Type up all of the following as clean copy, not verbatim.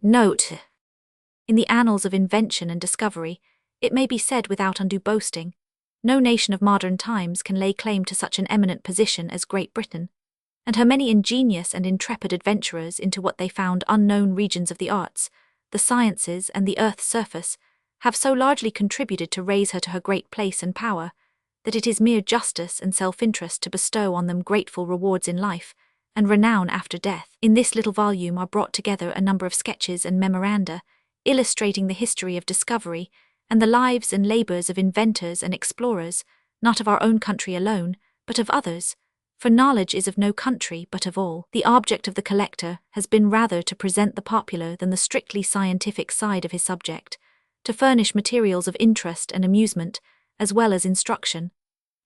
Note: in the annals of invention and discovery, it may be said without undue boasting, no nation of modern times can lay claim to such an eminent position as Great Britain, and her many ingenious and intrepid adventurers into what they found unknown regions of the arts, the sciences, and the earth's surface, have so largely contributed to raise her to her great place and power, that it is mere justice and self-interest to bestow on them grateful rewards in life, and renown after death. In this little volume are brought together a number of sketches and memoranda, illustrating the history of discovery, and the lives and labours of inventors and explorers, not of our own country alone, but of others, for knowledge is of no country but of all. The object of the collector has been rather to present the popular than the strictly scientific side of his subject, to furnish materials of interest and amusement, as well as instruction,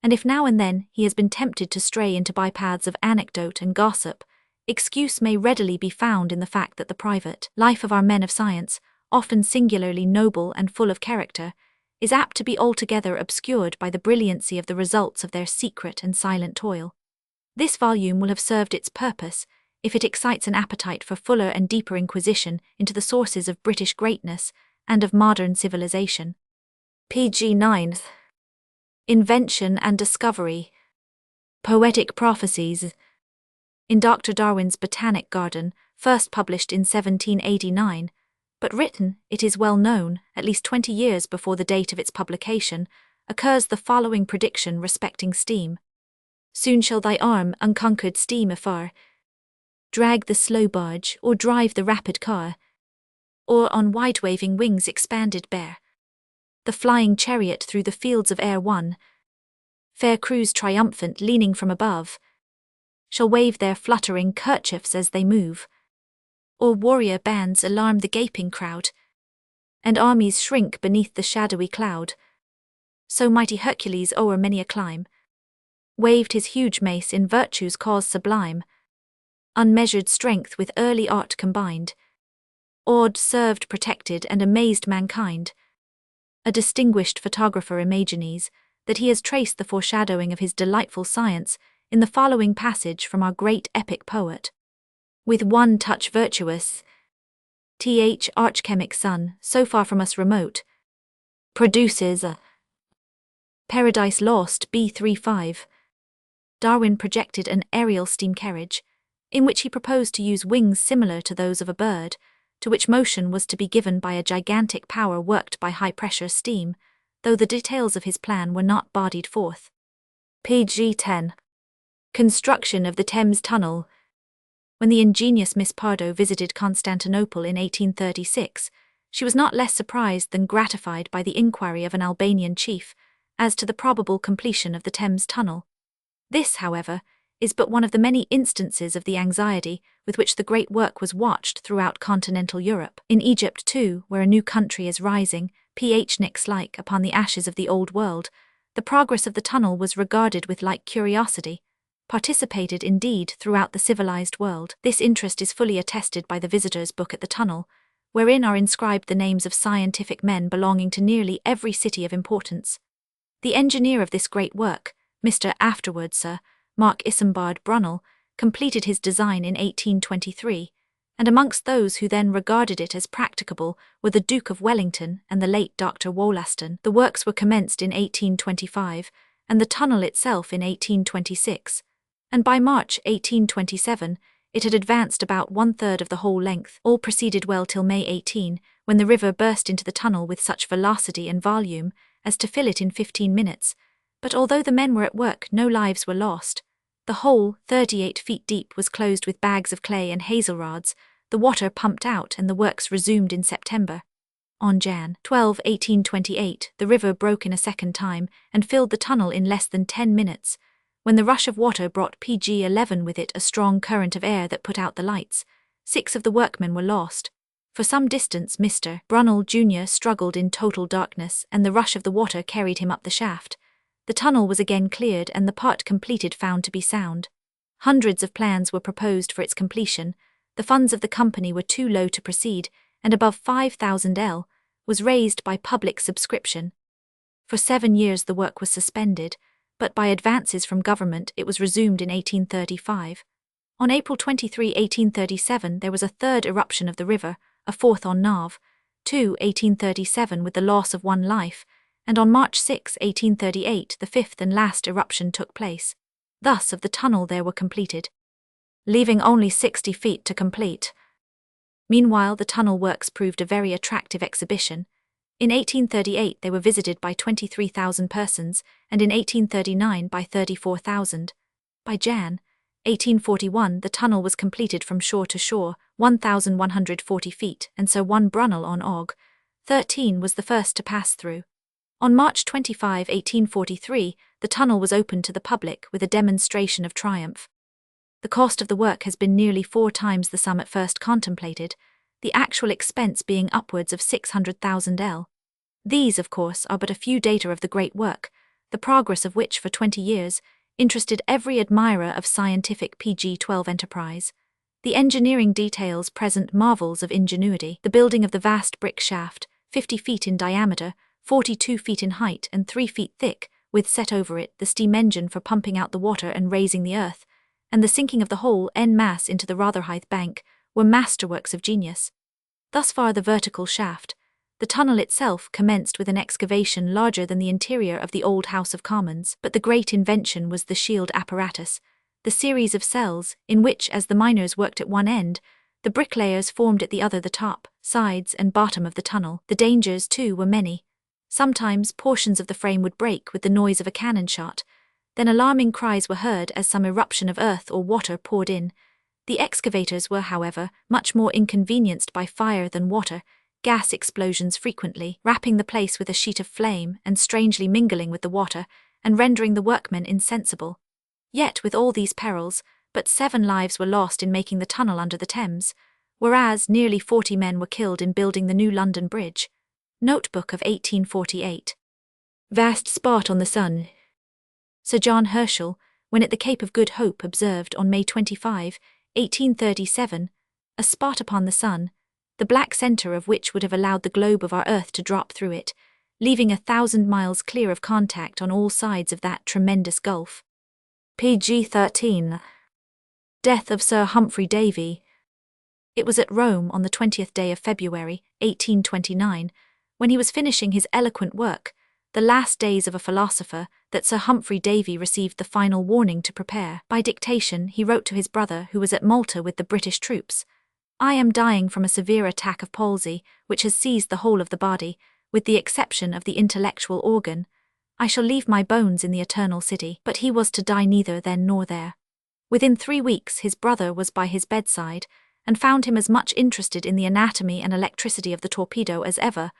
and if now and then he has been tempted to stray into bypaths of anecdote and gossip, excuse may readily be found in the fact that the private life of our men of science, often singularly noble and full of character, is apt to be altogether obscured by the brilliancy of the results of their secret and silent toil. This volume will have served its purpose if it excites an appetite for fuller and deeper inquisition into the sources of British greatness and of modern civilization. Pg 9th. Invention and Discovery. Poetic Prophecies. In Dr. Darwin's Botanic Garden, first published in 1789, but written, it is well known, at least 20 years before the date of its publication, occurs the following prediction respecting steam. Soon shall thy arm, unconquered steam afar, drag the slow barge, or drive the rapid car, or on wide-waving wings expanded bear the flying chariot through the fields of air one. Fair crews triumphant leaning from above shall wave their fluttering kerchiefs as they move, or warrior bands alarm the gaping crowd, and armies shrink beneath the shadowy cloud. So mighty Hercules o'er many a clime waved his huge mace in virtue's cause sublime, unmeasured strength with early art combined, awed, served, protected, and amazed mankind. A distinguished photographer imagines that he has traced the foreshadowing of his delightful science in the following passage from our great epic poet. With one touch virtuous, th archchemic sun, so far from us remote, produces a Paradise Lost B35. Darwin projected an aerial steam carriage, in which he proposed to use wings similar to those of a bird, to which motion was to be given by a gigantic power worked by high-pressure steam, though the details of his plan were not bodied forth. Pg 10. Construction of the Thames Tunnel. When the ingenious Miss Pardo visited Constantinople in 1836, she was not less surprised than gratified by the inquiry of an Albanian chief as to the probable completion of the Thames Tunnel. This, however, is but one of the many instances of the anxiety with which the great work was watched throughout continental Europe. In Egypt, too, where a new country is rising, PHNix-like upon the ashes of the old world, the progress of the tunnel was regarded with like curiosity, participated indeed throughout the civilized world. This interest is fully attested by the visitor's book at the tunnel, wherein are inscribed the names of scientific men belonging to nearly every city of importance. The engineer of this great work, Mr. afterwards Sir Mark Isambard Brunel, completed his design in 1823, and amongst those who then regarded it as practicable were the Duke of Wellington and the late Dr. Wollaston. The works were commenced in 1825, and the tunnel itself in 1826, and by March 1827 it had advanced about 1/3 of the whole length. All proceeded well till May 18, when the river burst into the tunnel with such velocity and volume as to fill it in 15 minutes, but although the men were at work, no lives were lost. The hole, 38 feet deep, was closed with bags of clay and hazel rods, the water pumped out, and the works resumed in September. On Jan 12, 1828, the river broke in a second time and filled the tunnel in less than 10 minutes. When the rush of water brought Pg 11 with it a strong current of air that put out the lights, 6 of the workmen were lost. For some distance Mr. Brunel Jr. struggled in total darkness, and the rush of the water carried him up the shaft. The tunnel was again cleared and the part completed found to be sound. Hundreds of plans were proposed for its completion. The funds of the company were too low to proceed, and above 5,000 L was raised by public subscription. For 7 years the work was suspended, but by advances from government it was resumed in 1835. On April 23, 1837 there was a third eruption of the river, a fourth on Narve, 1837 with the loss of one life, and on March 6, 1838 the fifth and last eruption took place. Thus of the tunnel there were completed, leaving only 60 feet to complete. Meanwhile the tunnel works proved a very attractive exhibition. In 1838 they were visited by 23,000 persons, and in 1839 by 34,000. By Jan. 1841 the tunnel was completed from shore to shore, 1,140 feet, and Sir One Brunel on Og. 13 was the first to pass through. On March 25, 1843, the tunnel was opened to the public with a demonstration of triumph. The cost of the work has been nearly 4 times the sum at first contemplated, the actual expense being upwards of 600,000 L. These, of course, are but a few data of the great work, the progress of which for 20 years interested every admirer of scientific PG-12 enterprise. The engineering details present marvels of ingenuity. The building of the vast brick shaft, 50 feet in diameter, 42 feet in height and 3 feet thick, with set over it the steam engine for pumping out the water and raising the earth, and the sinking of the whole en masse into the Rotherhithe bank, were masterworks of genius. Thus far the vertical shaft. The tunnel itself commenced with an excavation larger than the interior of the old House of Commons, but the great invention was the shield apparatus, the series of cells, in which, as the miners worked at one end, the bricklayers formed at the other the top, sides, and bottom of the tunnel. The dangers, too, were many. Sometimes portions of the frame would break with the noise of a cannon shot. Then alarming cries were heard as some eruption of earth or water poured in. The excavators were, however, much more inconvenienced by fire than water, gas explosions frequently, wrapping the place with a sheet of flame and strangely mingling with the water, and rendering the workmen insensible. Yet with all these perils, but 7 lives were lost in making the tunnel under the Thames, whereas nearly 40 men were killed in building the new London Bridge. Notebook of 1848. Vast spot on the sun. Sir John Herschel, when at the Cape of Good Hope, observed on May 25, 1837, a spot upon the sun, the black centre of which would have allowed the globe of our earth to drop through it, leaving 1,000 miles clear of contact on all sides of that tremendous gulf. PG-13. Death of Sir Humphrey Davy. It was at Rome on the 20th day of February, 1829, when he was finishing his eloquent work, The Last Days of a Philosopher, that Sir Humphrey Davy received the final warning to prepare. By dictation, he wrote to his brother, who was at Malta with the British troops, "I am dying from a severe attack of palsy, which has seized the whole of the body, with the exception of the intellectual organ. I shall leave my bones in the eternal city." But he was to die neither then nor there. Within 3 weeks his brother was by his bedside, and found him as much interested in the anatomy and electricity of the torpedo as ever,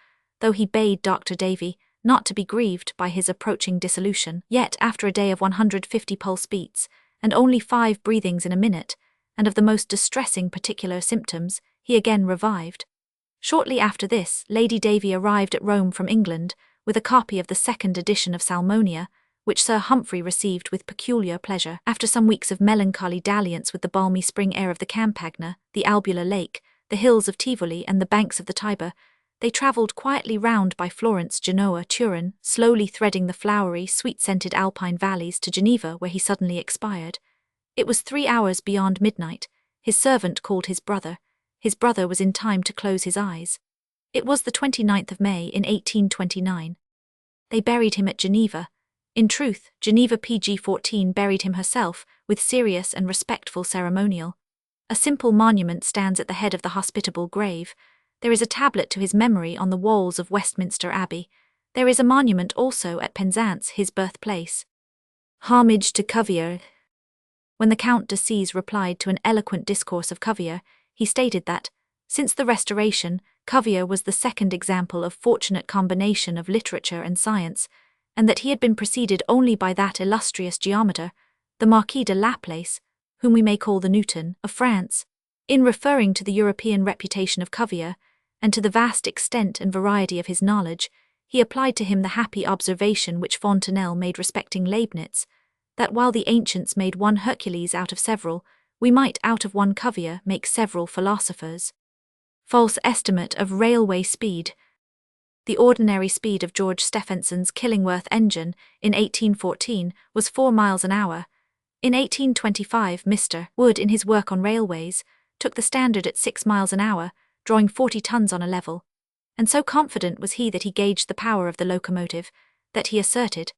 though he bade Dr. Davy not to be grieved by his approaching dissolution. Yet after a day of 150 pulse beats, and only 5 breathings in a minute, and of the most distressing particular symptoms, he again revived. Shortly after this, Lady Davy arrived at Rome from England, with a copy of the 2nd edition of Salmonia, which Sir Humphrey received with peculiar pleasure. After some weeks of melancholy dalliance with the balmy spring air of the Campagna, the Albula Lake, the hills of Tivoli, and the banks of the Tiber, they travelled quietly round by Florence, Genoa, Turin, slowly threading the flowery, sweet-scented Alpine valleys to Geneva, where he suddenly expired. It was 3 hours beyond midnight. His servant called his brother. His brother was in time to close his eyes. It was the 29th of May in 1829. They buried him at Geneva. In truth, Geneva PG-14 buried him herself, with serious and respectful ceremonial. A simple monument stands at the head of the hospitable grave. There is a tablet to his memory on the walls of Westminster Abbey. There is a monument also at Penzance, his birthplace. Homage to Cuvier. When the Count de Cèze replied to an eloquent discourse of Cuvier, he stated that, since the Restoration, Cuvier was the second example of fortunate combination of literature and science, and that he had been preceded only by that illustrious geometer, the Marquis de Laplace, whom we may call the Newton of France. In referring to the European reputation of Cuvier, and to the vast extent and variety of his knowledge, he applied to him the happy observation which Fontenelle made respecting Leibniz, that while the ancients made one Hercules out of several, we might out of one Cuvier make several philosophers. False estimate of railway speed. The ordinary speed of George Stephenson's Killingworth engine in 1814 was 4 miles an hour. In 1825 Mr. Wood, in his work on railways, took the standard at 6 miles an hour, drawing 40 tons on a level. And so confident was he that he gauged the power of the locomotive, that he asserted,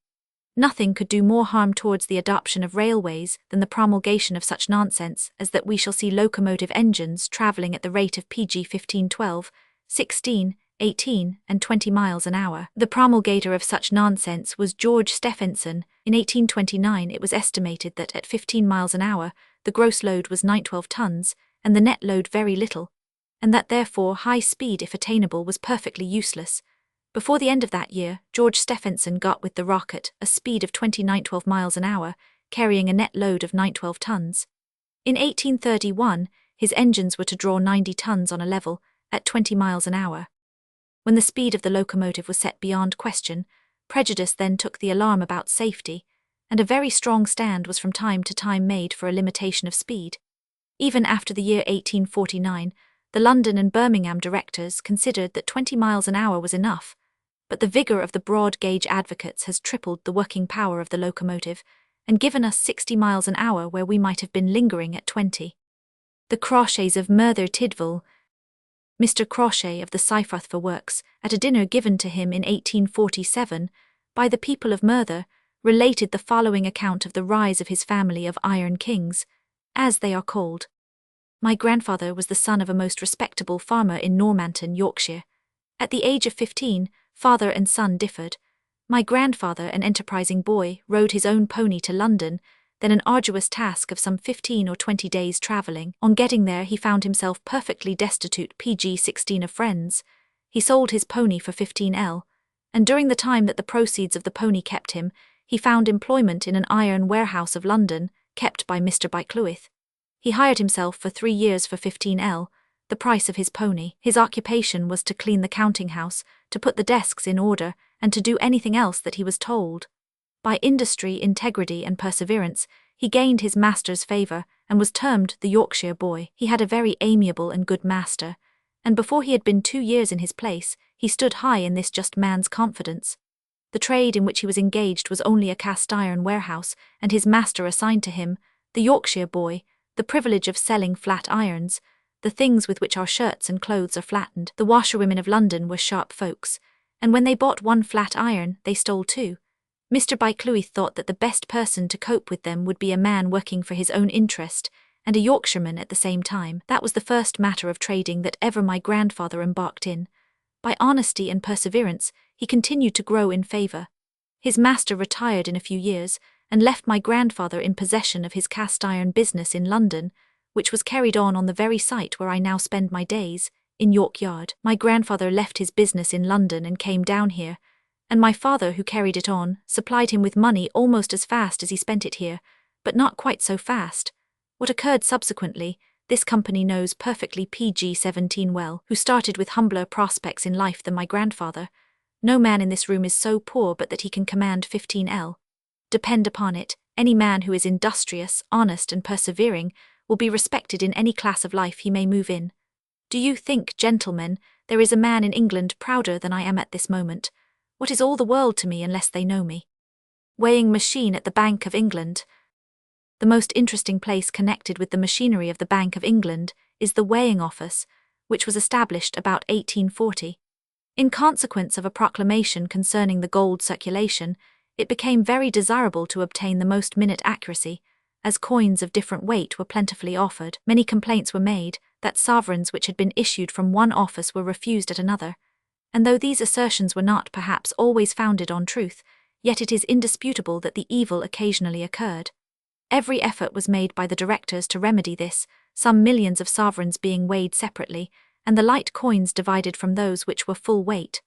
"Nothing could do more harm towards the adoption of railways than the promulgation of such nonsense as that we shall see locomotive engines travelling at the rate of pg 15, 12, 16, 18, and 20 miles an hour." The promulgator of such nonsense was George Stephenson. In 1829 it was estimated that at 15 miles an hour the gross load was 912 tons, and the net load very little, and that therefore high speed, if attainable, was perfectly useless. Before the end of that year, George Stephenson got with the rocket a speed of 2912 miles an hour, carrying a net load of 912 tons. In 1831, his engines were to draw 90 tons on a level, at 20 miles an hour. When the speed of the locomotive was set beyond question, prejudice then took the alarm about safety, and a very strong stand was from time to time made for a limitation of speed. Even after the year 1849, the London and Birmingham directors considered that 20 miles an hour was enough, but the vigour of the broad-gauge advocates has tripled the working power of the locomotive and given us 60 miles an hour where we might have been lingering at 20. The Crauchetes of Merthyr Tydfil. Mr. Crauchet of the Cyfarthfa Works, at a dinner given to him in 1847 by the people of Merthyr, related the following account of the rise of his family of Iron Kings, as they are called. "My grandfather was the son of a most respectable farmer in Normanton, Yorkshire. At the age of 15, father and son differed. My grandfather, an enterprising boy, rode his own pony to London, then an arduous task of some 15 or 20 days travelling. On getting there he found himself perfectly destitute pg 16 of friends. He sold his pony for 15l, and during the time that the proceeds of the pony kept him, he found employment in an iron warehouse of London, kept by Mr. Byclewith. He hired himself for 3 years for 15l, the price of his pony. His occupation was to clean the counting-house, to put the desks in order, and to do anything else that he was told. By industry, integrity, and perseverance, he gained his master's favour, and was termed the Yorkshire boy. He had a very amiable and good master, and before he had been 2 years in his place, he stood high in this just man's confidence. The trade in which he was engaged was only a cast-iron warehouse, and his master assigned to him, the Yorkshire boy, the privilege of selling flat irons, the things with which our shirts and clothes are flattened. The washerwomen of London were sharp folks, and when they bought 1 flat iron, they stole 2. Mr. Byclewith thought that the best person to cope with them would be a man working for his own interest, and a Yorkshireman at the same time. That was the first matter of trading that ever my grandfather embarked in. By honesty and perseverance, he continued to grow in favour. His master retired in a few years, and left my grandfather in possession of his cast-iron business in London, which was carried on the very site where I now spend my days, in York Yard. My grandfather left his business in London and came down here, and my father, who carried it on, supplied him with money almost as fast as he spent it here, but not quite so fast. What occurred subsequently, this company knows perfectly pg 17 well, who started with humbler prospects in life than my grandfather. No man in this room is so poor but that he can command 15l. Depend upon it, any man who is industrious, honest, and persevering will be respected in any class of life he may move in. Do you think, gentlemen, there is a man in England prouder than I am at this moment? What is all the world to me unless they know me? Weighing machine at the Bank of England. The most interesting place connected with the machinery of the Bank of England is the weighing office, which was established about 1840. In consequence of a proclamation concerning the gold circulation, it became very desirable to obtain the most minute accuracy. As coins of different weight were plentifully offered, many complaints were made that sovereigns which had been issued from one office were refused at another. And though these assertions were not perhaps always founded on truth, yet it is indisputable that the evil occasionally occurred. Every effort was made by the directors to remedy this, some millions of sovereigns being weighed separately, and the light coins divided from those which were full weight.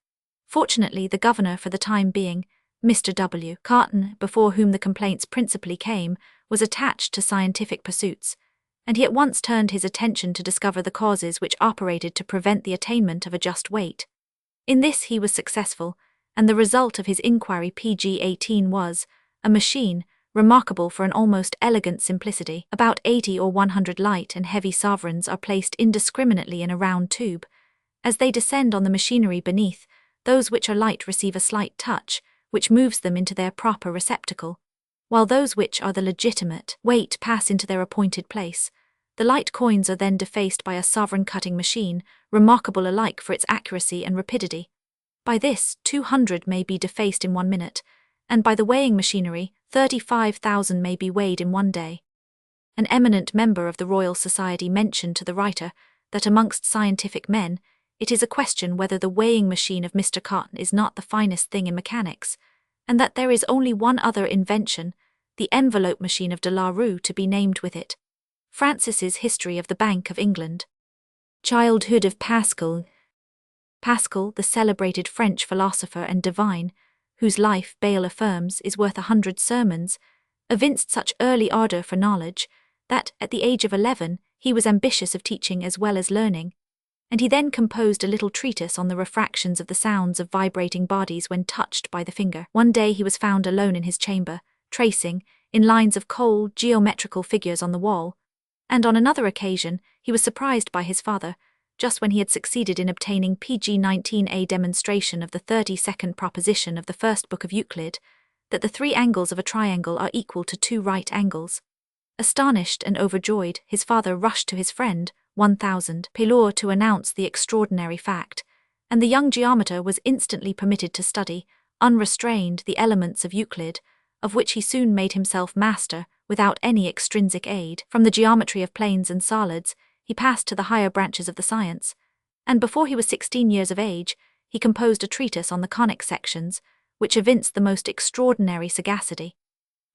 Fortunately, the governor for the time being, Mr. W. Carton, before whom the complaints principally came, was attached to scientific pursuits, and he at once turned his attention to discover the causes which operated to prevent the attainment of a just weight. In this he was successful, and the result of his inquiry pg 18 was a machine, remarkable for an almost elegant simplicity. About 80 or 100 light and heavy sovereigns are placed indiscriminately in a round tube. As they descend on the machinery beneath, those which are light receive a slight touch, which moves them into their proper receptacle, while those which are the legitimate weight pass into their appointed place. The light coins are then defaced by a sovereign cutting machine, remarkable alike for its accuracy and rapidity. By this, 200 may be defaced in 1 minute, and by the weighing machinery, 35,000 may be weighed in 1 day. An eminent member of the Royal Society mentioned to the writer that amongst scientific men, it is a question whether the weighing machine of Mr. Cotton is not the finest thing in mechanics, and that there is only one other invention, the envelope machine of de la Rue, to be named with it. Francis's History of the Bank of England. Childhood of Pascal. Pascal, the celebrated French philosopher and divine, whose life, Bayle affirms, is worth 100 sermons, evinced such early ardour for knowledge that, at the age of 11, he was ambitious of teaching as well as learning, and he then composed a little treatise on the refractions of the sounds of vibrating bodies when touched by the finger. One day he was found alone in his chamber, tracing, in lines of coal, geometrical figures on the wall, and on another occasion he was surprised by his father, just when he had succeeded in obtaining PG 19a demonstration of the 32nd proposition of the first book of Euclid, that the 3 angles of a triangle are equal to 2 right angles. Astonished and overjoyed, his father rushed to his friend, 1000 Pelor, to announce the extraordinary fact, and the young geometer was instantly permitted to study, unrestrained, the elements of Euclid, of which he soon made himself master without any extrinsic aid. From the geometry of planes and solids, he passed to the higher branches of the science, and before he was 16 years of age, he composed a treatise on the conic sections, which evinced the most extraordinary sagacity.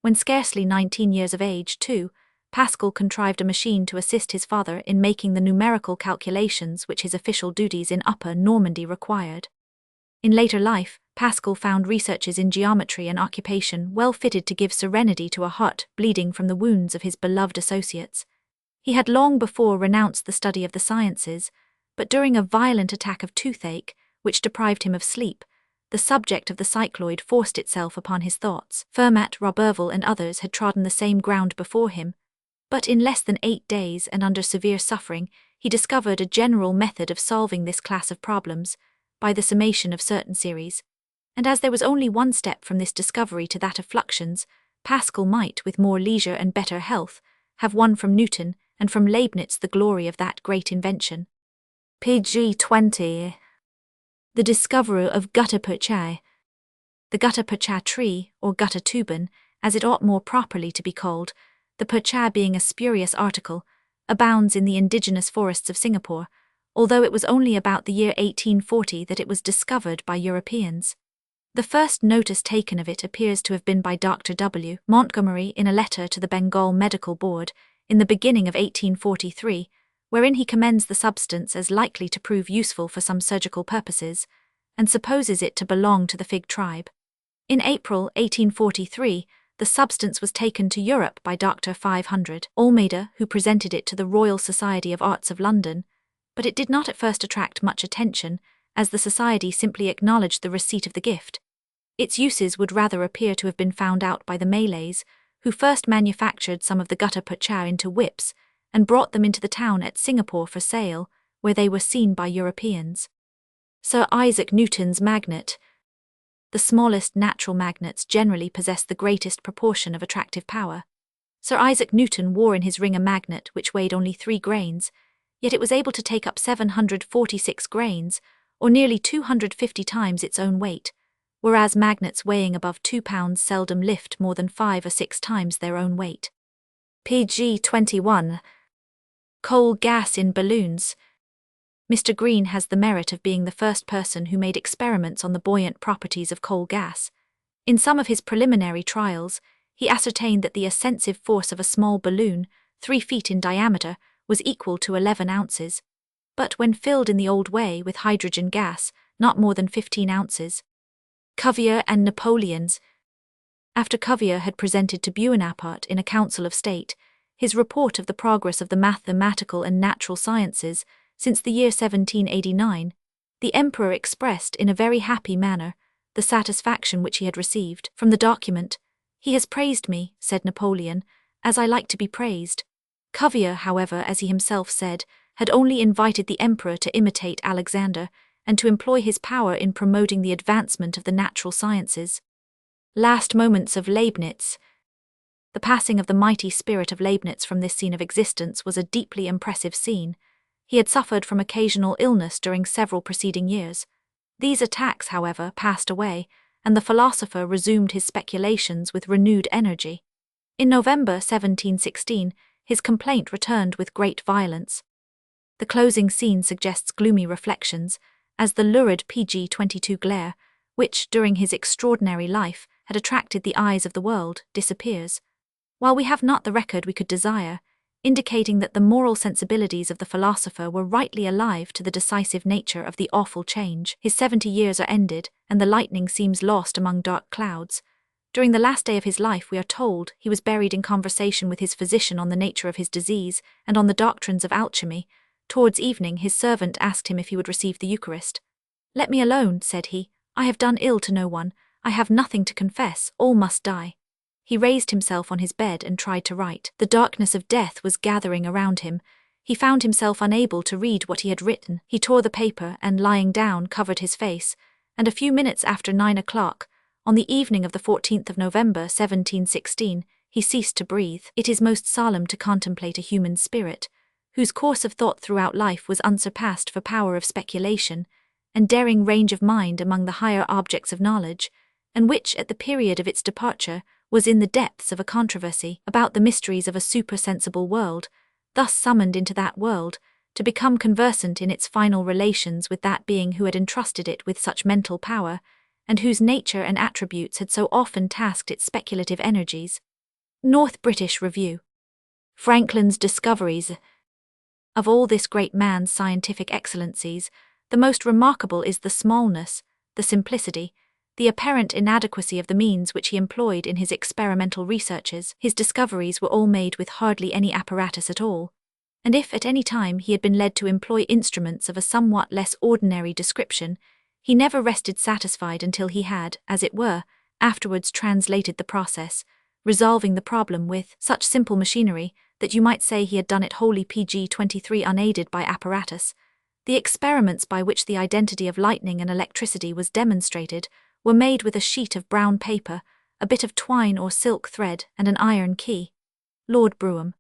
When scarcely 19 years of age, too, Pascal contrived a machine to assist his father in making the numerical calculations which his official duties in Upper Normandy required. In later life, Pascal found researches in geometry and occupation well fitted to give serenity to a heart bleeding from the wounds of his beloved associates. He had long before renounced the study of the sciences, but during a violent attack of toothache, which deprived him of sleep, the subject of the cycloid forced itself upon his thoughts. Fermat, Roberval, and others had trodden the same ground before him, but in less than 8 days and under severe suffering, he discovered a general method of solving this class of problems, by the summation of certain series, and as there was only one step from this discovery to that of fluxions, Pascal might, with more leisure and better health, have won from Newton and from Leibniz the glory of that great invention. Pg 20. The discoverer of gutta perchae. The gutta percha tree, or gutta tuben, as it ought more properly to be called, the percha being a spurious article, abounds in the indigenous forests of Singapore, although it was only about the year 1840 that it was discovered by Europeans. The first notice taken of it appears to have been by Dr. W. Montgomery in a letter to the Bengal Medical Board in the beginning of 1843, wherein he commends the substance as likely to prove useful for some surgical purposes, and supposes it to belong to the fig tribe. In April 1843, the substance was taken to Europe by Dr. 500 Almeida, who presented it to the Royal Society of Arts of London, but it did not at first attract much attention, as the Society simply acknowledged the receipt of the gift. Its uses would rather appear to have been found out by the Malays, who first manufactured some of the gutta percha into whips, and brought them into the town at Singapore for sale, where they were seen by Europeans. Sir Isaac Newton's magnet. The smallest natural magnets generally possess the greatest proportion of attractive power. Sir Isaac Newton wore in his ring a magnet which weighed only 3 grains, yet it was able to take up 746 grains, or nearly 250 times its own weight, whereas magnets weighing above 2 pounds seldom lift more than 5 or 6 times their own weight. Pg 21. Coal gas in balloons. Mr. Green has the merit of being the first person who made experiments on the buoyant properties of coal gas. In some of his preliminary trials, he ascertained that the ascensive force of a small balloon, 3 feet in diameter, was equal to 11 ounces, but when filled in the old way with hydrogen gas, not more than 15 ounces. Cuvier and Napoleon's. After Cuvier had presented to Buonaparte in a council of state his report of the progress of the mathematical and natural sciences since the year 1789, the emperor expressed in a very happy manner the satisfaction which he had received from the document. "He has praised me," said Napoleon, "as I like to be praised." Cuvier, however, as he himself said, had only invited the emperor to imitate Alexander and to employ his power in promoting the advancement of the natural sciences. Last moments of Leibniz. The passing of the mighty spirit of Leibniz from this scene of existence was a deeply impressive scene. He had suffered from occasional illness during several preceding years. These attacks, however, passed away, and the philosopher resumed his speculations with renewed energy. In November 1716, his complaint returned with great violence. The closing scene suggests gloomy reflections, as the lurid PG-22 glare, which, during his extraordinary life, had attracted the eyes of the world, disappears. While we have not the record we could desire, indicating that the moral sensibilities of the philosopher were rightly alive to the decisive nature of the awful change, his 70 years are ended, and the lightning seems lost among dark clouds. During the last day of his life, we are told, he was buried in conversation with his physician on the nature of his disease and on the doctrines of alchemy. Towards evening, his servant asked him if he would receive the Eucharist. "Let me alone," said he. "I have done ill to no one. I have nothing to confess. All must die." He raised himself on his bed and tried to write. The darkness of death was gathering around him. He found himself unable to read what he had written. He tore the paper and, lying down, covered his face, and a few minutes after 9 o'clock, on the evening of the 14th of November 1716, he ceased to breathe. It is most solemn to contemplate a human spirit, whose course of thought throughout life was unsurpassed for power of speculation and daring range of mind among the higher objects of knowledge, and which, at the period of its departure, was in the depths of a controversy about the mysteries of a supersensible world, thus summoned into that world, to become conversant in its final relations with that being who had entrusted it with such mental power, and whose nature and attributes had so often tasked its speculative energies. North British Review. Franklin's discoveries. Of all this great man's scientific excellencies, the most remarkable is the smallness, the simplicity, the apparent inadequacy of the means which he employed in his experimental researches. His discoveries were all made with hardly any apparatus at all, and if at any time he had been led to employ instruments of a somewhat less ordinary description, he never rested satisfied until he had, as it were, afterwards translated the process, resolving the problem with such simple machinery that you might say he had done it wholly PG-23 unaided by apparatus. The experiments by which the identity of lightning and electricity was demonstrated were made with a sheet of brown paper, a bit of twine or silk thread, and an iron key. Lord Brougham.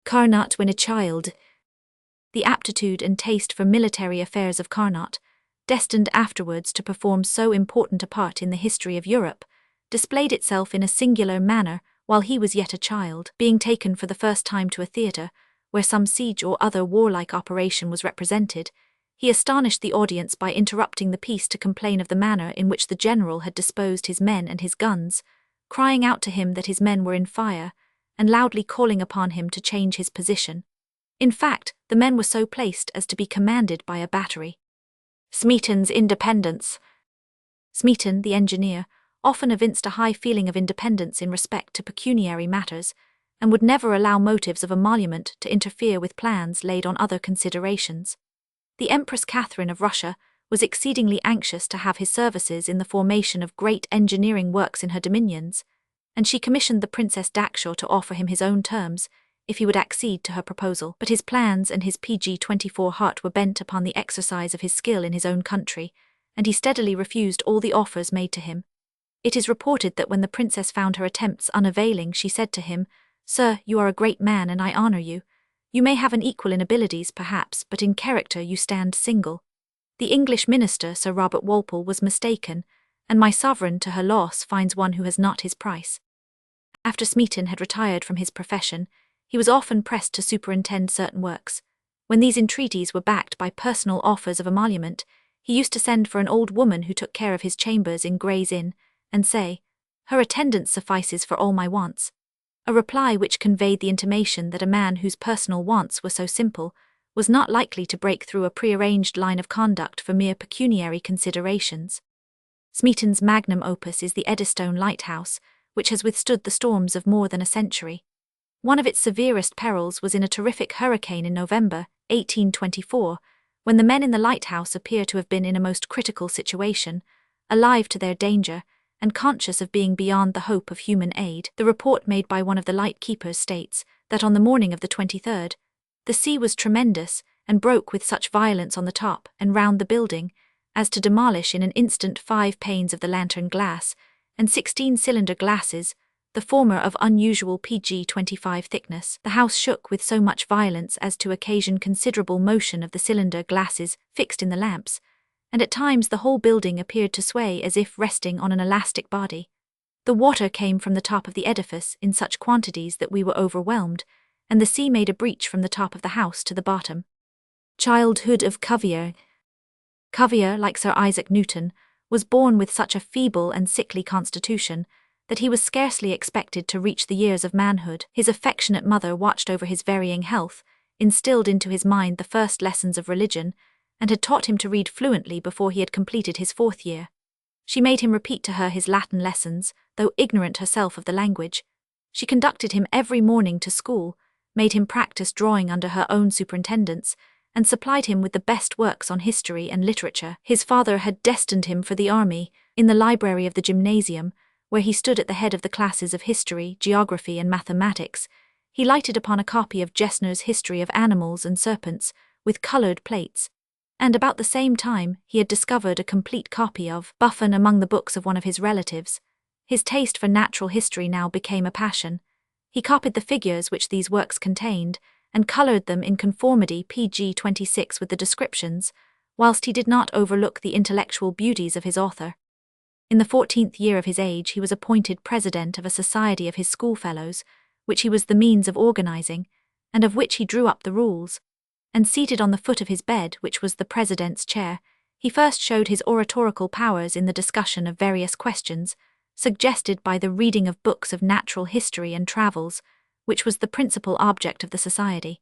Carnot when a child. The aptitude and taste for military affairs of Carnot, destined afterwards to perform so important a part in the history of Europe, displayed itself in a singular manner while he was yet a child, being taken for the first time to a theatre, where some siege or other warlike operation was represented. He astonished the audience by interrupting the piece to complain of the manner in which the general had disposed his men and his guns, crying out to him that his men were in fire, and loudly calling upon him to change his position. In fact, the men were so placed as to be commanded by a battery. Smeaton's independence. Smeaton, the engineer, often evinced a high feeling of independence in respect to pecuniary matters, and would never allow motives of emolument to interfere with plans laid on other considerations. The Empress Catherine of Russia was exceedingly anxious to have his services in the formation of great engineering works in her dominions, and she commissioned the Princess Dakshaw to offer him his own terms, if he would accede to her proposal. But his plans and his PG-24 heart were bent upon the exercise of his skill in his own country, and he steadily refused all the offers made to him. It is reported that when the princess found her attempts unavailing, she said to him, "Sir, you are a great man and I honour you. You may have an equal in abilities, perhaps, but in character you stand single. The English minister, Sir Robert Walpole, was mistaken, and my sovereign, to her loss, finds one who has not his price." After Smeaton had retired from his profession, he was often pressed to superintend certain works. When these entreaties were backed by personal offers of emolument, he used to send for an old woman who took care of his chambers in Gray's Inn, and say, "Her attendance suffices for all my wants," a reply which conveyed the intimation that a man whose personal wants were so simple was not likely to break through a prearranged line of conduct for mere pecuniary considerations. Smeaton's magnum opus is the Eddystone Lighthouse, which has withstood the storms of more than a century. One of its severest perils was in a terrific hurricane in November 1824, when the men in the lighthouse appear to have been in a most critical situation, alive to their danger, and conscious of being beyond the hope of human aid. The report made by one of the lightkeepers states that on the morning of the 23rd, the sea was tremendous and broke with such violence on the top and round the building as to demolish in an instant 5 panes of the lantern glass and 16 cylinder glasses, the former of unusual pg-25 thickness. The house shook with so much violence as to occasion considerable motion of the cylinder glasses fixed in the lamps, and at times the whole building appeared to sway as if resting on an elastic body. The water came from the top of the edifice in such quantities that we were overwhelmed, and the sea made a breach from the top of the house to the bottom. Childhood of Cuvier. Cuvier, like Sir Isaac Newton, was born with such a feeble and sickly constitution that he was scarcely expected to reach the years of manhood. His affectionate mother watched over his varying health, instilled into his mind the first lessons of religion, and had taught him to read fluently before he had completed his 4th year. She made him repeat to her his Latin lessons, though ignorant herself of the language. She conducted him every morning to school, made him practice drawing under her own superintendence, and supplied him with the best works on history and literature. His father had destined him for the army. In the library of the gymnasium, where he stood at the head of the classes of history, geography, and mathematics, he lighted upon a copy of Gessner's History of Animals and Serpents, with coloured plates, and about the same time he had discovered a complete copy of Buffon among the books of one of his relatives. His taste for natural history now became a passion. He copied the figures which these works contained, and coloured them in conformity pg-26 with the descriptions, whilst he did not overlook the intellectual beauties of his author. In the 14th year of his age he was appointed president of a society of his schoolfellows, which he was the means of organising, and of which he drew up the rules, and seated on the foot of his bed, which was the president's chair, he first showed his oratorical powers in the discussion of various questions, suggested by the reading of books of natural history and travels, which was the principal object of the society.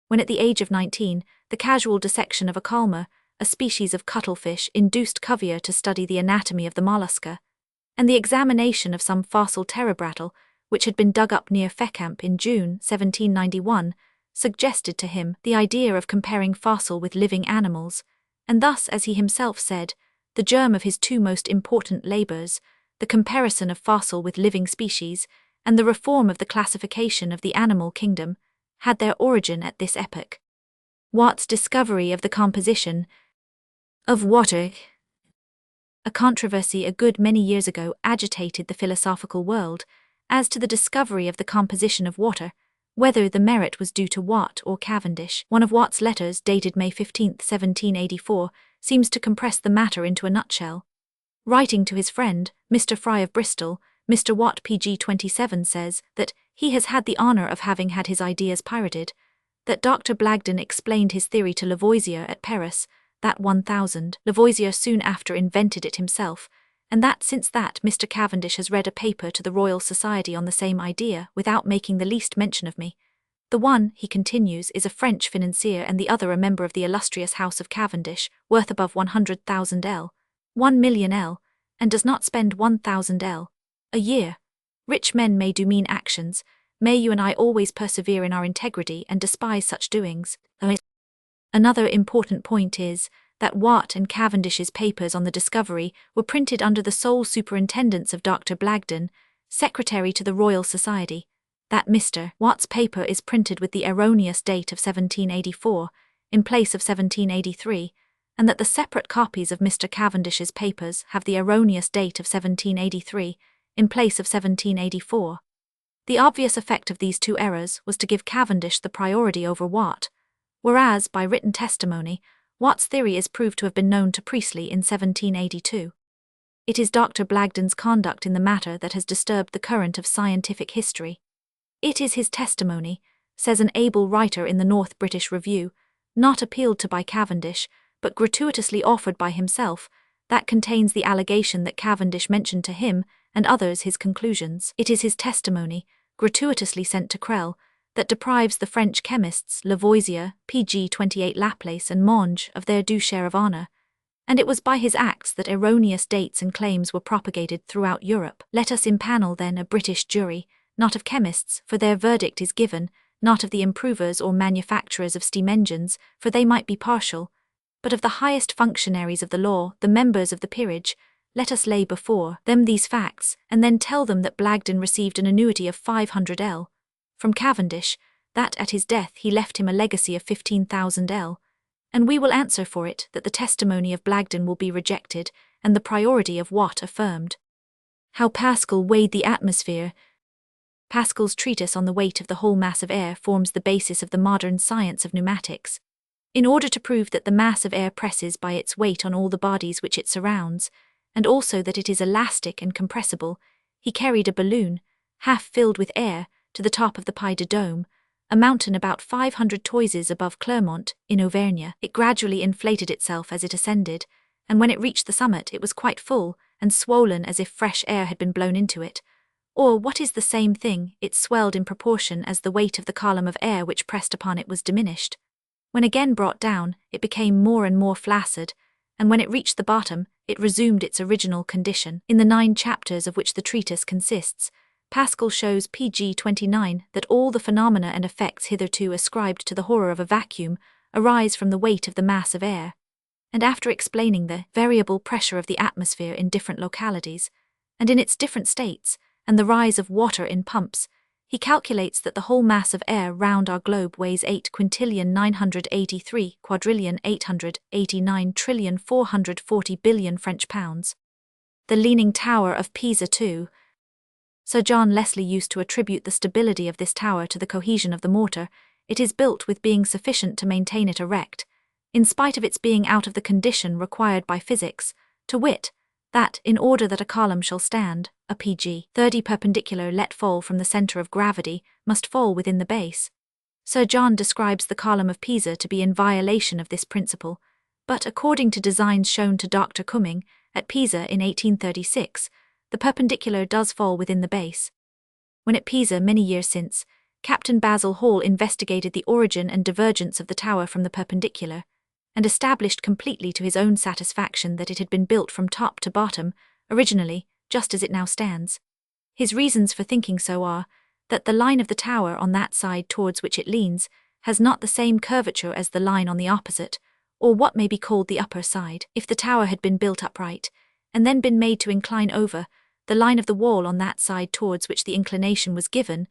When at the age of 19, the casual dissection of a calmer, a species of cuttlefish, induced Cuvier to study the anatomy of the mollusca, and the examination of some fossil terebrattle, which had been dug up near Fécamp in June 1791, suggested to him the idea of comparing fossil with living animals, and thus, as he himself said, the germ of his 2 most important labours, the comparison of fossil with living species, and the reform of the classification of the animal kingdom, had their origin at this epoch. Watt's discovery of the composition of water. A controversy a good many years ago agitated the philosophical world as to the discovery of the composition of water, whether the merit was due to Watt or Cavendish. One of Watt's letters, dated May 15, 1784, seems to compress the matter into a nutshell. Writing to his friend, Mr. Fry of Bristol, Mr. Watt pg-27 says that he has had the honour of having had his ideas pirated, that Dr. Blagden explained his theory to Lavoisier at Paris, that 1000, Lavoisier soon after invented it himself, and that since that Mr. Cavendish has read a paper to the Royal Society on the same idea without making the least mention of me. The one, he continues, is a French financier and the other a member of the illustrious house of Cavendish, worth above 100,000 L, 1,000,000 L, and does not spend 1,000 L a year. Rich men may do mean actions. May you and I always persevere in our integrity and despise such doings. Another important point is that Watt and Cavendish's papers on the discovery were printed under the sole superintendence of Dr. Blagden, Secretary to the Royal Society, that Mr. Watt's paper is printed with the erroneous date of 1784, in place of 1783, and that the separate copies of Mr. Cavendish's papers have the erroneous date of 1783, in place of 1784. The obvious effect of these 2 errors was to give Cavendish the priority over Watt, whereas, by written testimony, Watt's theory is proved to have been known to Priestley in 1782. It is Dr. Blagden's conduct in the matter that has disturbed the current of scientific history. It is his testimony, says an able writer in the North British Review, not appealed to by Cavendish, but gratuitously offered by himself, that contains the allegation that Cavendish mentioned to him and others his conclusions. It is his testimony, gratuitously sent to Crell, that deprives the French chemists Lavoisier, pg-28 Laplace and Monge of their due share of honour, and it was by his acts that erroneous dates and claims were propagated throughout Europe. Let us impanel then a British jury, not of chemists, for their verdict is given, not of the improvers or manufacturers of steam engines, for they might be partial, but of the highest functionaries of the law, the members of the peerage. Let us lay before them these facts, and then tell them that Blagden received an annuity of 500 L from Cavendish, that at his death he left him a legacy of 15,000 L, and we will answer for it that the testimony of Blagden will be rejected, and the priority of Watt affirmed. How Pascal weighed the atmosphere. Pascal's treatise on the weight of the whole mass of air forms the basis of the modern science of pneumatics. In order to prove that the mass of air presses by its weight on all the bodies which it surrounds, and also that it is elastic and compressible, he carried a balloon, half filled with air, to the top of the Puy de Dôme, a mountain about 500 toises above Clermont, in Auvergne. It gradually inflated itself as it ascended, and when it reached the summit it was quite full, and swollen as if fresh air had been blown into it. Or, what is the same thing, it swelled in proportion as the weight of the column of air which pressed upon it was diminished. When again brought down, it became more and more flaccid, and when it reached the bottom, it resumed its original condition. In the 9 chapters of which the treatise consists, Pascal shows pg 29 that all the phenomena and effects hitherto ascribed to the horror of a vacuum arise from the weight of the mass of air. And after explaining the variable pressure of the atmosphere in different localities, and in its different states, and the rise of water in pumps, he calculates that the whole mass of air round our globe weighs 8,983,889,440 French pounds. The Leaning Tower of Pisa too. Sir John Leslie used to attribute the stability of this tower to the cohesion of the mortar it is built with being sufficient to maintain it erect, in spite of its being out of the condition required by physics, to wit, that, in order that a column shall stand, a pg 30 perpendicular let fall from the centre of gravity must fall within the base. Sir John describes the column of Pisa to be in violation of this principle, but according to designs shown to Dr. Cumming, at Pisa in 1836, the perpendicular does fall within the base. When at Pisa many years since, Captain Basil Hall investigated the origin and divergence of the tower from the perpendicular, and established completely to his own satisfaction that it had been built from top to bottom, originally, just as it now stands. His reasons for thinking so are, that the line of the tower on that side towards which it leans has not the same curvature as the line on the opposite, or what may be called the upper side. If the tower had been built upright, and then been made to incline over, the line of the wall on that side towards which the inclination was given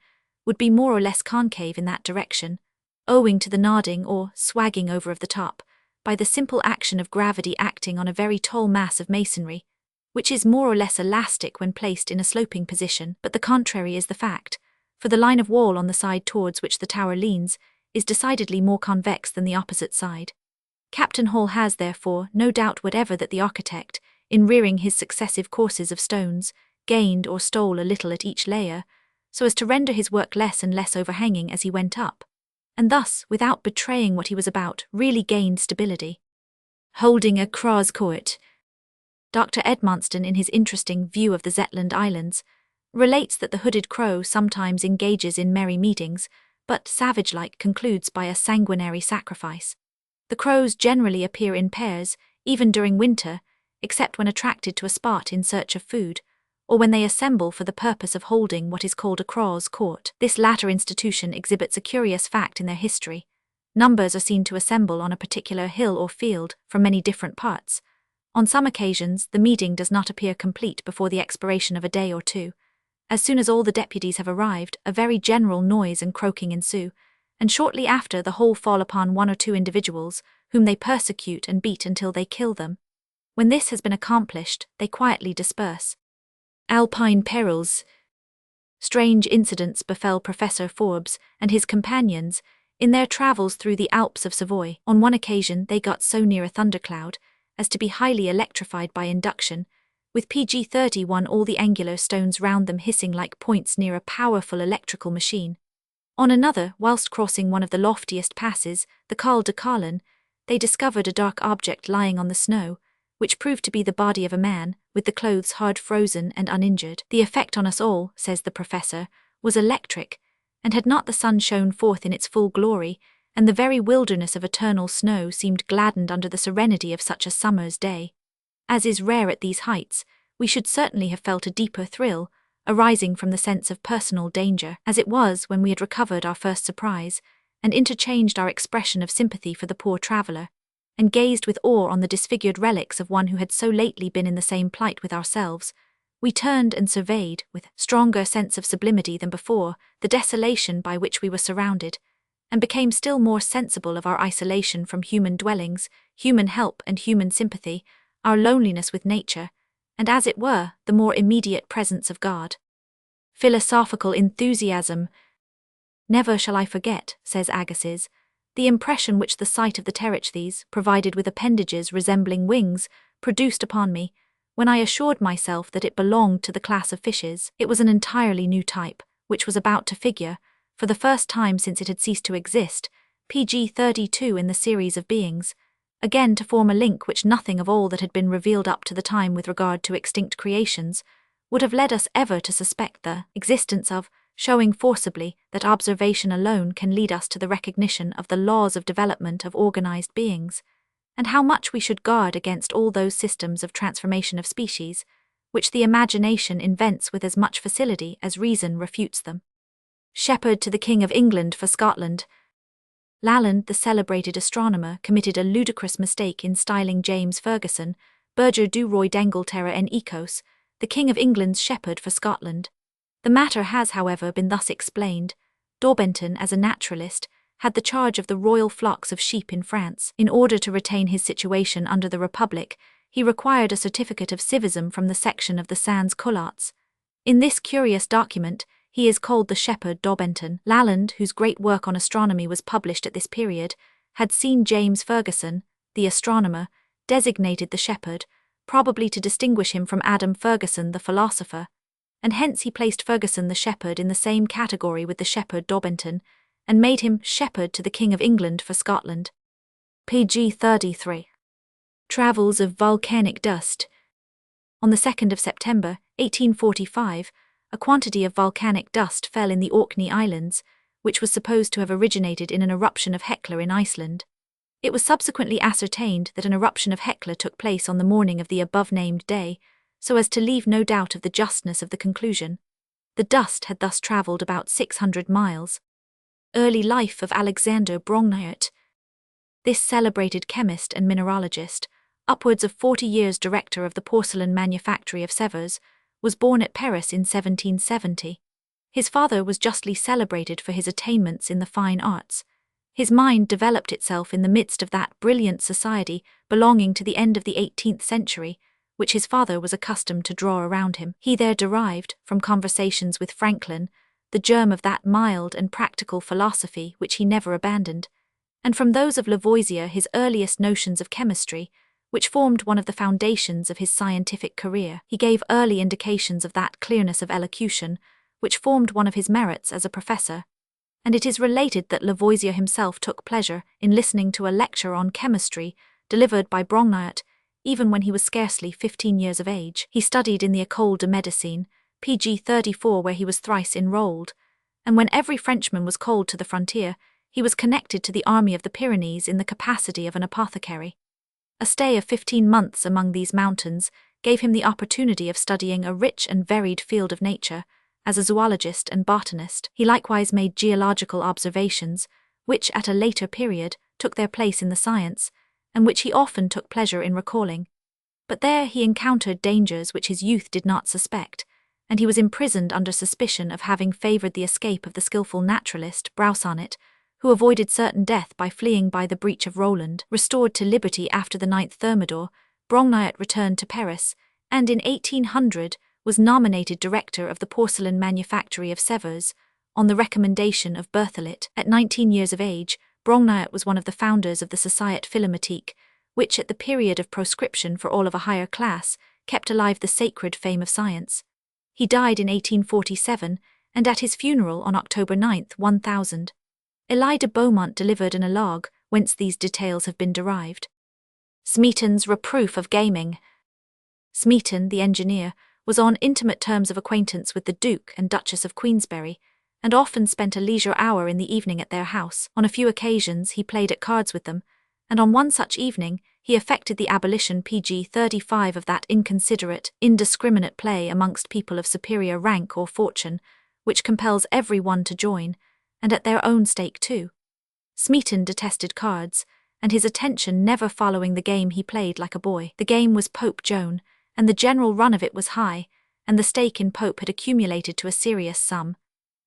would be more or less concave in that direction, owing to the nodding or swagging over of the top, by the simple action of gravity acting on a very tall mass of masonry, which is more or less elastic when placed in a sloping position. But the contrary is the fact, for the line of wall on the side towards which the tower leans is decidedly more convex than the opposite side. Captain Hall has, therefore, no doubt whatever that the architect, in rearing his successive courses of stones, gained or stole a little at each layer, so as to render his work less and less overhanging as he went up, and thus, without betraying what he was about, really gained stability. Holding a cross court. Dr. Edmonston, in his interesting View of the Zetland Islands, relates that the hooded crow sometimes engages in merry meetings, but savage-like concludes by a sanguinary sacrifice. The crows generally appear in pairs, even during winter, except when attracted to a spot in search of food, or when they assemble for the purpose of holding what is called a crows court. This latter institution exhibits a curious fact in their history. Numbers are seen to assemble on a particular hill or field from many different parts. On some occasions, the meeting does not appear complete before the expiration of a day or two. As soon as all the deputies have arrived, a very general noise and croaking ensue, and shortly after the whole fall upon 1 or 2 individuals, whom they persecute and beat until they kill them. When this has been accomplished, they quietly disperse. Alpine perils. Strange incidents befell Professor Forbes and his companions in their travels through the Alps of Savoy. On one occasion they got so near a thundercloud as to be highly electrified by induction, with pg 31 all the angular stones round them hissing like points near a powerful electrical machine. On another, whilst crossing one of the loftiest passes, the Col de Carlin, they discovered a dark object lying on the snow, which proved to be the body of a man, with the clothes hard frozen and uninjured. The effect on us all, says the professor, was electric, and had not the sun shone forth in its full glory, and the very wilderness of eternal snow seemed gladdened under the serenity of such a summer's day. As is rare at these heights, we should certainly have felt a deeper thrill, arising from the sense of personal danger, as it was when we had recovered our first surprise, and interchanged our expression of sympathy for the poor traveller, and gazed with awe on the disfigured relics of one who had so lately been in the same plight with ourselves. We turned and surveyed, with stronger sense of sublimity than before, the desolation by which we were surrounded, and became still more sensible of our isolation from human dwellings, human help and human sympathy, our loneliness with nature, and as it were, the more immediate presence of God. philosophical enthusiasm. Never shall I forget, says Agassiz, the impression which the sight of the pterychthes, provided with appendages resembling wings, produced upon me, when I assured myself that it belonged to the class of fishes. It was an entirely new type, which was about to figure, for the first time since it had ceased to exist, pg 32 in the series of beings, again to form a link which nothing of all that had been revealed up to the time with regard to extinct creations would have led us ever to suspect the existence of, showing forcibly that observation alone can lead us to the recognition of the laws of development of organized beings, and how much we should guard against all those systems of transformation of species, which the imagination invents with as much facility as reason refutes them. Shepherd to the King of England for Scotland. Lalande, the celebrated astronomer, committed a ludicrous mistake in styling James Fergusson, Burger du Roi d'Angleterre en Ecos, the King of England's shepherd for Scotland. The matter has, however, been thus explained. Daubenton, as a naturalist, had the charge of the royal flocks of sheep in France. In order to retain his situation under the Republic, he required a certificate of civism from the section of the Sans Culottes. In this curious document, he is called the shepherd Daubenton. Lalande, whose great work on astronomy was published at this period, had seen James Fergusson, the astronomer, designated the shepherd, probably to distinguish him from Adam Fergusson the philosopher, and hence he placed Fergusson the shepherd in the same category with the shepherd Daubenton, and made him shepherd to the King of England for Scotland. pg 33. Travels of volcanic dust. On the 2nd of September, 1845, a quantity of volcanic dust fell in the Orkney Islands, which was supposed to have originated in an eruption of Hekla in Iceland. It was subsequently ascertained that an eruption of Hekla took place on the morning of the above-named day, so as to leave no doubt of the justness of the conclusion. The dust had thus travelled about 600 miles. Early life of Alexander Brongniart. This celebrated chemist and mineralogist, upwards of 40 years director of the porcelain manufactory of Sèvres, was born at Paris in 1770. His father was justly celebrated for his attainments in the fine arts. His mind developed itself in the midst of that brilliant society belonging to the end of the 18th century, which his father was accustomed to draw around him. He there derived, from conversations with Franklin, the germ of that mild and practical philosophy which he never abandoned, and from those of Lavoisier his earliest notions of chemistry, which formed one of the foundations of his scientific career. He gave early indications of that clearness of elocution, which formed one of his merits as a professor, and it is related that Lavoisier himself took pleasure in listening to a lecture on chemistry delivered by Brongniart, even when he was scarcely 15 years of age. He studied in the École de Médecine, pg 34, where he was thrice enrolled, and when every Frenchman was called to the frontier, he was connected to the army of the Pyrenees in the capacity of an apothecary. A stay of 15 months among these mountains gave him the opportunity of studying a rich and varied field of nature. As a zoologist and botanist, he likewise made geological observations, which at a later period took their place in the science, and which he often took pleasure in recalling. But there he encountered dangers which his youth did not suspect, and he was imprisoned under suspicion of having favoured the escape of the skilful naturalist Broussonet, who avoided certain death by fleeing by the breach of Roland. Restored to liberty after the 9th Thermidor, Brongniart returned to Paris, and in 1800 was nominated director of the porcelain manufactory of Sèvres, on the recommendation of Berthollet. At 19 years of age, Brongniart was one of the founders of the Société Philomatique, which at the period of proscription for all of a higher class kept alive the sacred fame of science. He died in 1847, and at his funeral on October 9, 1000. Elie de Beaumont delivered an eloge, whence these details have been derived. Smeaton's reproof of gaming. Smeaton, the engineer, was on intimate terms of acquaintance with the Duke and Duchess of Queensberry, and often spent a leisure hour in the evening at their house. On a few occasions he played at cards with them, and on one such evening he effected the abolition pg 35 of that inconsiderate, indiscriminate play amongst people of superior rank or fortune, which compels every one to join, and at their own stake too. Smeaton detested cards, and his attention never following the game he played like a boy. The game was Pope Joan, and the general run of it was high, and the stake in Pope had accumulated to a serious sum.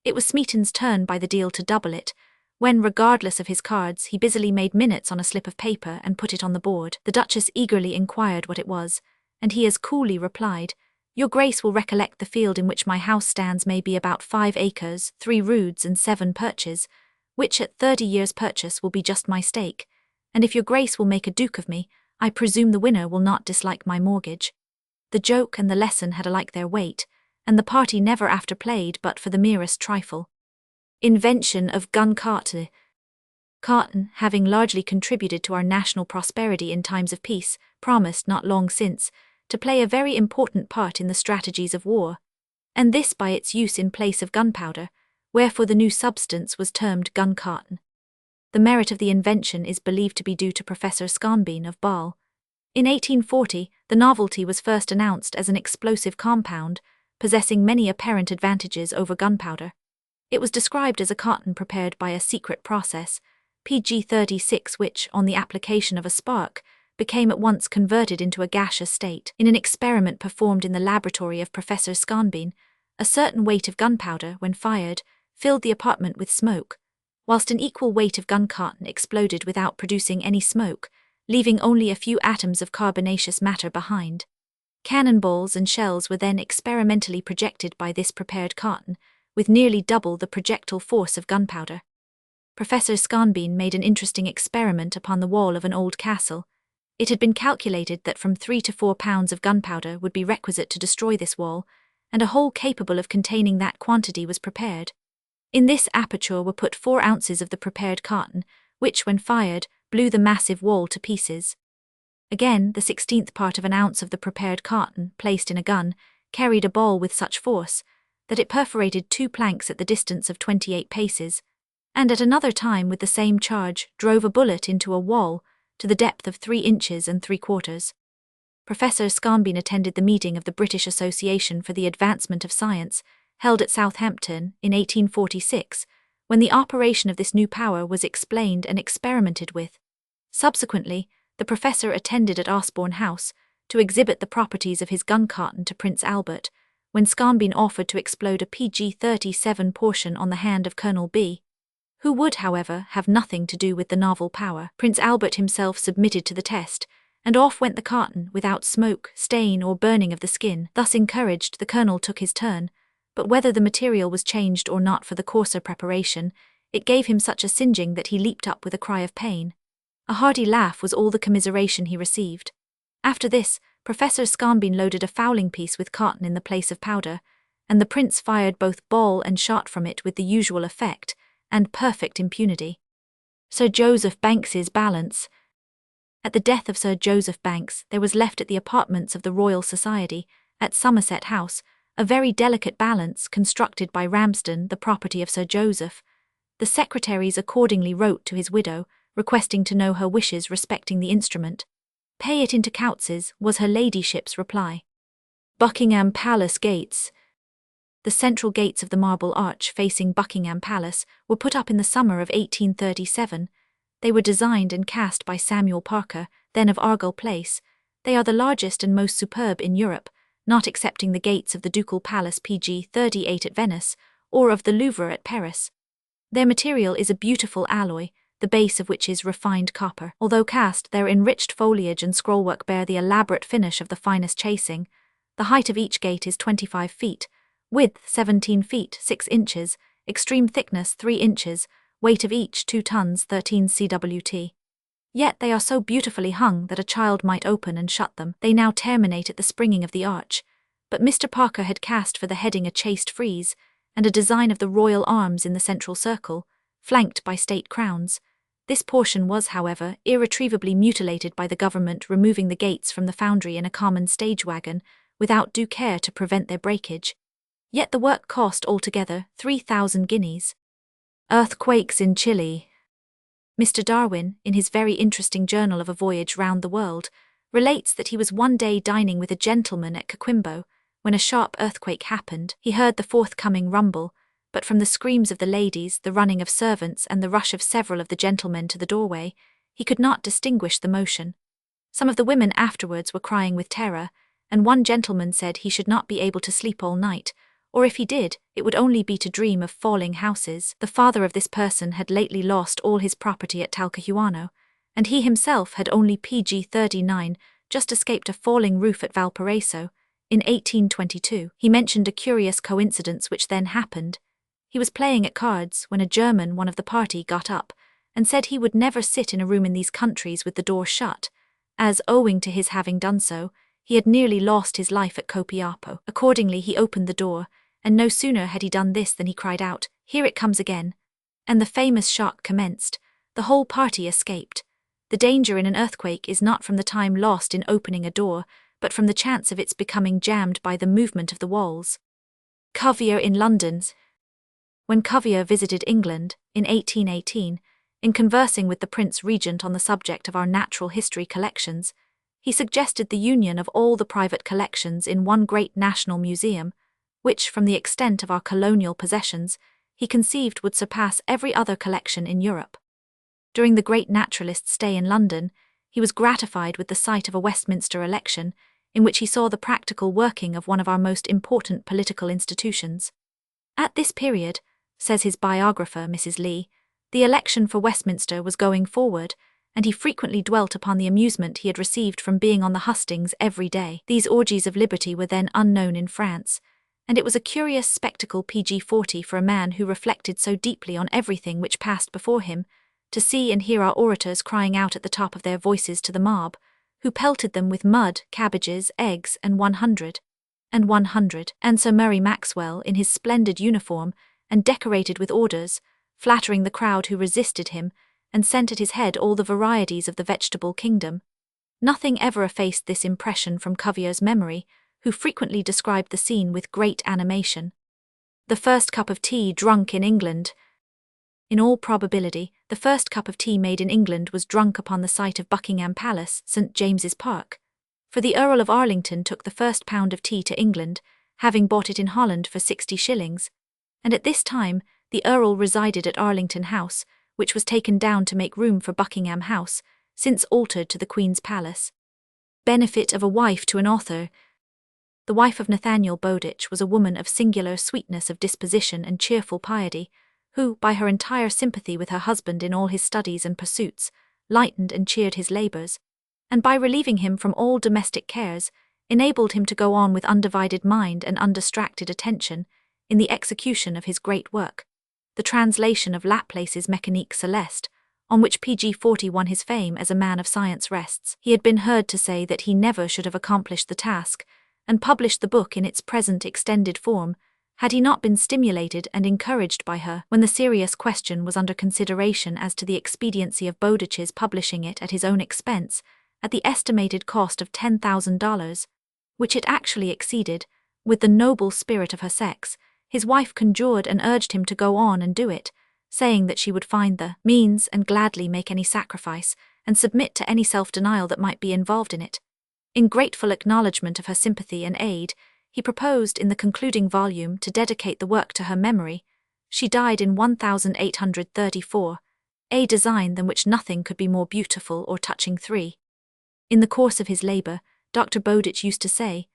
It was Smeaton's turn by the deal to double it, when, regardless of his cards, he busily made minutes on a slip of paper and put it on the board. The Duchess eagerly inquired what it was, and he as coolly replied, Your Grace will recollect the field in which my house stands may be about 5 acres, 3 roods and 7 perches, which at 30 years' purchase will be just my stake, and if your Grace will make a duke of me, I presume the winner will not dislike my mortgage. The joke and the lesson had alike their weight, and the party never after played but for the merest trifle. Invention of gun carte. Cotton, having largely contributed to our national prosperity in times of peace, promised not long since to play a very important part in the strategies of war, and this by its use in place of gunpowder, wherefore the new substance was termed gun cotton. The merit of the invention is believed to be due to Professor Scanbean of Basle. In 1840, the novelty was first announced as an explosive compound, possessing many apparent advantages over gunpowder. It was described as a cotton prepared by a secret process, PG-36, which, on the application of a spark, became at once converted into a gaseous state. In an experiment performed in the laboratory of Professor Scanbean, a certain weight of gunpowder, when fired, filled the apartment with smoke, whilst an equal weight of gun cotton exploded without producing any smoke, leaving only a few atoms of carbonaceous matter behind. Cannonballs and shells were then experimentally projected by this prepared cotton, with nearly double the projectile force of gunpowder. Professor Scanbean made an interesting experiment upon the wall of an old castle. It had been calculated that from 3 to 4 pounds of gunpowder would be requisite to destroy this wall, and a hole capable of containing that quantity was prepared. In this aperture were put 4 ounces of the prepared cotton, which, when fired, blew the massive wall to pieces. Again, the 16th part of an ounce of the prepared cotton, placed in a gun, carried a ball with such force that it perforated 2 planks at the distance of 28 paces, and at another time with the same charge drove a bullet into a wall to the depth of 3 inches and 3/4. Professor Scanbean attended the meeting of the British Association for the Advancement of Science, held at Southampton in 1846, when the operation of this new power was explained and experimented with. Subsequently, the professor attended at Osborne House to exhibit the properties of his gun cotton to Prince Albert, when Scanbean offered to explode a PG-37 portion on the hand of Colonel B, who would, however, have nothing to do with the novel power. Prince Albert himself submitted to the test, and off went the cotton without smoke, stain or burning of the skin. Thus encouraged, the colonel took his turn, but whether the material was changed or not for the coarser preparation, it gave him such a singeing that he leaped up with a cry of pain. A hearty laugh was all the commiseration he received. After this, Professor Scanbean loaded a fowling piece with cotton in the place of powder, and the prince fired both ball and shot from it with the usual effect and perfect impunity. Sir Joseph Banks's balance. At the death of Sir Joseph Banks, there was left at the apartments of the Royal Society, at Somerset House, a very delicate balance constructed by Ramsden, the property of Sir Joseph. The secretaries accordingly wrote to his widow, requesting to know her wishes respecting the instrument. "Pay it into counces," was her ladyship's reply. Buckingham Palace gates. The central gates of the Marble Arch facing Buckingham Palace were put up in the summer of 1837. They were designed and cast by Samuel Parker, then of Argyle Place. They are the largest and most superb in Europe, not excepting the gates of the Ducal Palace PG-38 at Venice, or of the Louvre at Paris. Their material is a beautiful alloy, the base of which is refined copper. Although cast, their enriched foliage and scrollwork bear the elaborate finish of the finest chasing. The height of each gate is 25 feet, width 17 feet 6 inches, extreme thickness 3 inches, weight of each 2 tons 13 cwt. Yet they are so beautifully hung that a child might open and shut them. They now terminate at the springing of the arch, but Mr. Parker had cast for the heading a chased frieze, and a design of the royal arms in the central circle, flanked by state crowns. This portion was, however, irretrievably mutilated by the government, removing the gates from the foundry in a common stage wagon, without due care to prevent their breakage. Yet the work cost altogether 3,000 guineas. Earthquakes in Chile. Mr. Darwin, in his very interesting journal of a voyage round the world, relates that he was one day dining with a gentleman at Coquimbo, when a sharp earthquake happened. He heard the forthcoming rumble, but from the screams of the ladies, the running of servants, and the rush of several of the gentlemen to the doorway, he could not distinguish the motion. Some of the women afterwards were crying with terror, and one gentleman said he should not be able to sleep all night, or if he did, it would only be to dream of falling houses. The father of this person had lately lost all his property at Talcahuano, and he himself had only PG-39 just escaped a falling roof at Valparaiso. In 1822, he mentioned a curious coincidence which then happened. He was playing at cards when a German, one of the party, got up and said he would never sit in a room in these countries with the door shut, as, owing to his having done so, he had nearly lost his life at Copiapo. Accordingly, he opened the door, and no sooner had he done this than he cried out, "Here it comes again!" And the famous shock commenced. The whole party escaped. The danger in an earthquake is not from the time lost in opening a door, but from the chance of its becoming jammed by the movement of the walls. Cuvier in London's. When Cuvier visited England, in 1818, in conversing with the Prince Regent on the subject of our natural history collections, he suggested the union of all the private collections in one great national museum, which, from the extent of our colonial possessions, he conceived would surpass every other collection in Europe. During the great naturalist's stay in London, he was gratified with the sight of a Westminster election, in which he saw the practical working of one of our most important political institutions. At this period, says his biographer Mrs. Lee, the election for Westminster was going forward, and he frequently dwelt upon the amusement he had received from being on the hustings every day. These orgies of liberty were then unknown in France, and it was a curious spectacle PG-40 for a man who reflected so deeply on everything which passed before him, to see and hear our orators crying out at the top of their voices to the mob, who pelted them with mud, cabbages, eggs, and 100, and Sir Murray Maxwell, in his splendid uniform, and decorated with orders, flattering the crowd who resisted him, and sent at his head all the varieties of the vegetable kingdom. Nothing ever effaced this impression from Cuvier's memory, who frequently described the scene with great animation. The first cup of tea drunk in England. In all probability, the first cup of tea made in England was drunk upon the site of Buckingham Palace, St. James's Park. For the Earl of Arlington took the first pound of tea to England, having bought it in Holland for 60 shillings, and at this time the Earl resided at Arlington House, which was taken down to make room for Buckingham House, since altered to the Queen's Palace. Benefit of a wife to an author. The wife of Nathaniel Bowditch was a woman of singular sweetness of disposition and cheerful piety, who, by her entire sympathy with her husband in all his studies and pursuits, lightened and cheered his labours, and by relieving him from all domestic cares, enabled him to go on with undivided mind and undistracted attention in the execution of his great work, the translation of Laplace's Mécanique Céleste, on which PG-40 won his fame as a man of science rests. He had been heard to say that he never should have accomplished the task, and published the book in its present extended form, had he not been stimulated and encouraged by her when the serious question was under consideration as to the expediency of Bowditch's publishing it at his own expense, at the estimated cost of $10,000, which it actually exceeded. With the noble spirit of her sex, his wife conjured and urged him to go on and do it, saying that she would find the means and gladly make any sacrifice, and submit to any self-denial that might be involved in it. In grateful acknowledgment of her sympathy and aid, he proposed in the concluding volume to dedicate the work to her memory. She died in 1834, a design than which nothing could be more beautiful or touching. 3. In the course of his labour, Dr. Bowditch used to say,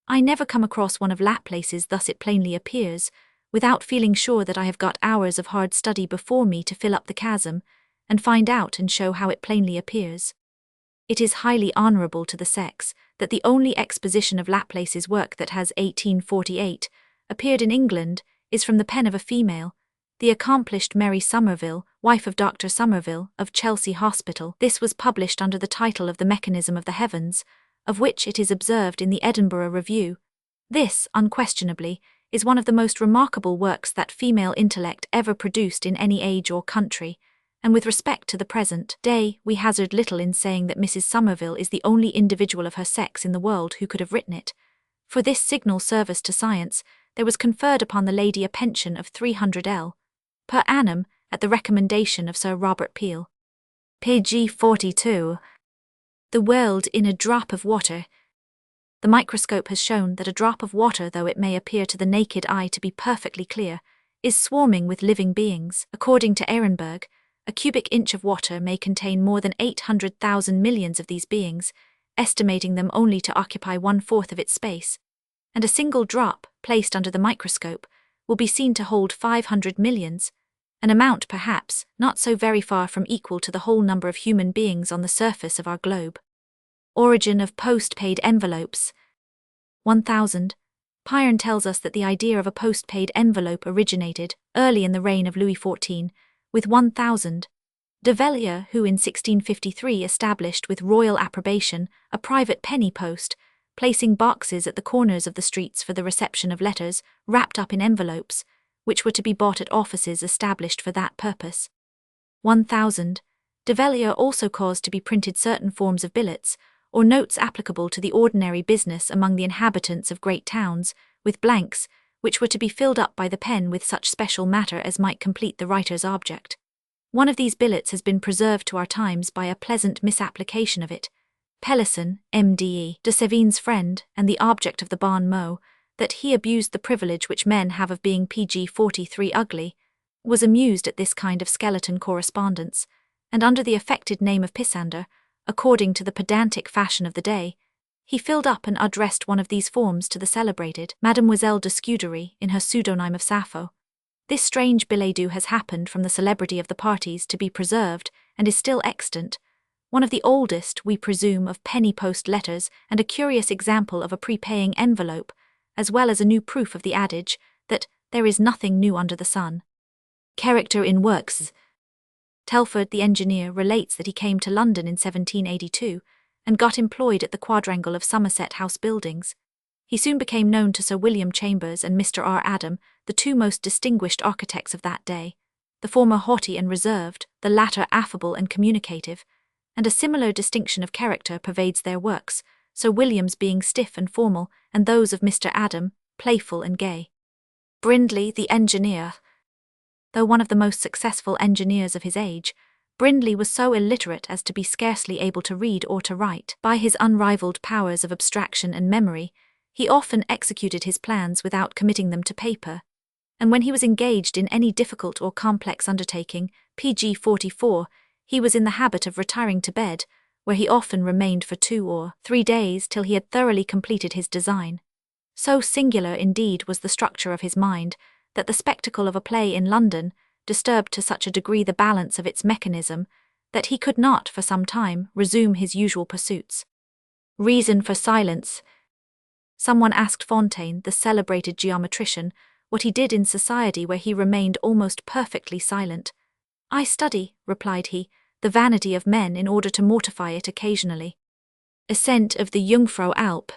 "I never come across one of Laplace's thus it plainly appears, without feeling sure that I have got hours of hard study before me to fill up the chasm, and find out and show how it plainly appears." It is highly honourable to the sex that the only exposition of Laplace's work that has 1848 appeared in England is from the pen of a female, the accomplished Mary Somerville, wife of Dr. Somerville, of Chelsea Hospital. This was published under the title of The Mechanism of the Heavens, of which it is observed in the Edinburgh Review. This, unquestionably, is one of the most remarkable works that female intellect ever produced in any age or country, and with respect to the present day, we hazard little in saying that Mrs. Somerville is the only individual of her sex in the world who could have written it. For this signal service to science, there was conferred upon the lady a pension of 300L per annum at the recommendation of Sir Robert Peel. PG-42. The world in a drop of water. The microscope has shown that a drop of water, though it may appear to the naked eye to be perfectly clear, is swarming with living beings. According to Ehrenberg, a cubic inch of water may contain more than 800,000 millions of these beings, estimating them only to occupy 1/4 of its space, and a single drop, placed under the microscope, will be seen to hold 500 millions, an amount perhaps not so very far from equal to the whole number of human beings on the surface of our globe. Origin of post-paid envelopes. 1000. Pyrne tells us that the idea of a post-paid envelope originated early in the reign of Louis XIV, with 1000. De Vellier, who in 1653 established with royal approbation a private penny post, placing boxes at the corners of the streets for the reception of letters wrapped up in envelopes, which were to be bought at offices established for that purpose. 1000. De Vellier also caused to be printed certain forms of billets, or notes applicable to the ordinary business among the inhabitants of great towns, with blanks, which were to be filled up by the pen with such special matter as might complete the writer's object. One of these billets has been preserved to our times by a pleasant misapplication of it. Pelisson, M.D.E., de Sevigne's friend, and the object of the bon mot, that he abused the privilege which men have of being PG-43 ugly, was amused at this kind of skeleton correspondence, and under the affected name of Pisander, according to the pedantic fashion of the day, he filled up and addressed one of these forms to the celebrated Mademoiselle de Scudéry in her pseudonym of Sappho. This strange billet-doux has happened from the celebrity of the parties to be preserved and is still extant, one of the oldest, we presume, of penny post letters and a curious example of a prepaying envelope, as well as a new proof of the adage that there is nothing new under the sun. Character in works. Telford the engineer relates that he came to London in 1782 and got employed at the quadrangle of Somerset House buildings. He soon became known to Sir William Chambers and Mr. R. Adam, the two most distinguished architects of that day, the former haughty and reserved, the latter affable and communicative, and a similar distinction of character pervades their works, Sir William's being stiff and formal, and those of Mr. Adam, playful and gay. Brindley the engineer. Though one of the most successful engineers of his age, Brindley was so illiterate as to be scarcely able to read or to write. By his unrivaled powers of abstraction and memory, he often executed his plans without committing them to paper, and when he was engaged in any difficult or complex undertaking, PG 44, he was in the habit of retiring to bed, where he often remained for 2 or 3 days till he had thoroughly completed his design. So singular indeed was the structure of his mind, that the spectacle of a play in London disturbed to such a degree the balance of its mechanism, that he could not, for some time, resume his usual pursuits. Reason for silence. Someone asked Fontaine, the celebrated geometrician, what he did in society where he remained almost perfectly silent. "I study," replied he, "the vanity of men in order to mortify it occasionally." Ascent of the Jungfrau Alp.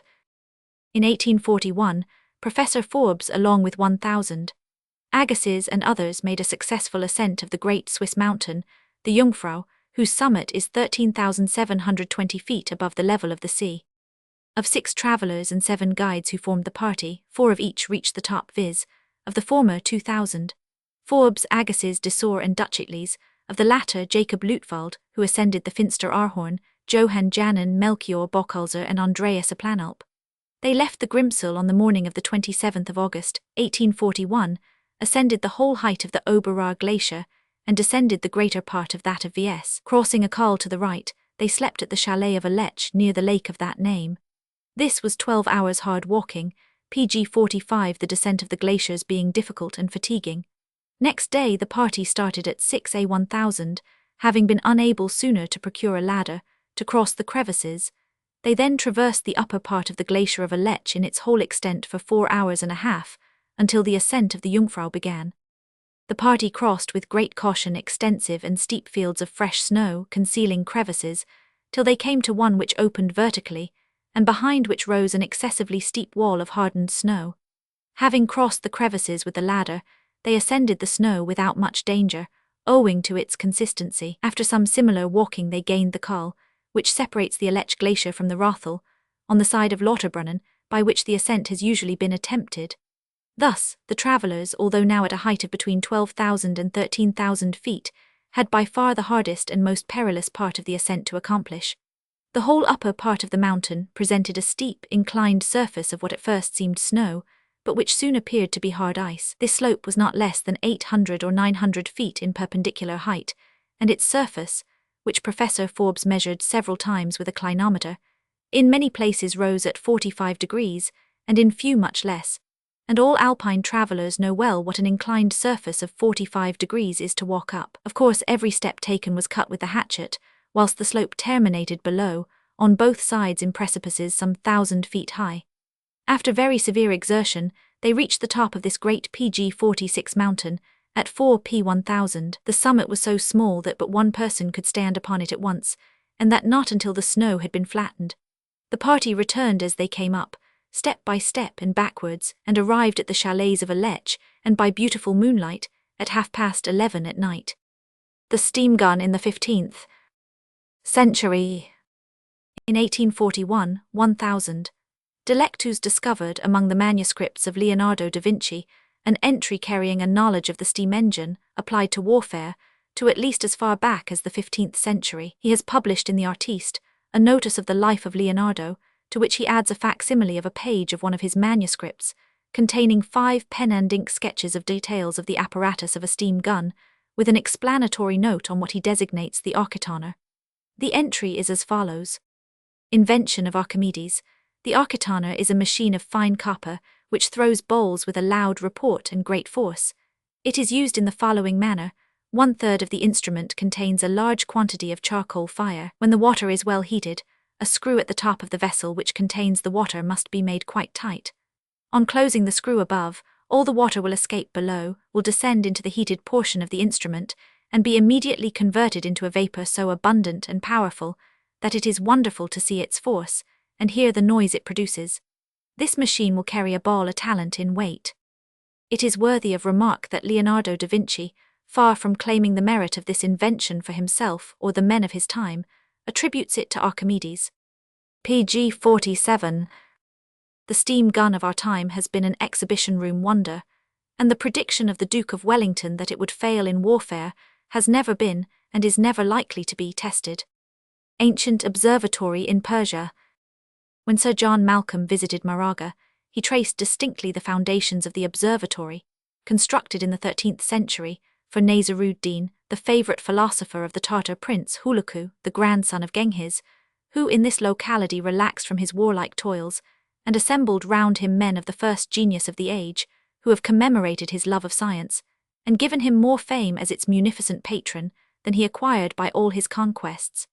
In 1841, Professor Forbes, along with 1000 Agassiz and others, made a successful ascent of the great Swiss mountain, the Jungfrau, whose summit is 13,720 feet above the level of the sea. Of 6 travellers and 7 guides who formed the party, 4 of each reached the top, viz., of the former 2000, Forbes, Agassiz, Desor and Duchitles; of the latter Jacob Lutwald, who ascended the Finster Arhorn, Johann Janin, Melchior Bockhulzer and Andreas Planalp. They left the Grimsel on the morning of the 27th of August, 1841, ascended the whole height of the Oberaar glacier, and descended the greater part of that of Vies. Crossing a col to the right, they slept at the chalet of a lech near the lake of that name. This was 12 hours hard walking, PG 45, the descent of the glaciers being difficult and fatiguing. Next day the party started at 6 a 1000, having been unable sooner to procure a ladder, to cross the crevices. They then traversed the upper part of the glacier of a lech in its whole extent for 4 hours and a half, until the ascent of the Jungfrau began. The party crossed with great caution extensive and steep fields of fresh snow, concealing crevices, till they came to one which opened vertically, and behind which rose an excessively steep wall of hardened snow. Having crossed the crevices with the ladder, they ascended the snow without much danger, owing to its consistency. After some similar walking they gained the col, which separates the Aletsch glacier from the Rothel, on the side of Lauterbrunnen, by which the ascent has usually been attempted. Thus, the travellers, although now at a height of between 12,000 and 13,000 feet, had by far the hardest and most perilous part of the ascent to accomplish. The whole upper part of the mountain presented a steep, inclined surface of what at first seemed snow, but which soon appeared to be hard ice. This slope was not less than 800 or 900 feet in perpendicular height, and its surface, which Professor Forbes measured several times with a clinometer, in many places rose at 45 degrees, and in few much less, and all alpine travellers know well what an inclined surface of 45 degrees is to walk up. Of course every step taken was cut with the hatchet, whilst the slope terminated below, on both sides in precipices some 1,000 feet high. After very severe exertion, they reached the top of this great PG-46 mountain, at 4P1000. The summit was so small that but one person could stand upon it at once, and that not until the snow had been flattened. The party returned as they came up, step by step and backwards, and arrived at the chalets of a lech, and by beautiful moonlight, at 11:30 at night. The steam gun in the 15th century. In 1841, 1000, Delectus discovered among the manuscripts of Leonardo da Vinci an entry carrying a knowledge of the steam engine, applied to warfare, to at least as far back as the 15th century. He has published in the Artiste a notice of the life of Leonardo, to which he adds a facsimile of a page of one of his manuscripts, containing 5 pen and ink sketches of details of the apparatus of a steam gun, with an explanatory note on what he designates the architana. The entry is as follows. Invention of Archimedes. The architana is a machine of fine copper, which throws bowls with a loud report and great force. It is used in the following manner. 1/3 of the instrument contains a large quantity of charcoal fire. When the water is well heated, a screw at the top of the vessel which contains the water must be made quite tight. On closing the screw above, all the water will escape below, will descend into the heated portion of the instrument, and be immediately converted into a vapor so abundant and powerful that it is wonderful to see its force, and hear the noise it produces. This machine will carry a ball a talent in weight. It is worthy of remark that Leonardo da Vinci, far from claiming the merit of this invention for himself or the men of his time, attributes it to Archimedes. PG 47. The steam gun of our time has been an exhibition room wonder, and the prediction of the Duke of Wellington that it would fail in warfare has never been, and is never likely to be, tested. Ancient observatory in Persia. When Sir John Malcolm visited Moraga, he traced distinctly the foundations of the observatory, constructed in the 13th century, for Nazaruddin, the favourite philosopher of the Tartar prince Hulaku, the grandson of Genghis, who in this locality relaxed from his warlike toils, and assembled round him men of the first genius of the age, who have commemorated his love of science, and given him more fame as its munificent patron than he acquired by all his conquests.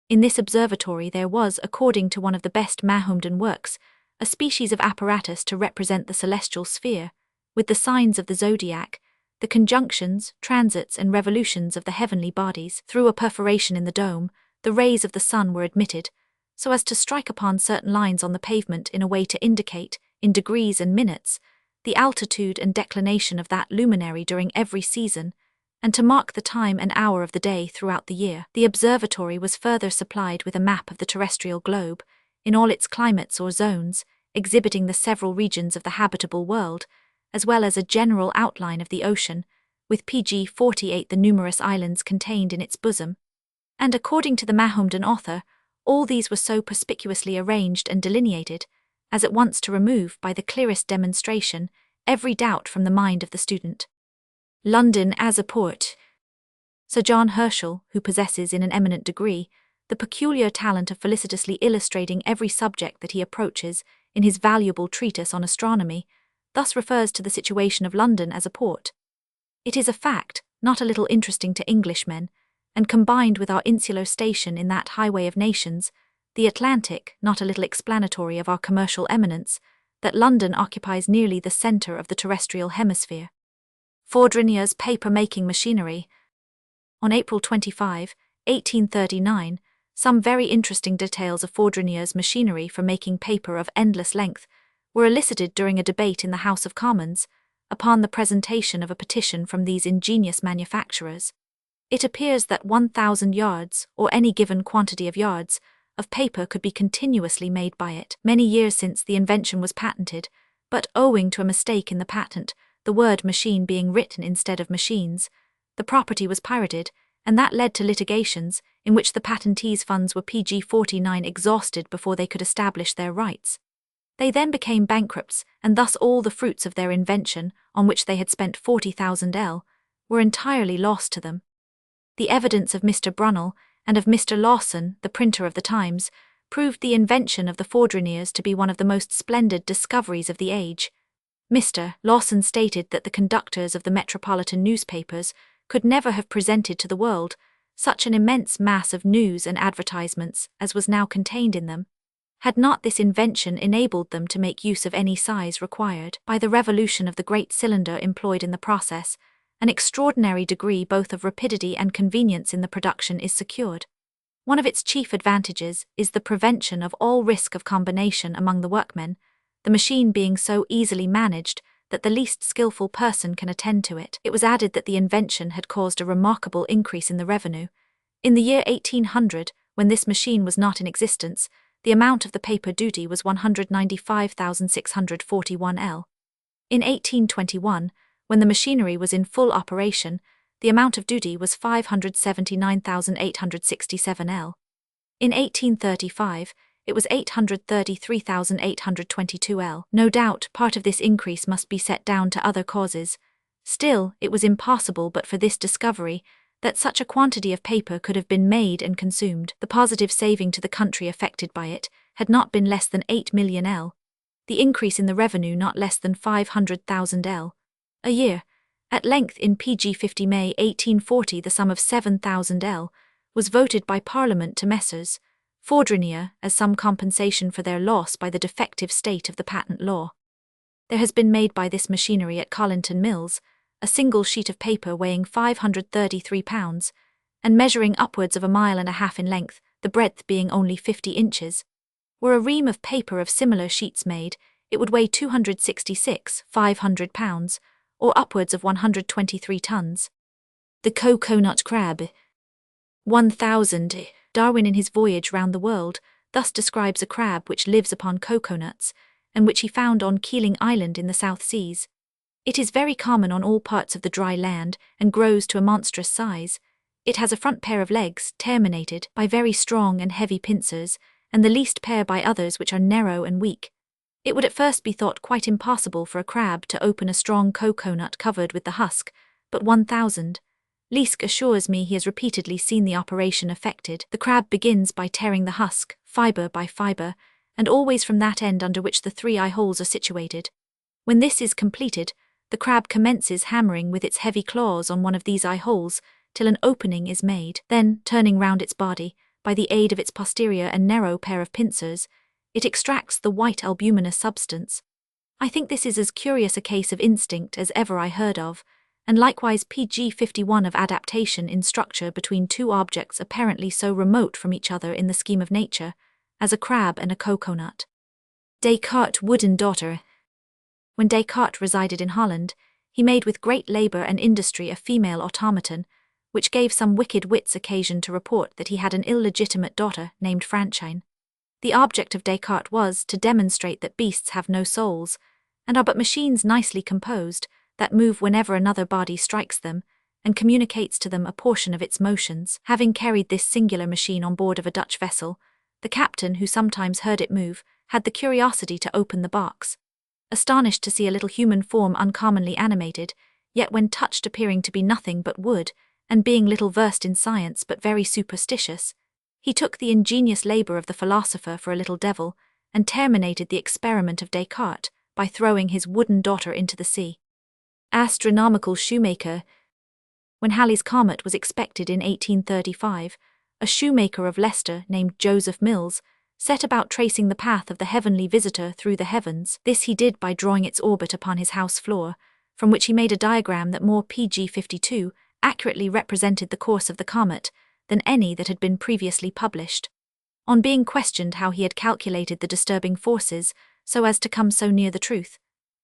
In this observatory there was, according to one of the best Mahomedan works, a species of apparatus to represent the celestial sphere, with the signs of the zodiac, the conjunctions, transits and revolutions of the heavenly bodies. Through a perforation in the dome, the rays of the sun were admitted, so as to strike upon certain lines on the pavement in a way to indicate, in degrees and minutes, the altitude and declination of that luminary during every season, and to mark the time and hour of the day throughout the year. The observatory was further supplied with a map of the terrestrial globe, in all its climates or zones, exhibiting the several regions of the habitable world, as well as a general outline of the ocean, with PG 48 the numerous islands contained in its bosom. And according to the Mahomedan author, all these were so perspicuously arranged and delineated, as at once to remove, by the clearest demonstration, every doubt from the mind of the student. London as a port. Sir John Herschel, who possesses in an eminent degree the peculiar talent of felicitously illustrating every subject that he approaches in his valuable treatise on astronomy, thus refers to the situation of London as a port. It is a fact, not a little interesting to Englishmen, and combined with our insular station in that highway of nations, the Atlantic, not a little explanatory of our commercial eminence, that London occupies nearly the centre of the terrestrial hemisphere. Fordrinier's paper-making machinery. On April 25, 1839, some very interesting details of Fordrinier's machinery for making paper of endless length were elicited during a debate in the House of Commons, upon the presentation of a petition from these ingenious manufacturers. It appears that 1,000 yards, or any given quantity of yards, of paper could be continuously made by it. Many years since the invention was patented, but owing to a mistake in the patent, the word machine being written instead of machines, the property was pirated, and that led to litigations in which the patentees' funds were PG 49 exhausted before they could establish their rights. They then became bankrupts, and thus all the fruits of their invention, on which they had spent 40,000 L, were entirely lost to them. The evidence of Mr. Brunel and of Mr. Lawson, the printer of the Times, proved the invention of the Fordriniers to be one of the most splendid discoveries of the age. Mr. Lawson stated that the conductors of the metropolitan newspapers could never have presented to the world such an immense mass of news and advertisements as was now contained in them, had not this invention enabled them to make use of any size required. By the revolution of the great cylinder employed in the process, an extraordinary degree both of rapidity and convenience in the production is secured. One of its chief advantages is the prevention of all risk of combination among the workmen, the machine being so easily managed that the least skillful person can attend to it. It was added that the invention had caused a remarkable increase in the revenue. In the year 1800, when this machine was not in existence, the amount of the paper duty was 195,641 L. In 1821, when the machinery was in full operation, the amount of duty was 579,867 L. In 1835, it was 833,822 L. No doubt, part of this increase must be set down to other causes. Still, it was impossible but for this discovery that such a quantity of paper could have been made and consumed. The positive saving to the country affected by it had not been less than 8 million L. The increase in the revenue not less than 500,000 L. A year. At length in PG 50 May 1840 the sum of 7,000 L was voted by Parliament to Messrs. Fordrinier as some compensation for their loss by the defective state of the patent law. There has been made by this machinery at Colinton Mills a single sheet of paper weighing 533 pounds, and measuring upwards of 1.5 miles in length, the breadth being only 50 inches. Were a ream of paper of similar sheets made, it would weigh 266,500 pounds, or upwards of 123 tons. The coconut crab. 1000. Darwin in his voyage round the world thus describes a crab which lives upon coconuts, and which he found on Keeling Island in the South Seas. It is very common on all parts of the dry land, and grows to a monstrous size. It has a front pair of legs terminated by very strong and heavy pincers, and the least pair by others which are narrow and weak. It would at first be thought quite impossible for a crab to open a strong coconut covered with the husk, but 1000. Leask assures me he has repeatedly seen the operation effected. The crab begins by tearing the husk, fibre by fibre, and always from that end under which the 3 eye holes are situated. When this is completed, the crab commences hammering with its heavy claws on one of these eye holes till an opening is made. Then, turning round its body, by the aid of its posterior and narrow pair of pincers, it extracts the white albuminous substance. I think this is as curious a case of instinct as ever I heard of, and likewise PG 51 of adaptation in structure between two objects apparently so remote from each other in the scheme of nature, as a crab and a coconut. Descartes' wooden daughter. When Descartes resided in Holland, he made with great labour and industry a female automaton, which gave some wicked wits occasion to report that he had an illegitimate daughter named Franchine. The object of Descartes was to demonstrate that beasts have no souls, and are but machines nicely composed, that move whenever another body strikes them, and communicates to them a portion of its motions. Having carried this singular machine on board of a Dutch vessel, the captain, who sometimes heard it move, had the curiosity to open the box. Astonished to see a little human form uncommonly animated, yet when touched appearing to be nothing but wood, and being little versed in science but very superstitious, he took the ingenious labour of the philosopher for a little devil, and terminated the experiment of Descartes by throwing his wooden daughter into the sea. Astronomical shoemaker. When Halley's comet was expected in 1835, a shoemaker of Leicester named Joseph Mills set about tracing the path of the heavenly visitor through the heavens. This he did by drawing its orbit upon his house floor, from which he made a diagram that more PG 52 accurately represented the course of the comet than any that had been previously published. On being questioned how he had calculated the disturbing forces so as to come so near the truth,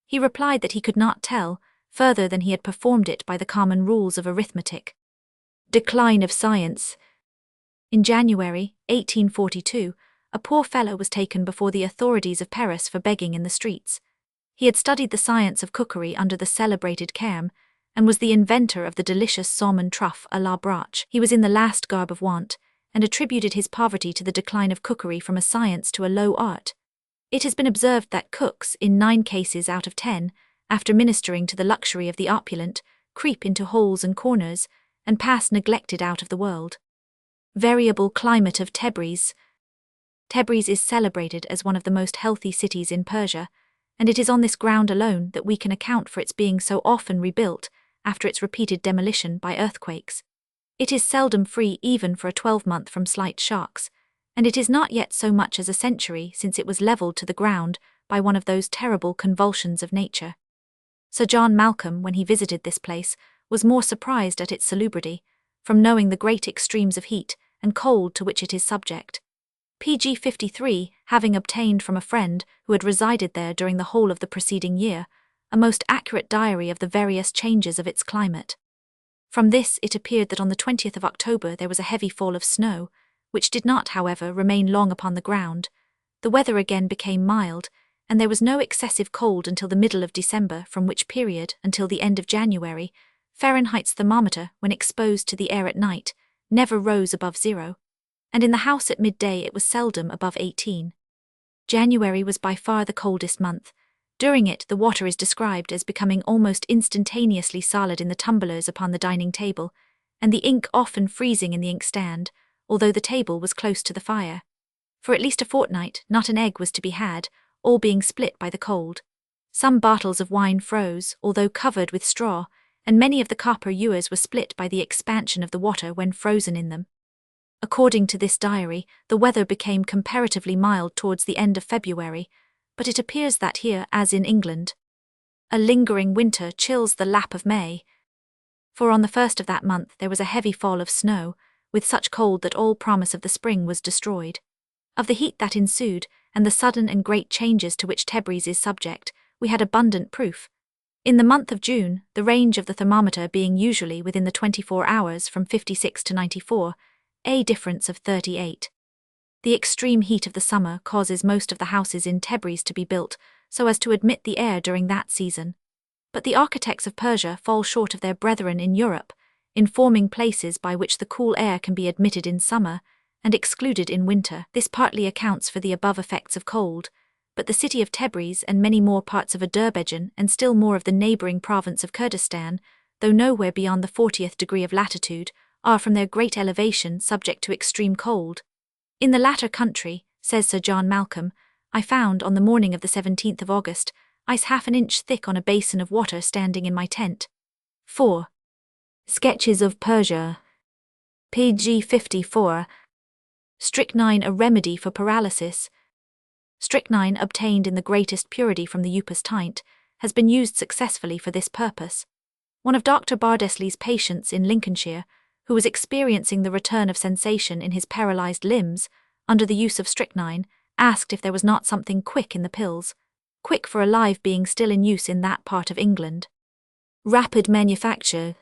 he replied that he could not tell, further than he had performed it by the common rules of arithmetic. Decline of science. In January 1842, a poor fellow was taken before the authorities of Paris for begging in the streets. He had studied the science of cookery under the celebrated Carême, and was the inventor of the delicious salmon truff à la broche. He was in the last garb of want, and attributed his poverty to the decline of cookery from a science to a low art. It has been observed that cooks, in 9 cases out of 10, after ministering to the luxury of the opulent, creep into holes and corners, and pass neglected out of the world. Variable climate of Tabriz. Tabriz is celebrated as one of the most healthy cities in Persia, and it is on this ground alone that we can account for its being so often rebuilt after its repeated demolition by earthquakes. It is seldom free even for a 12-month from slight shocks, and it is not yet so much as a century since it was levelled to the ground by one of those terrible convulsions of nature. Sir John Malcolm, when he visited this place, was more surprised at its salubrity, from knowing the great extremes of heat and cold to which it is subject. Pg 53, having obtained from a friend who had resided there during the whole of the preceding year, a most accurate diary of the various changes of its climate. From this it appeared that on the 20th of October there was a heavy fall of snow, which did not, however, remain long upon the ground. The weather again became mild, and there was no excessive cold until the middle of December, from which period, until the end of January, Fahrenheit's thermometer, when exposed to the air at night, never rose above 0, and in the house at midday it was seldom above 18. January was by far the coldest month. During it the water is described as becoming almost instantaneously solid in the tumblers upon the dining table, and the ink often freezing in the inkstand, although the table was close to the fire. For at least a fortnight not an egg was to be had, all being split by the cold. Some bottles of wine froze, although covered with straw, and many of the copper ewers were split by the expansion of the water when frozen in them. According to this diary, the weather became comparatively mild towards the end of February, but it appears that here, as in England, a lingering winter chills the lap of May. For on the 1st of that month there was a heavy fall of snow, with such cold that all promise of the spring was destroyed. Of the heat that ensued, and the sudden and great changes to which Tabriz is subject, we had abundant proof. In the month of June, the range of the thermometer being usually within the 24 hours from 56 to 94, a difference of 38. The extreme heat of the summer causes most of the houses in Tabriz to be built so as to admit the air during that season. But the architects of Persia fall short of their brethren in Europe, in forming places by which the cool air can be admitted in summer and excluded in winter. This partly accounts for the above effects of cold, but the city of Tabriz and many more parts of Azerbaijan and still more of the neighbouring province of Kurdistan, though nowhere beyond the 40th degree of latitude, are from their great elevation subject to extreme cold. In the latter country, says Sir John Malcolm, I found on the morning of the 17th of August ice half an inch thick on a basin of water standing in my tent. 4. Sketches of Persia. Pg 54. Strychnine, a remedy for paralysis. Strychnine, obtained in the greatest purity from the upas taint, has been used successfully for this purpose. One of Dr. Bardesley's patients in Lincolnshire, who was experiencing the return of sensation in his paralyzed limbs, under the use of strychnine, asked if there was not something quick in the pills, quick for alive being still in use in that part of England. Rapid manufacture.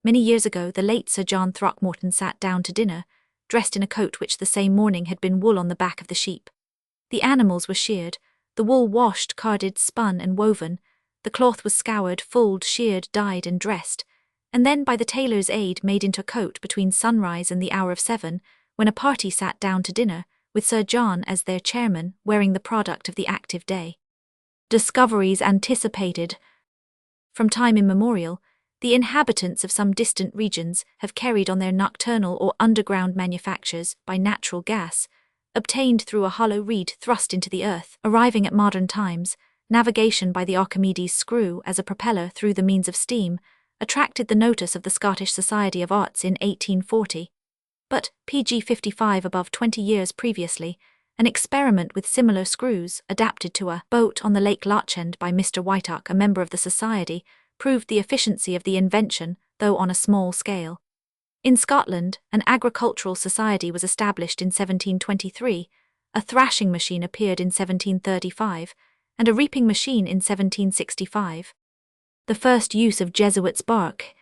Many years ago the late Sir John Throckmorton sat down to dinner, dressed in a coat which the same morning had been wool on the back of the sheep. The animals were sheared, the wool washed, carded, spun and woven, the cloth was scoured, fulled, sheared, dyed and dressed, and then by the tailor's aid made into a coat between sunrise and the hour of 7, when a party sat down to dinner, with Sir John as their chairman, wearing the product of the active day. Discoveries anticipated. From time immemorial, the inhabitants of some distant regions have carried on their nocturnal or underground manufactures by natural gas, obtained through a hollow reed thrust into the earth. Arriving at modern times, navigation by the Archimedes screw as a propeller through the means of steam attracted the notice of the Scottish Society of Arts in 1840. But, Pg 55 above 20 years previously, an experiment with similar screws, adapted to a boat on the Lake Lochend by Mr. Whiteock, a member of the Society, proved the efficiency of the invention, though on a small scale. In Scotland, an agricultural society was established in 1723, a thrashing machine appeared in 1735, and a reaping machine in 1765. The first use of Jesuits' bark.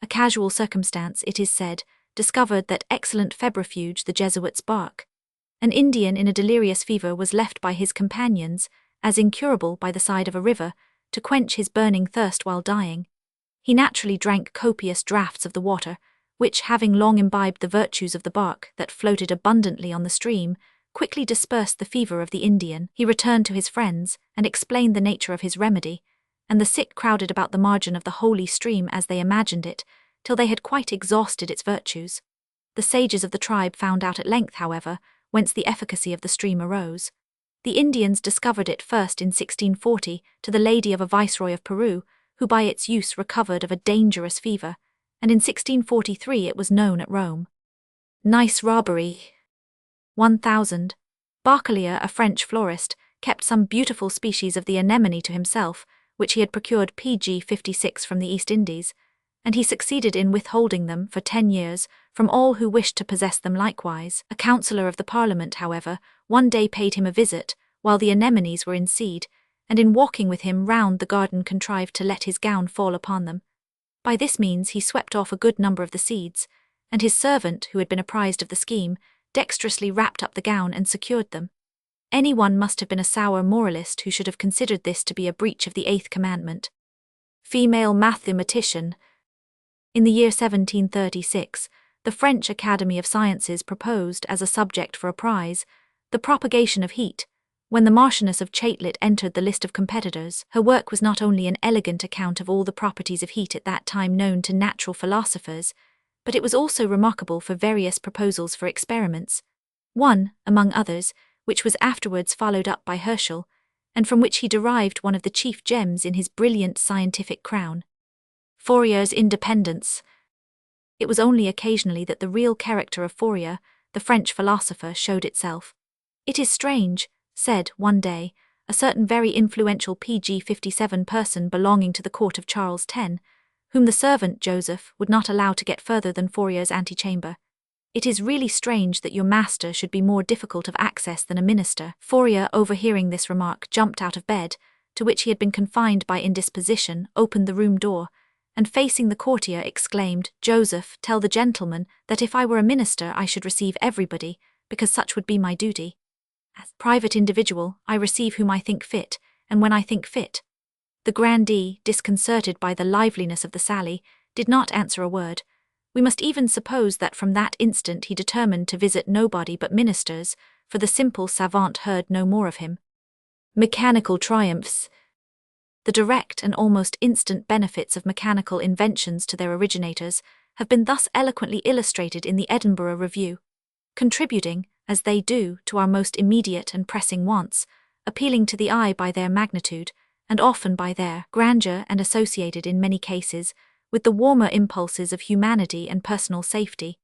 A casual circumstance, it is said, discovered that excellent febrifuge, the Jesuits' bark. An Indian in a delirious fever was left by his companions, as incurable, by the side of a river, to quench his burning thirst while dying. He naturally drank copious draughts of the water, which, having long imbibed the virtues of the bark that floated abundantly on the stream, quickly dispersed the fever of the Indian. He returned to his friends, and explained the nature of his remedy, and the sick crowded about the margin of the holy stream as they imagined it, till they had quite exhausted its virtues. The sages of the tribe found out at length, however, whence the efficacy of the stream arose. The Indians discovered it first in 1640 to the lady of a viceroy of Peru, who by its use recovered of a dangerous fever, and in 1643 it was known at Rome. Nice robbery. 1000. Barcalier, a French florist, kept some beautiful species of the anemone to himself, which he had procured pg 56 from the East Indies, and he succeeded in withholding them for 10 years from all who wished to possess them likewise. A councillor of the Parliament, however, one day paid him a visit while the anemones were in seed, and in walking with him round the garden contrived to let his gown fall upon them. By this means he swept off a good number of the seeds, and his servant, who had been apprised of the scheme, dexterously wrapped up the gown and secured them. Any one must have been a sour moralist who should have considered this to be a breach of the 8th commandment. Female mathematician. In the year 1736, the French Academy of Sciences proposed as a subject for a prize the propagation of heat. When the Marchioness of Chatelet entered the list of competitors, her work was not only an elegant account of all the properties of heat at that time known to natural philosophers, but it was also remarkable for various proposals for experiments. One, among others, which was afterwards followed up by Herschel, and from which he derived one of the chief gems in his brilliant scientific crown. Fourier's independence. It was only occasionally that the real character of Fourier, the French philosopher, showed itself. It is strange, said, one day, a certain very influential pg 57 person belonging to the court of Charles X, whom the servant Joseph would not allow to get further than Fourier's antechamber. It is really strange that your master should be more difficult of access than a minister. Fourier, overhearing this remark, jumped out of bed, to which he had been confined by indisposition, opened the room door, and facing the courtier exclaimed, "Joseph, tell the gentleman that if I were a minister I should receive everybody, because such would be my duty. As private individual, I receive whom I think fit, and when I think fit." The grandee, disconcerted by the liveliness of the sally, did not answer a word. We must even suppose that from that instant he determined to visit nobody but ministers, for the simple savant heard no more of him. Mechanical triumphs. The direct and almost instant benefits of mechanical inventions to their originators have been thus eloquently illustrated in the Edinburgh Review. Contributing, as they do, to our most immediate and pressing wants, appealing to the eye by their magnitude, and often by their grandeur, and associated in many cases with the warmer impulses of humanity and personal safety,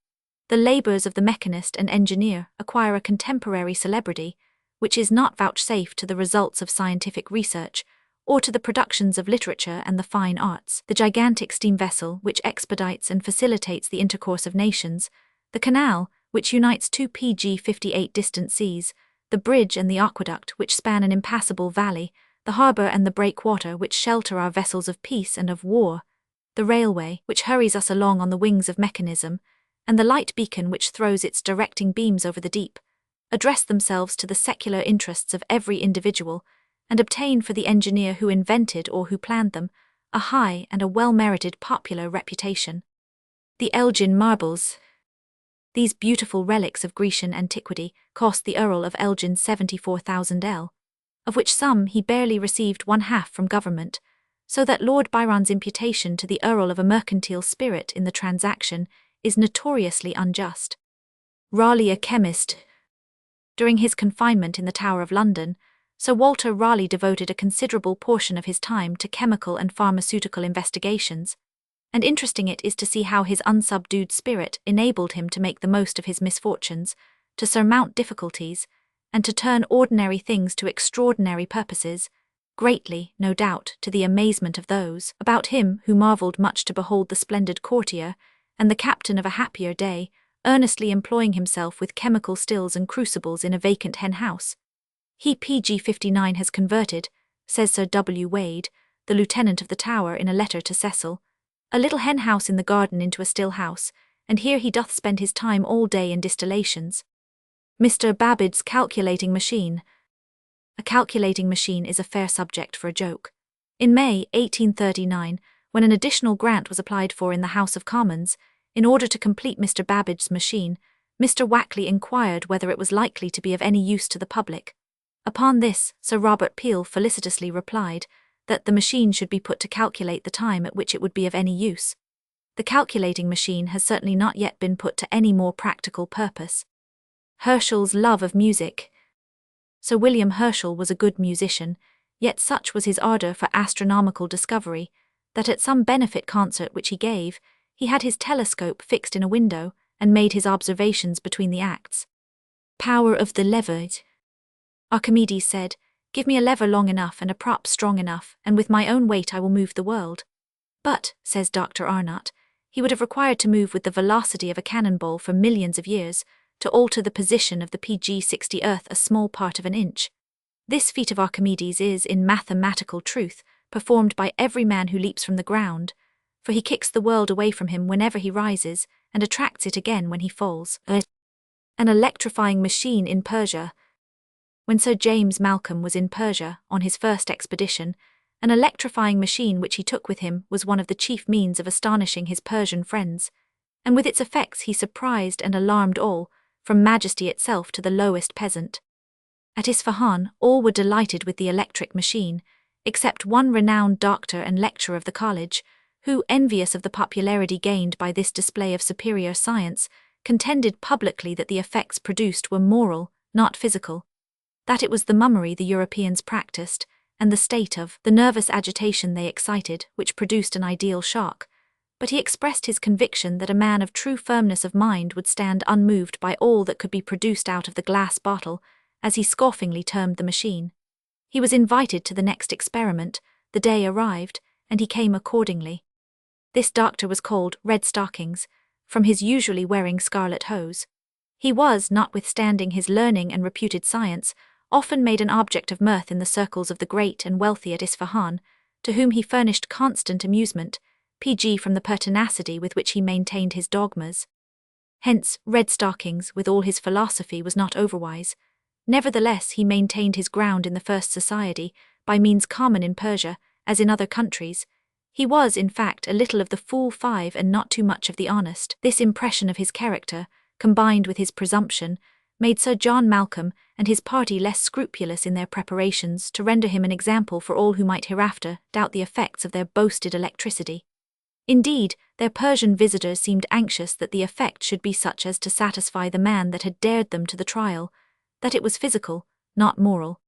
the labours of the mechanist and engineer acquire a contemporary celebrity, which is not vouchsafed to the results of scientific research, or to the productions of literature and the fine arts. The gigantic steam vessel, which expedites and facilitates the intercourse of nations, the canal, which unites two pg 58 distant seas, the bridge and the aqueduct, which span an impassable valley, the harbour and the breakwater, which shelter our vessels of peace and of war, the railway, which hurries us along on the wings of mechanism, and the light beacon which throws its directing beams over the deep, address themselves to the secular interests of every individual, and obtain for the engineer who invented or who planned them a high and a well-merited popular reputation. The Elgin marbles. These beautiful relics of Grecian antiquity cost the Earl of Elgin 74,000 L, of which sum he barely received 1/2 from government, so that Lord Byron's imputation to the Earl of a mercantile spirit in the transaction is notoriously unjust. Raleigh, a chemist. During his confinement in the Tower of London, Sir Walter Raleigh devoted a considerable portion of his time to chemical and pharmaceutical investigations, and interesting it is to see how his unsubdued spirit enabled him to make the most of his misfortunes, to surmount difficulties, and to turn ordinary things to extraordinary purposes, greatly, no doubt, to the amazement of those about him who marvelled much to behold the splendid courtier, and the captain of a happier day, earnestly employing himself with chemical stills and crucibles in a vacant hen-house. He pg 59 has converted, says Sir W. Wade, the lieutenant of the Tower, in a letter to Cecil, a little hen-house in the garden into a still house, and here he doth spend his time all day in distillations. Mr. Babbid's calculating machine. A calculating machine is a fair subject for a joke. In May 1839, when an additional grant was applied for in the House of Commons, in order to complete Mr. Babbid's machine, Mr. Wackley inquired whether it was likely to be of any use to the public. Upon this, Sir Robert Peel felicitously replied that the machine should be put to calculate the time at which it would be of any use. The calculating machine has certainly not yet been put to any more practical purpose. Herschel's love of music. Sir William Herschel was a good musician, yet such was his ardour for astronomical discovery, that at some benefit concert which he gave, he had his telescope fixed in a window, and made his observations between the acts. Power of the lever. Archimedes said, "Give me a lever long enough and a prop strong enough, and with my own weight I will move the world." But, says Dr. Arnott, he would have required to move with the velocity of a cannonball for millions of years to alter the position of the PG-60 Earth a small part of an inch. This feat of Archimedes is, in mathematical truth, performed by every man who leaps from the ground, for he kicks the world away from him whenever he rises and attracts it again when he falls. An electrifying machine in Persia. When Sir James Malcolm was in Persia on his first expedition, an electrifying machine which he took with him was one of the chief means of astonishing his Persian friends, and with its effects he surprised and alarmed all, from majesty itself to the lowest peasant. At Isfahan, all were delighted with the electric machine, except one renowned doctor and lecturer of the college, who, envious of the popularity gained by this display of superior science, contended publicly that the effects produced were moral, not physical, that it was the mummery the Europeans practiced, and the state of the nervous agitation they excited which produced an ideal shock, but he expressed his conviction that a man of true firmness of mind would stand unmoved by all that could be produced out of the glass bottle, as he scoffingly termed the machine. He was invited to the next experiment, the day arrived, and he came accordingly. This doctor was called Red Stockings, from his usually wearing scarlet hose. He was, notwithstanding his learning and reputed science, often made an object of mirth in the circles of the great and wealthy at Isfahan, to whom he furnished constant amusement, p.g. from the pertinacity with which he maintained his dogmas. Hence, Red Stockings, with all his philosophy, was not overwise. Nevertheless, he maintained his ground in the first society, by means common in Persia, as in other countries. He was, in fact, a little of the fool five and not too much of the honest. This impression of his character, combined with his presumption, made Sir John Malcolm and his party less scrupulous in their preparations to render him an example for all who might hereafter doubt the effects of their boasted electricity. Indeed, their Persian visitors seemed anxious that the effect should be such as to satisfy the man that had dared them to the trial, that it was physical, not moral.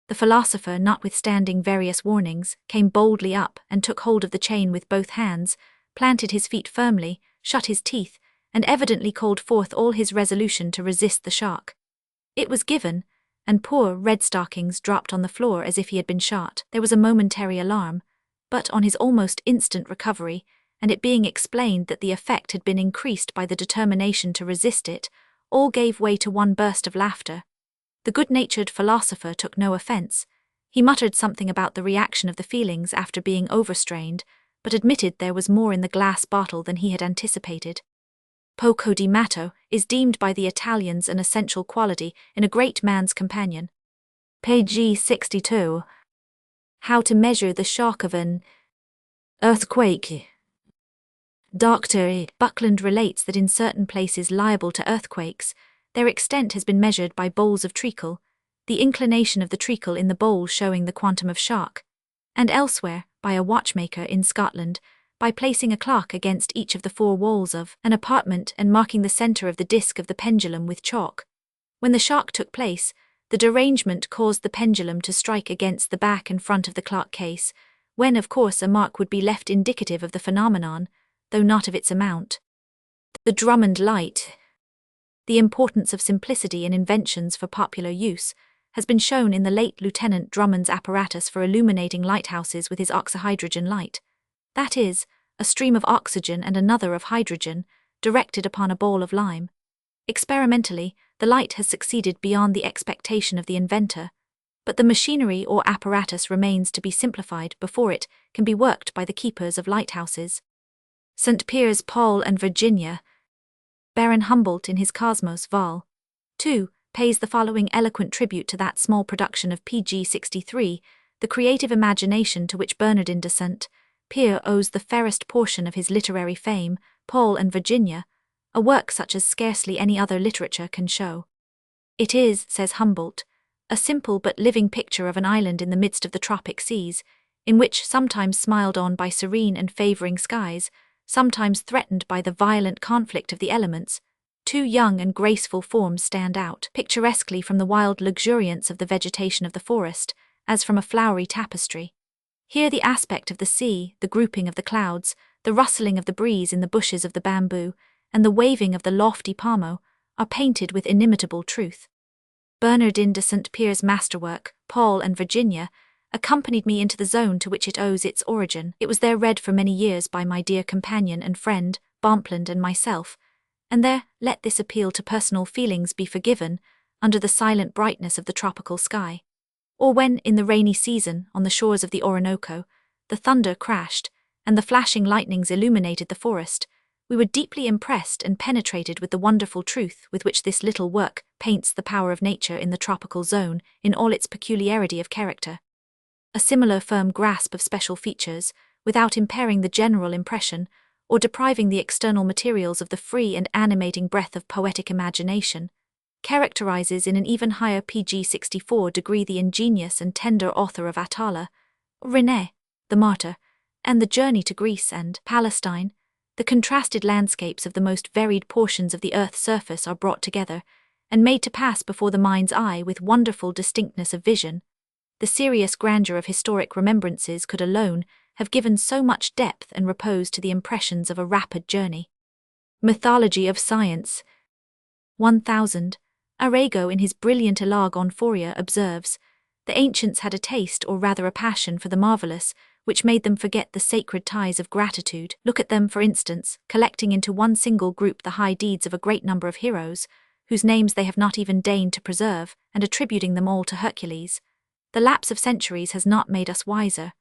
The philosopher, notwithstanding various warnings, came boldly up and took hold of the chain with both hands, planted his feet firmly, shut his teeth, and evidently called forth all his resolution to resist the shock. It was given, and poor Red Stockings dropped on the floor as if he had been shot. There was a momentary alarm, but on his almost instant recovery, and it being explained that the effect had been increased by the determination to resist it, all gave way to one burst of laughter. The good-natured philosopher took no offence. He muttered something about the reaction of the feelings after being overstrained, but admitted there was more in the glass bottle than he had anticipated. Poco di matto is deemed by the Italians an essential quality in a great man's companion. Page 62. How to measure the shock of an earthquake. Dr. Buckland relates that in certain places liable to earthquakes, their extent has been measured by bowls of treacle, the inclination of the treacle in the bowl showing the quantum of shock, and elsewhere, by a watchmaker in Scotland, by placing a clock against each of the four walls of an apartment and marking the centre of the disc of the pendulum with chalk. When the shock took place, the derangement caused the pendulum to strike against the back and front of the clock case, when of course a mark would be left indicative of the phenomenon, though not of its amount. The Drummond light. The importance of simplicity in inventions for popular use has been shown in the late Lieutenant Drummond's apparatus for illuminating lighthouses with his oxyhydrogen light. That is, a stream of oxygen and another of hydrogen, directed upon a ball of lime. Experimentally, the light has succeeded beyond the expectation of the inventor, but the machinery or apparatus remains to be simplified before it can be worked by the keepers of lighthouses. St. Piers Paul and Virginia. Baron Humboldt in his Cosmos Vol. II pays the following eloquent tribute to that small production of PG-63, the creative imagination to which Bernardin de St. Pierre owes the fairest portion of his literary fame, Paul and Virginia, a work such as scarcely any other literature can show. It is, says Humboldt, a simple but living picture of an island in the midst of the tropic seas, in which, sometimes smiled on by serene and favouring skies, sometimes threatened by the violent conflict of the elements, two young and graceful forms stand out picturesquely from the wild luxuriance of the vegetation of the forest, as from a flowery tapestry. Here the aspect of the sea, the grouping of the clouds, the rustling of the breeze in the bushes of the bamboo, and the waving of the lofty palmo, are painted with inimitable truth. Bernardin de St. Pierre's masterwork, Paul and Virginia, accompanied me into the zone to which it owes its origin. It was there read for many years by my dear companion and friend, Bompland, and myself, and there let this appeal to personal feelings be forgiven under the silent brightness of the tropical sky. Or when, in the rainy season, on the shores of the Orinoco, the thunder crashed, and the flashing lightnings illuminated the forest, we were deeply impressed and penetrated with the wonderful truth with which this little work paints the power of nature in the tropical zone in all its peculiarity of character. A similar firm grasp of special features, without impairing the general impression, or depriving the external materials of the free and animating breath of poetic imagination, characterizes in an even higher PG-64 degree the ingenious and tender author of Atala, René, the Martyr, and the Journey to Greece and Palestine. The contrasted landscapes of the most varied portions of the earth's surface are brought together, and made to pass before the mind's eye with wonderful distinctness of vision. The serious grandeur of historic remembrances could alone have given so much depth and repose to the impressions of a rapid journey. Mythology of Science. 1000. Arago in his brilliant Eloge on Fourier observes, the ancients had a taste or rather a passion for the marvellous, which made them forget the sacred ties of gratitude. Look at them, for instance, collecting into one single group the high deeds of a great number of heroes, whose names they have not even deigned to preserve, and attributing them all to Hercules. The lapse of centuries has not made us wiser.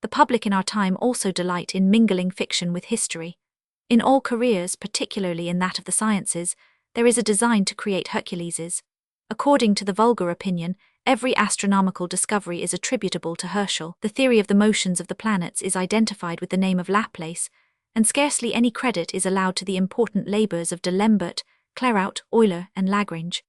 The public in our time also delight in mingling fiction with history. In all careers, particularly in that of the sciences, there is a design to create Herculeses. According to the vulgar opinion, every astronomical discovery is attributable to Herschel. The theory of the motions of the planets is identified with the name of Laplace, and scarcely any credit is allowed to the important labours of D'Alembert, Clairaut, Euler, and Lagrange.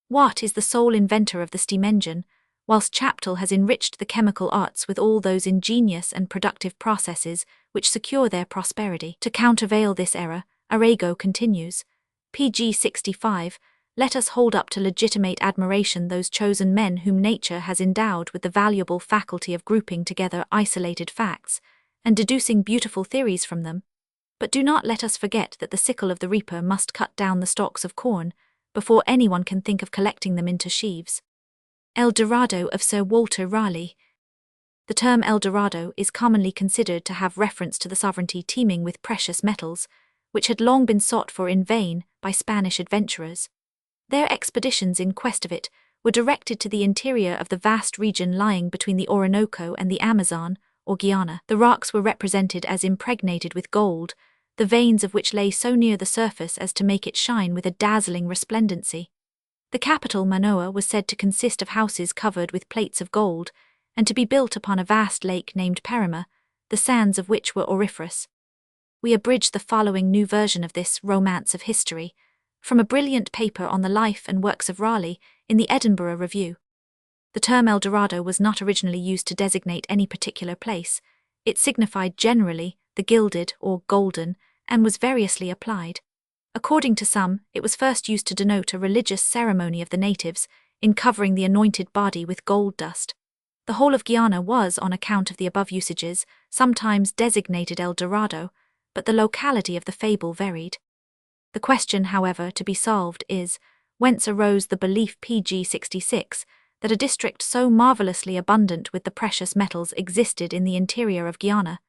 Watt is the sole inventor of the steam engine, whilst Chaptal has enriched the chemical arts with all those ingenious and productive processes which secure their prosperity. To countervail this error, Arago continues, PG 65, let us hold up to legitimate admiration those chosen men whom nature has endowed with the valuable faculty of grouping together isolated facts, and deducing beautiful theories from them. But do not let us forget that the sickle of the reaper must cut down the stalks of corn, before anyone can think of collecting them into sheaves. El Dorado of Sir Walter Raleigh. The term El Dorado is commonly considered to have reference to the sovereignty teeming with precious metals, which had long been sought for in vain by Spanish adventurers. Their expeditions in quest of it were directed to the interior of the vast region lying between the Orinoco and the Amazon, or Guiana. The rocks were represented as impregnated with gold, the veins of which lay so near the surface as to make it shine with a dazzling resplendency. The capital, Manoa, was said to consist of houses covered with plates of gold, and to be built upon a vast lake named Parima, the sands of which were auriferous. We abridge the following new version of this romance of history, from a brilliant paper on the life and works of Raleigh in the Edinburgh Review. The term El Dorado was not originally used to designate any particular place. It signified generally the gilded or golden, and was variously applied. According to some, it was first used to denote a religious ceremony of the natives in covering the anointed body with gold dust. The whole of Guiana was, on account of the above usages, sometimes designated El Dorado, but the locality of the fable varied. The question, however, to be solved is, whence arose the belief PG 66 that a district so marvellously abundant with the precious metals existed in the interior of Guiana?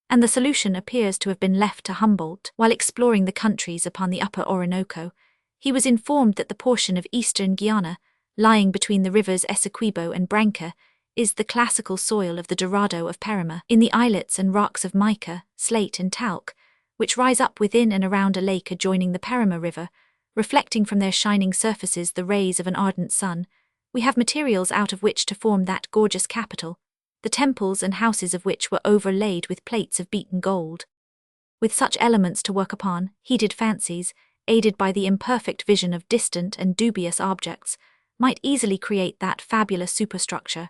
And the solution appears to have been left to Humboldt. While exploring the countries upon the upper Orinoco, he was informed that the portion of eastern Guiana, lying between the rivers Essequibo and Branca, is the classical soil of the Dorado of Parima. In the islets and rocks of mica, slate and talc, which rise up within and around a lake adjoining the Parima River, reflecting from their shining surfaces the rays of an ardent sun, we have materials out of which to form that gorgeous capital, the temples and houses of which were overlaid with plates of beaten gold. With such elements to work upon, heated fancies, aided by the imperfect vision of distant and dubious objects, might easily create that fabulous superstructure.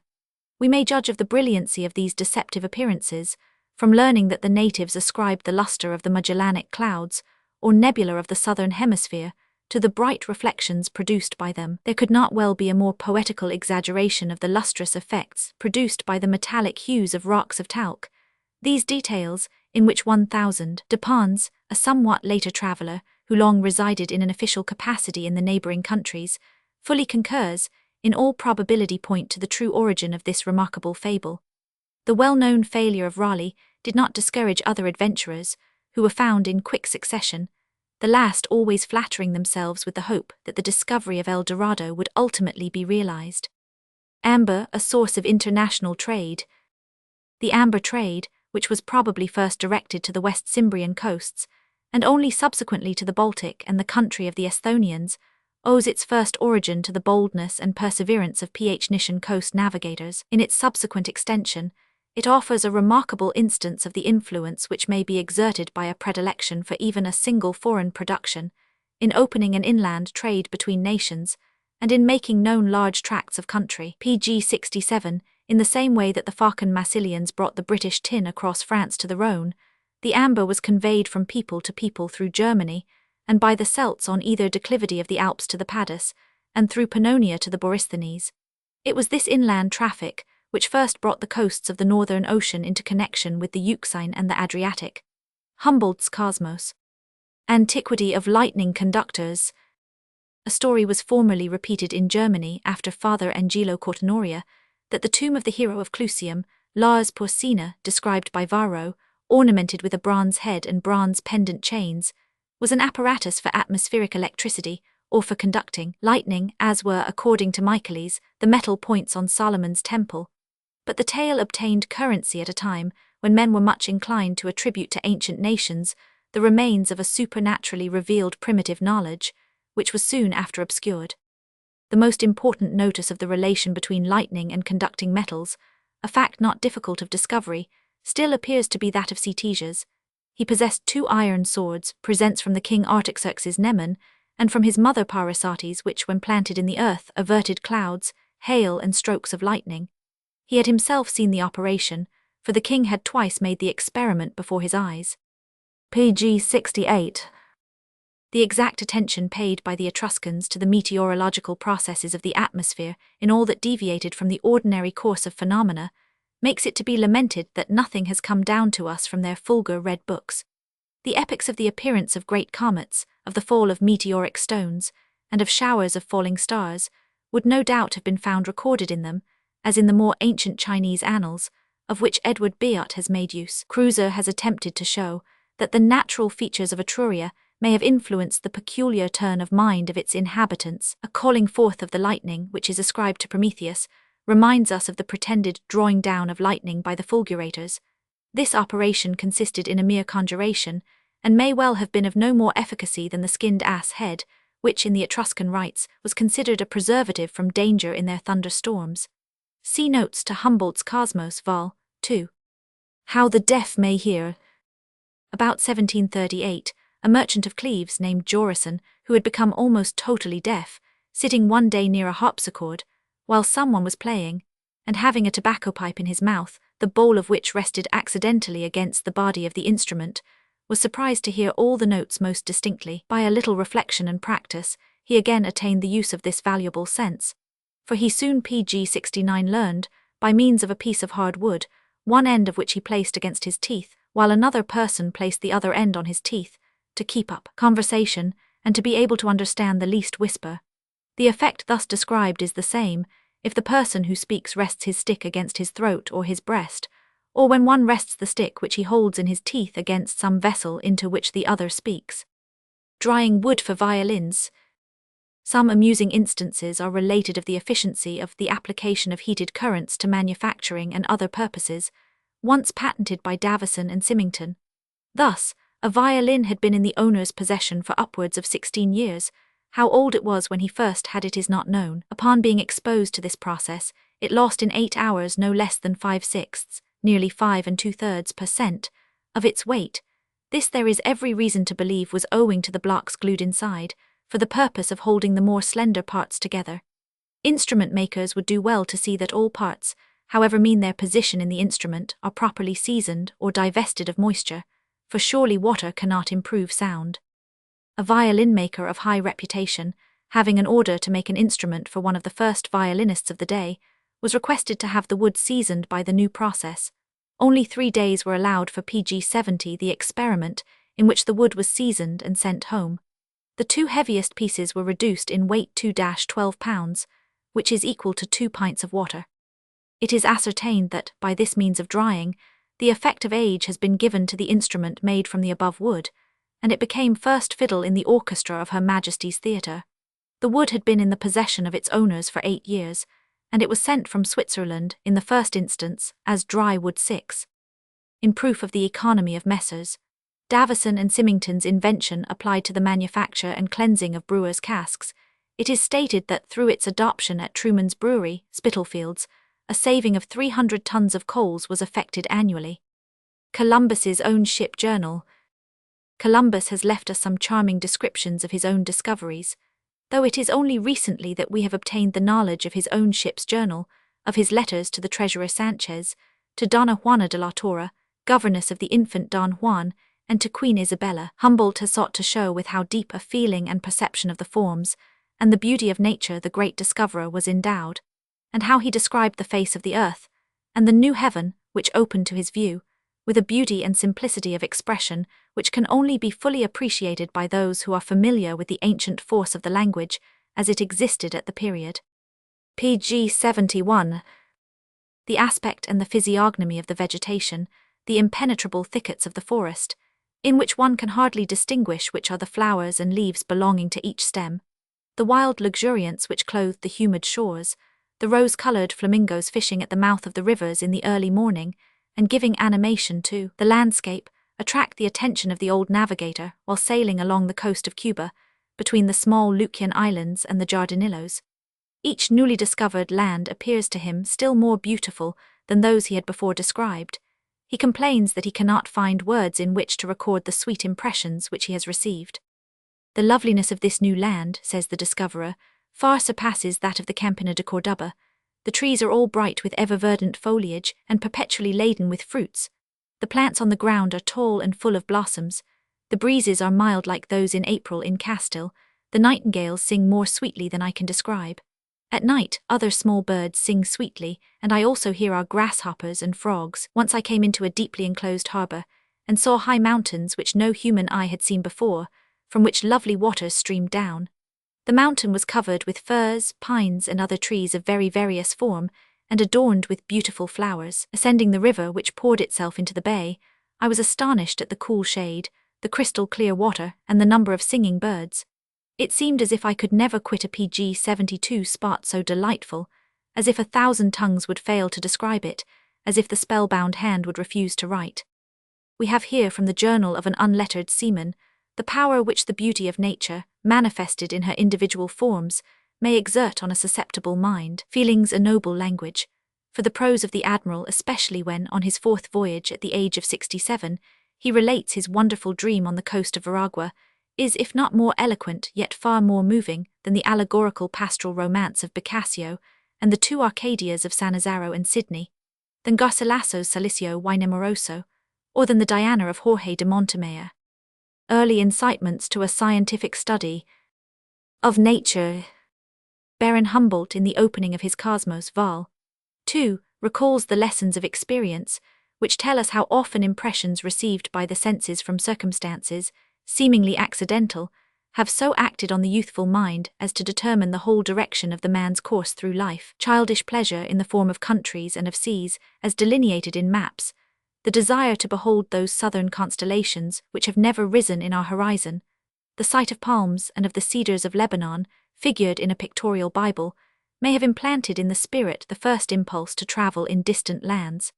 We may judge of the brilliancy of these deceptive appearances from learning that the natives ascribed the lustre of the Magellanic clouds, or nebula of the southern hemisphere, to the bright reflections produced by them. There could not well be a more poetical exaggeration of the lustrous effects produced by the metallic hues of rocks of talc. These details, in which 1000 de Pons, a somewhat later traveller, who long resided in an official capacity in the neighboring countries, fully concurs, in all probability point to the true origin of this remarkable fable. The well-known failure of Raleigh did not discourage other adventurers, who were found in quick succession, the last always flattering themselves with the hope that the discovery of El Dorado would ultimately be realized. Amber, a source of international trade. The amber trade, which was probably first directed to the West Cimbrian coasts, and only subsequently to the Baltic and the country of the Esthonians, owes its first origin to the boldness and perseverance of Phoenician coast navigators. In its subsequent extension, it offers a remarkable instance of the influence which may be exerted by a predilection for even a single foreign production, in opening an inland trade between nations, and in making known large tracts of country. Pg 67, in the same way that the Phacan Massilians brought the British tin across France to the Rhone, the amber was conveyed from people to people through Germany, and by the Celts on either declivity of the Alps to the Padus, and through Pannonia to the Borysthenes. It was this inland traffic which first brought the coasts of the Northern Ocean into connection with the Euxine and the Adriatic. Humboldt's Cosmos. Antiquity of lightning conductors. A story was formerly repeated in Germany after Father Angelo Cortenoria, that the tomb of the hero of Clusium, Lars Porsena, described by Varro, ornamented with a bronze head and bronze pendant chains, was an apparatus for atmospheric electricity, or for conducting lightning, as were, according to Michaelis, the metal points on Solomon's temple. But the tale obtained currency at a time when men were much inclined to attribute to ancient nations the remains of a supernaturally revealed primitive knowledge, which was soon after obscured. The most important notice of the relation between lightning and conducting metals, a fact not difficult of discovery, still appears to be that of Ctesias. He possessed 2 iron swords, presents from the king Artaxerxes Mnemon, and from his mother Parasates, which, when planted in the earth, averted clouds, hail, and strokes of lightning. He had himself seen the operation, for the king had twice made the experiment before his eyes. Pg 68. The exact attention paid by the Etruscans to the meteorological processes of the atmosphere in all that deviated from the ordinary course of phenomena makes it to be lamented that nothing has come down to us from their fulgur red books. The epics of the appearance of great comets, of the fall of meteoric stones, and of showers of falling stars, would no doubt have been found recorded in them, as in the more ancient Chinese annals, of which Edward Beat has made use. Cruiser has attempted to show that the natural features of Etruria may have influenced the peculiar turn of mind of its inhabitants. A calling forth of the lightning, which is ascribed to Prometheus, reminds us of the pretended drawing down of lightning by the fulgurators. This operation consisted in a mere conjuration, and may well have been of no more efficacy than the skinned ass head, which in the Etruscan rites was considered a preservative from danger in their thunderstorms. See notes to Humboldt's Cosmos, Vol. 2. How the Deaf May Hear. About 1738, a merchant of Cleves named Jorison, who had become almost totally deaf, sitting one day near a harpsichord, while someone was playing, and having a tobacco pipe in his mouth, the bowl of which rested accidentally against the body of the instrument, was surprised to hear all the notes most distinctly. By a little reflection and practice, he again attained the use of this valuable sense, for he soon Pg 69 learned, by means of a piece of hard wood, one end of which he placed against his teeth, while another person placed the other end on his teeth, to keep up conversation, and to be able to understand the least whisper. The effect thus described is the same, if the person who speaks rests his stick against his throat or his breast, or when one rests the stick which he holds in his teeth against some vessel into which the other speaks. Drying wood for violins. Some amusing instances are related of the efficiency of the application of heated currents to manufacturing and other purposes, once patented by Davison and Symington. Thus, a violin had been in the owner's possession for upwards of 16 years. How old it was when he first had it is not known. Upon being exposed to this process, it lost in 8 hours no less than 5/6, nearly 5 2/3% of its weight. This there is every reason to believe was owing to the blocks glued inside, for the purpose of holding the more slender parts together. Instrument makers would do well to see that all parts, however mean their position in the instrument, are properly seasoned or divested of moisture, for surely water cannot improve sound. A violin maker of high reputation, having an order to make an instrument for one of the first violinists of the day, was requested to have the wood seasoned by the new process. Only 3 days were allowed for Pg 70, the experiment, in which the wood was seasoned and sent home. The two heaviest pieces were reduced in weight to 12 pounds, which is equal to 2 pints of water. It is ascertained that, by this means of drying, the effect of age has been given to the instrument made from the above wood, and it became first fiddle in the orchestra of Her Majesty's Theatre. The wood had been in the possession of its owners for 8 years, and it was sent from Switzerland, in the first instance, as dry wood 6. In proof of the economy of Messrs. Davison and Symington's invention applied to the manufacture and cleansing of brewers' casks, it is stated that through its adoption at Truman's Brewery, Spitalfields, a saving of 300 tons of coals was effected annually. Columbus's own ship journal. Columbus has left us some charming descriptions of his own discoveries, though it is only recently that we have obtained the knowledge of his own ship's journal, of his letters to the treasurer Sanchez, to Donna Juana de la Torre, governess of the infant Don Juan, and to Queen Isabella. Humboldt has sought to show with how deep a feeling and perception of the forms and the beauty of nature the great discoverer was endowed, and how he described the face of the earth, and the new heaven, which opened to his view, with a beauty and simplicity of expression which can only be fully appreciated by those who are familiar with the ancient force of the language as it existed at the period. Pg 71. The aspect and the physiognomy of the vegetation, the impenetrable thickets of the forest, in which one can hardly distinguish which are the flowers and leaves belonging to each stem, the wild luxuriance which clothed the humid shores, the rose-coloured flamingos fishing at the mouth of the rivers in the early morning, and giving animation to the landscape, attract the attention of the old navigator while sailing along the coast of Cuba, between the small Lucian Islands and the Jardinillos. Each newly discovered land appears to him still more beautiful than those he had before described. He complains that he cannot find words in which to record the sweet impressions which he has received. The loveliness of this new land, says the discoverer, far surpasses that of the Campina de Cordoba. The trees are all bright with ever-verdant foliage and perpetually laden with fruits. The plants on the ground are tall and full of blossoms. The breezes are mild like those in April in Castile. The nightingales sing more sweetly than I can describe. At night, other small birds sing sweetly, and I also hear our grasshoppers and frogs. Once I came into a deeply enclosed harbour, and saw high mountains which no human eye had seen before, from which lovely waters streamed down. The mountain was covered with firs, pines, and other trees of very various form, and adorned with beautiful flowers. Ascending the river which poured itself into the bay, I was astonished at the cool shade, the crystal-clear water, and the number of singing birds. It seemed as if I could never quit a Pg 72 spot so delightful, as if 1,000 tongues would fail to describe it, as if the spellbound hand would refuse to write. We have here from the journal of an unlettered seaman the power which the beauty of nature, manifested in her individual forms, may exert on a susceptible mind. Feelings a noble language, for the prose of the admiral, especially when, on his 4th voyage at the age of 67, he relates his wonderful dream on the coast of Veragua, is, if not more eloquent, yet far more moving than the allegorical pastoral romance of Boccaccio and the two Arcadias of Sannazaro and Sidney, than Garcilasso's Salicio y Nemoroso, or than the Diana of Jorge de Montemayor. Early incitements to a scientific study of nature. Baron Humboldt, in the opening of his Cosmos Vol. II, recalls the lessons of experience, which tell us how often impressions received by the senses from circumstances, seemingly accidental, have so acted on the youthful mind as to determine the whole direction of the man's course through life. Childish pleasure in the form of countries and of seas, as delineated in maps, the desire to behold those southern constellations which have never risen in our horizon, the sight of palms and of the cedars of Lebanon, figured in a pictorial Bible, may have implanted in the spirit the first impulse to travel in distant lands.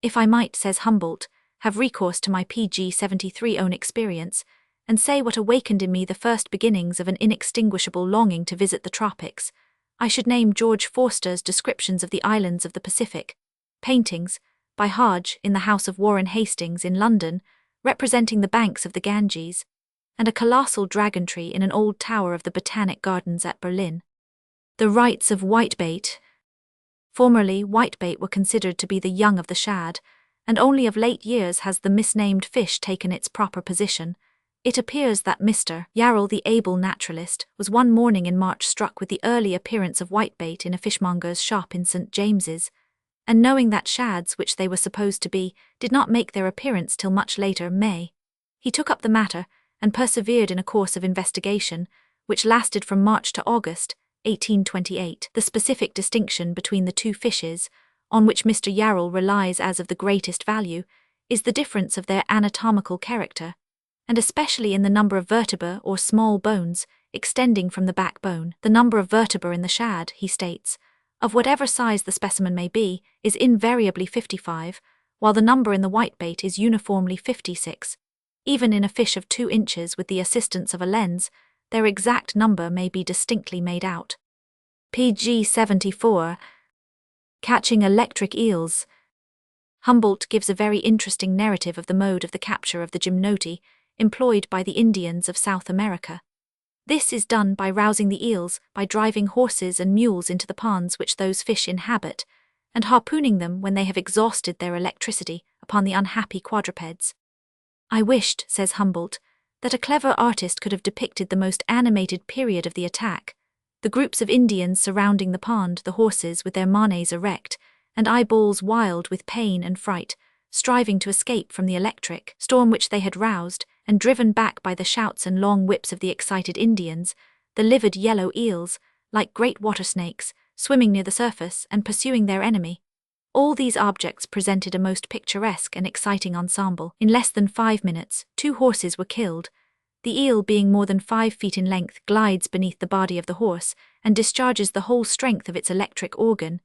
If I might, says Humboldt, have recourse to my Pg 73 own experience, and say what awakened in me the first beginnings of an inextinguishable longing to visit the tropics, I should name George Forster's descriptions of the islands of the Pacific, paintings, by Hodge in the house of Warren Hastings in London, representing the banks of the Ganges, and a colossal dragon tree in an old tower of the Botanic Gardens at Berlin. The rights of whitebait. Formerly, whitebait were considered to be the young of the shad, and only of late years has the misnamed fish taken its proper position. It appears that Mr. Yarrell, the able naturalist, was one morning in March struck with the early appearance of whitebait in a fishmonger's shop in St. James's, and knowing that shads, which they were supposed to be, did not make their appearance till much later May, he took up the matter, and persevered in a course of investigation, which lasted from March to August, 1828. The specific distinction between the two fishes, on which Mr. Yarrell relies as of the greatest value, is the difference of their anatomical character, and especially in the number of vertebrae or small bones extending from the backbone. The number of vertebrae in the shad, he states, of whatever size the specimen may be, is invariably 55, while the number in the whitebait is uniformly 56. Even in a fish of 2 inches with the assistance of a lens, their exact number may be distinctly made out. pg 74. Catching electric eels. Humboldt gives a very interesting narrative of the mode of the capture of the gymnoti employed by the Indians of South America. This is done by rousing the eels by driving horses and mules into the ponds which those fish inhabit, and harpooning them when they have exhausted their electricity upon the unhappy quadrupeds. I wished, says Humboldt, that a clever artist could have depicted the most animated period of the attack, the groups of Indians surrounding the pond, the horses with their manes erect, and eyeballs wild with pain and fright, striving to escape from the electric storm which they had roused, and driven back by the shouts and long whips of the excited Indians, the livid yellow eels, like great water snakes, swimming near the surface and pursuing their enemy. All these objects presented a most picturesque and exciting ensemble. In less than 5 minutes, 2 horses were killed. The eel, being more than 5 feet in length, glides beneath the body of the horse and discharges the whole strength of its electric organ.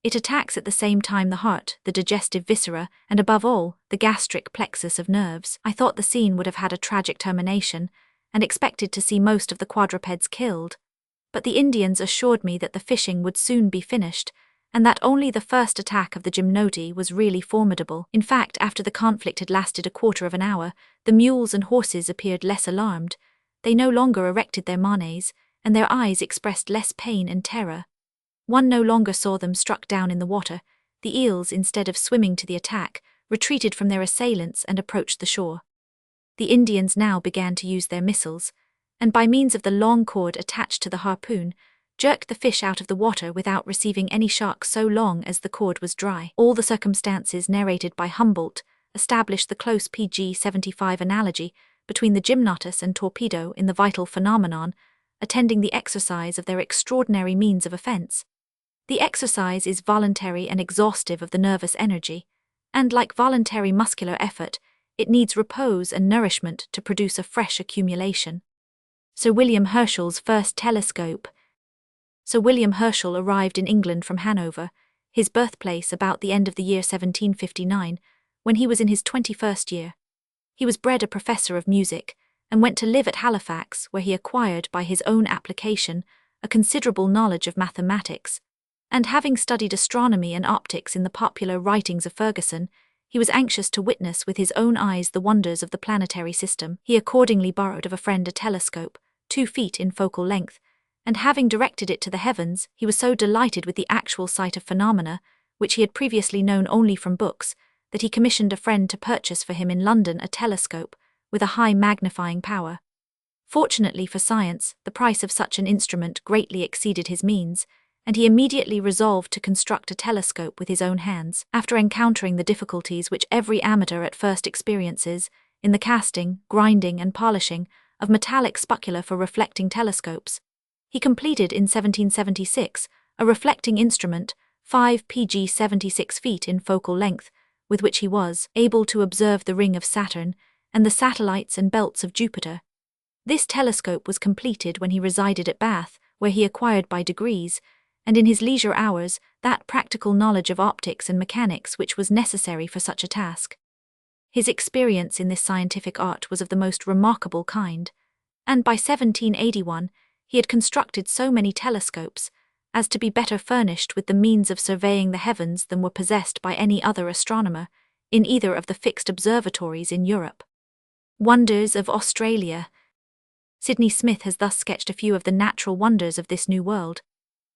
It attacks at the same time the heart, the digestive viscera, and above all, the gastric plexus of nerves. I thought the scene would have had a tragic termination, and expected to see most of the quadrupeds killed. But the Indians assured me that the fishing would soon be finished, and that only the first attack of the gymnoti was really formidable. In fact, after the conflict had lasted a quarter of an hour, the mules and horses appeared less alarmed. They no longer erected their manes, and their eyes expressed less pain and terror. One no longer saw them struck down in the water. The eels, instead of swimming to the attack, retreated from their assailants and approached the shore. The Indians now began to use their missiles, and by means of the long cord attached to the harpoon, jerked the fish out of the water without receiving any shock so long as the cord was dry. All the circumstances narrated by Humboldt established the close pg 75 analogy between the gymnotus and torpedo in the vital phenomenon attending the exercise of their extraordinary means of offense. The exercise is voluntary and exhaustive of the nervous energy, and like voluntary muscular effort, it needs repose and nourishment to produce a fresh accumulation. Sir William Herschel's first telescope. Sir William Herschel arrived in England from Hanover, his birthplace, about the end of the year 1759, when he was in his 21st year. He was bred a professor of music, and went to live at Halifax, where he acquired by his own application a considerable knowledge of mathematics, and having studied astronomy and optics in the popular writings of Ferguson, he was anxious to witness with his own eyes the wonders of the planetary system. He accordingly borrowed of a friend a telescope, 2 feet in focal length, and having directed it to the heavens, he was so delighted with the actual sight of phenomena, which he had previously known only from books, that he commissioned a friend to purchase for him in London a telescope with a high magnifying power. Fortunately for science, the price of such an instrument greatly exceeded his means, and he immediately resolved to construct a telescope with his own hands. After encountering the difficulties which every amateur at first experiences in the casting, grinding, and polishing of metallic spicula for reflecting telescopes, he completed in 1776 a reflecting instrument, 5 pg 76 feet in focal length, with which he was able to observe the ring of Saturn and the satellites and belts of Jupiter. This telescope was completed when he resided at Bath, where he acquired by degrees, and in his leisure hours, that practical knowledge of optics and mechanics which was necessary for such a task. His experience in this scientific art was of the most remarkable kind, and by 1781 he had constructed so many telescopes as to be better furnished with the means of surveying the heavens than were possessed by any other astronomer in either of the fixed observatories in Europe. Wonders of Australia. Sidney Smith has thus sketched a few of the natural wonders of this new world.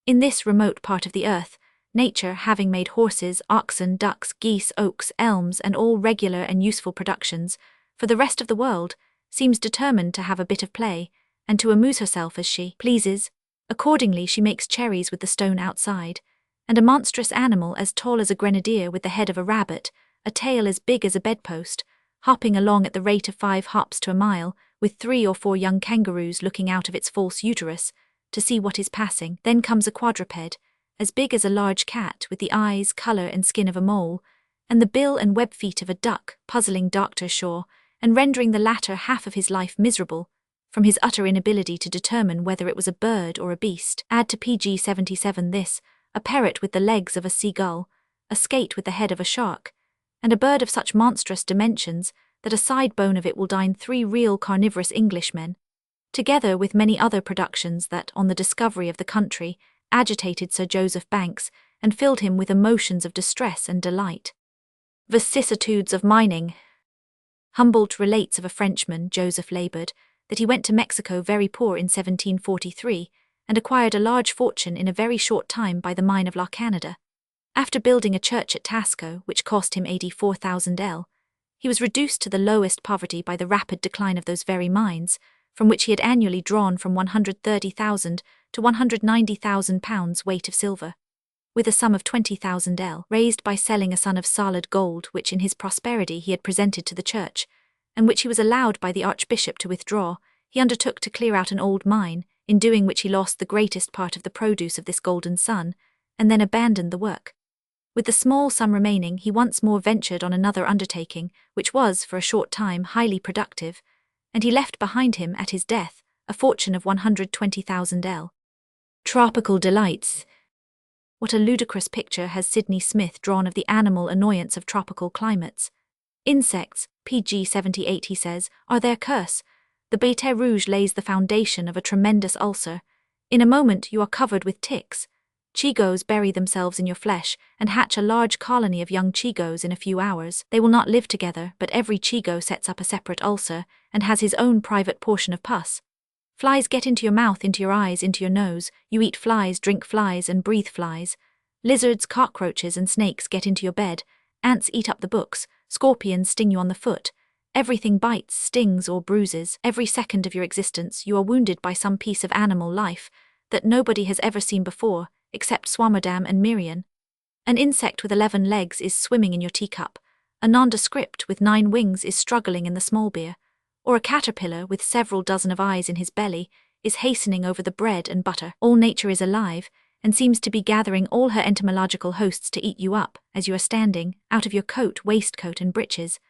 In this remote part of the earth, nature, having made horses, oxen, ducks, geese, oaks, elms, and all regular and useful productions, for the rest of the world, seems determined to have a bit of play, and to amuse herself as she pleases. Accordingly she makes cherries with the stone outside, and a monstrous animal as tall as a grenadier with the head of a rabbit, a tail as big as a bedpost, hopping along at the rate of 5 hops to a mile, with 3 or 4 young kangaroos looking out of its false uterus to see what is passing. Then comes a quadruped, as big as a large cat, with the eyes, colour and skin of a mole, and the bill and web feet of a duck, puzzling Dr. Shaw, and rendering the latter half of his life miserable, from his utter inability to determine whether it was a bird or a beast. Add to PG 77 this, a parrot with the legs of a seagull, a skate with the head of a shark, and a bird of such monstrous dimensions that a side bone of it will dine 3 real carnivorous Englishmen, together with many other productions that, on the discovery of the country, agitated Sir Joseph Banks and filled him with emotions of distress and delight. Vicissitudes of mining. Humboldt relates of a Frenchman, Joseph Laborde, that he went to Mexico very poor in 1743 and acquired a large fortune in a very short time by the mine of La Canada. After building a church at Tasco, which cost him 84,000 L, he was reduced to the lowest poverty by the rapid decline of those very mines, from which he had annually drawn from 130,000 to 190,000 pounds weight of silver, with a sum of 20,000 L, raised by selling a son of solid gold which in his prosperity he had presented to the church, and which he was allowed by the archbishop to withdraw. He undertook to clear out an old mine, in doing which he lost the greatest part of the produce of this golden sun, and then abandoned the work. With the small sum remaining, he once more ventured on another undertaking, which was, for a short time, highly productive, and he left behind him, at his death, a fortune of 120,000 L. Tropical delights. What a ludicrous picture has Sidney Smith drawn of the animal annoyance of tropical climates. Insects, PG 78 he says, are their curse. The Bête Rouge lays the foundation of a tremendous ulcer. In a moment you are covered with ticks. Chigos bury themselves in your flesh and hatch a large colony of young chigos in a few hours. They will not live together, but every chigo sets up a separate ulcer and has his own private portion of pus. Flies get into your mouth, into your eyes, into your nose. You eat flies, drink flies, and breathe flies. Lizards, cockroaches, and snakes get into your bed. Ants eat up the books. Scorpions sting you on the foot. Everything bites, stings, or bruises. Every second of your existence you are wounded by some piece of animal life that nobody has ever seen before, except Swammerdam and Miriam. An insect with 11 legs is swimming in your teacup. A nondescript with 9 wings is struggling in the small beer. Or a caterpillar with several dozen of eyes in his belly is hastening over the bread and butter. All nature is alive, and seems to be gathering all her entomological hosts to eat you up, as you are standing, out of your coat, waistcoat, and breeches.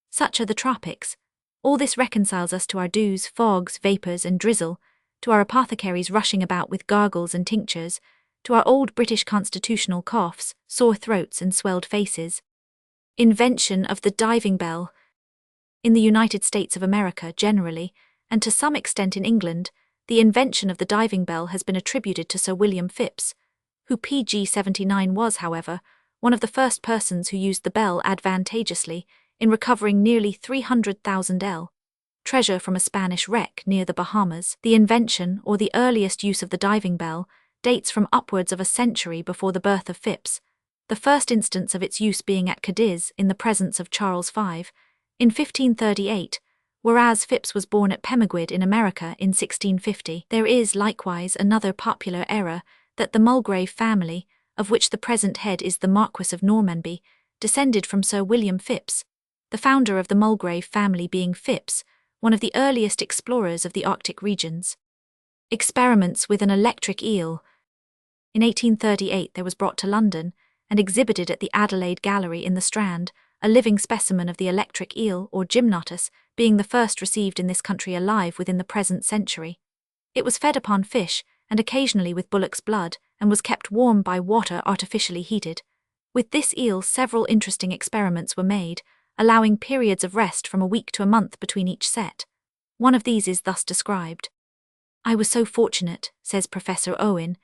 Such are the tropics. All this reconciles us to our dews, fogs, vapours, and drizzle, to our apothecaries rushing about with gargles and tinctures, to our old British constitutional coughs, sore throats, and swelled faces. Invention of the diving bell. In the United States of America generally, and to some extent in England, the invention of the diving bell has been attributed to Sir William Phipps, who PG 79 was, however, one of the first persons who used the bell advantageously in recovering nearly 300,000 L. treasure from a Spanish wreck near the Bahamas. The invention, or the earliest use of the diving bell, dates from upwards of a century before the birth of Phipps, the first instance of its use being at Cadiz in the presence of Charles V, in 1538, whereas Phipps was born at Pemigwid in America in 1650. There is, likewise, another popular error that the Mulgrave family, of which the present head is the Marquis of Normanby, descended from Sir William Phipps, the founder of the Mulgrave family being Phipps, one of the earliest explorers of the Arctic regions. Experiments with an electric eel. In 1838 there was brought to London, and exhibited at the Adelaide Gallery in the Strand, a living specimen of the electric eel, or gymnotus, being the first received in this country alive within the present century. It was fed upon fish, and occasionally with bullock's blood, and was kept warm by water artificially heated. With this eel several interesting experiments were made, allowing periods of rest from a week to a month between each set. One of these is thus described. I was so fortunate, says Professor Owen,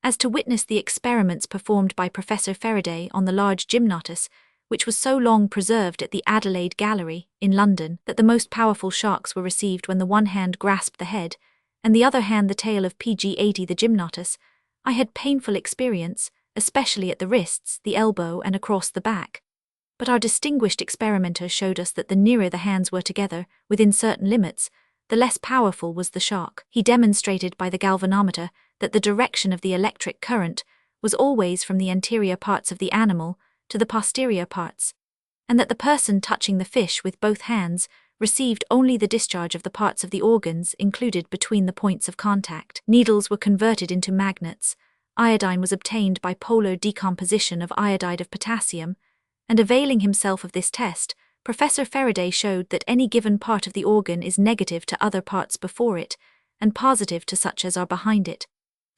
as to witness the experiments performed by Professor Faraday on the large gymnotus, which was so long preserved at the Adelaide Gallery, in London, that the most powerful shocks were received when the one hand grasped the head, and the other hand the tail of PG 80 the gymnotus. I had painful experience, especially at the wrists, the elbow, and across the back. But our distinguished experimenter showed us that the nearer the hands were together, within certain limits, the less powerful was the shock. He demonstrated by the galvanometer that the direction of the electric current was always from the anterior parts of the animal to the posterior parts, and that the person touching the fish with both hands received only the discharge of the parts of the organs included between the points of contact. Needles were converted into magnets. Iodine was obtained by polar decomposition of iodide of potassium, and availing himself of this test, Professor Faraday showed that any given part of the organ is negative to other parts before it, and positive to such as are behind it.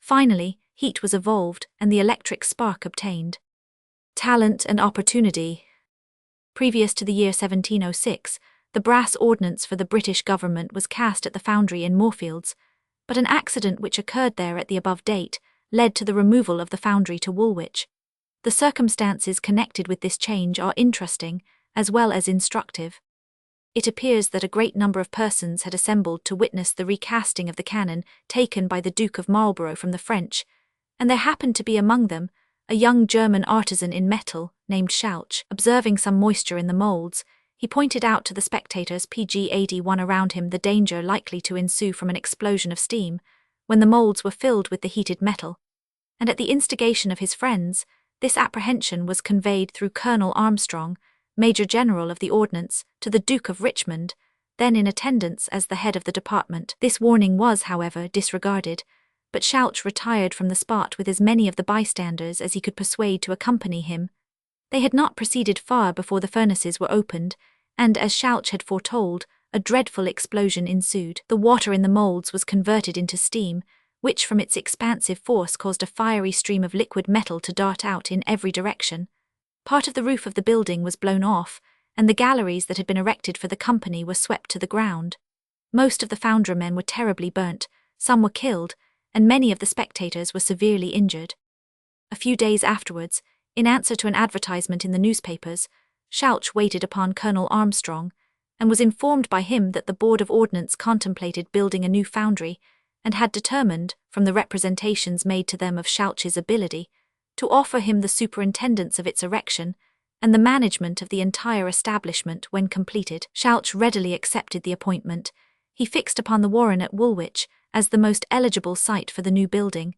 Finally, heat was evolved, and the electric spark obtained. Talent and opportunity. Previous to the year 1706, the brass ordnance for the British government was cast at the foundry in Moorfields, but an accident which occurred there at the above date led to the removal of the foundry to Woolwich. The circumstances connected with this change are interesting, as well as instructive. It appears that a great number of persons had assembled to witness the recasting of the cannon taken by the Duke of Marlborough from the French, and there happened to be among them a young German artisan in metal named Schalch. Observing some moisture in the moulds, he pointed out to the spectators pg-81 around him the danger likely to ensue from an explosion of steam when the moulds were filled with the heated metal, and at the instigation of his friends, this apprehension was conveyed through Colonel Armstrong, Major General of the Ordnance, to the Duke of Richmond, then in attendance as the head of the department. This warning was, however, disregarded, but Schalch retired from the spot with as many of the bystanders as he could persuade to accompany him. They had not proceeded far before the furnaces were opened, and, as Schalch had foretold, a dreadful explosion ensued. The water in the moulds was converted into steam, which from its expansive force caused a fiery stream of liquid metal to dart out in every direction. Part of the roof of the building was blown off, and the galleries that had been erected for the company were swept to the ground. Most of the foundrymen were terribly burnt, some were killed, and many of the spectators were severely injured. A few days afterwards, in answer to an advertisement in the newspapers, Schalch waited upon Colonel Armstrong, and was informed by him that the Board of Ordnance contemplated building a new foundry, and had determined, from the representations made to them of Schalch's ability, to offer him the superintendence of its erection and the management of the entire establishment when completed. Schalch readily accepted the appointment. He fixed upon the warren at Woolwich as the most eligible site for the new building,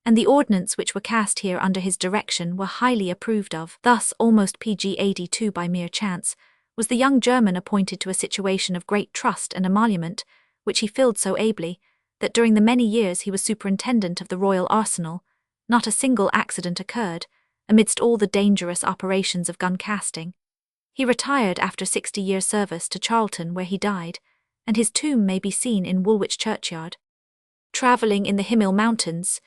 and the ordnance which were cast here under his direction were highly approved of. Thus, almost pg-82 by mere chance, was the young German appointed to a situation of great trust and emolument, which he filled so ably, that during the many years he was superintendent of the Royal Arsenal, not a single accident occurred, amidst all the dangerous operations of gun casting. He retired after 60 years' service to Charlton, where he died, and his tomb may be seen in Woolwich churchyard. Travelling in the Himmel Mountains.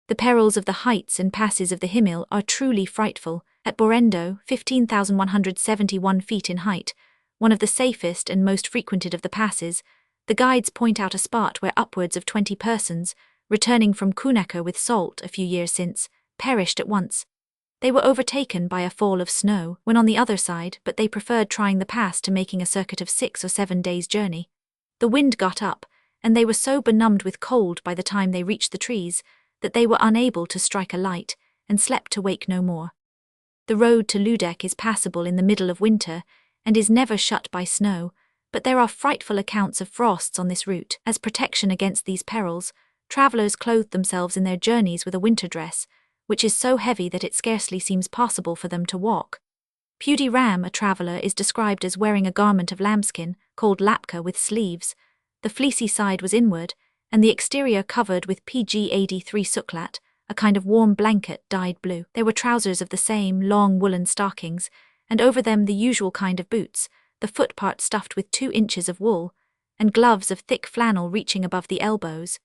The perils of the heights and passes of the Himmel are truly frightful. At Borendo, 15,171 feet in height, one of the safest and most frequented of the passes, the guides point out a spot where upwards of 20 persons, returning from Kunacker with salt a few years since, perished at once. They were overtaken by a fall of snow when on the other side, but they preferred trying the pass to making a circuit of 6 or 7 days' journey. The wind got up, and they were so benumbed with cold by the time they reached the trees that they were unable to strike a light, and slept to wake no more. The road to Ludeck is passable in the middle of winter, and is never shut by snow, but there are frightful accounts of frosts on this route. As protection against these perils, travellers clothe themselves in their journeys with a winter dress, which is so heavy that it scarcely seems possible for them to walk. Pudi Ram, a traveller, is described as wearing a garment of lambskin, called lapka, with sleeves. The fleecy side was inward, and the exterior covered with pg-83 suklat, a kind of warm blanket dyed blue. There were trousers of the same, long woolen stockings, and over them the usual kind of boots, the foot part stuffed with 2 inches of wool, and gloves of thick flannel reaching above the elbows.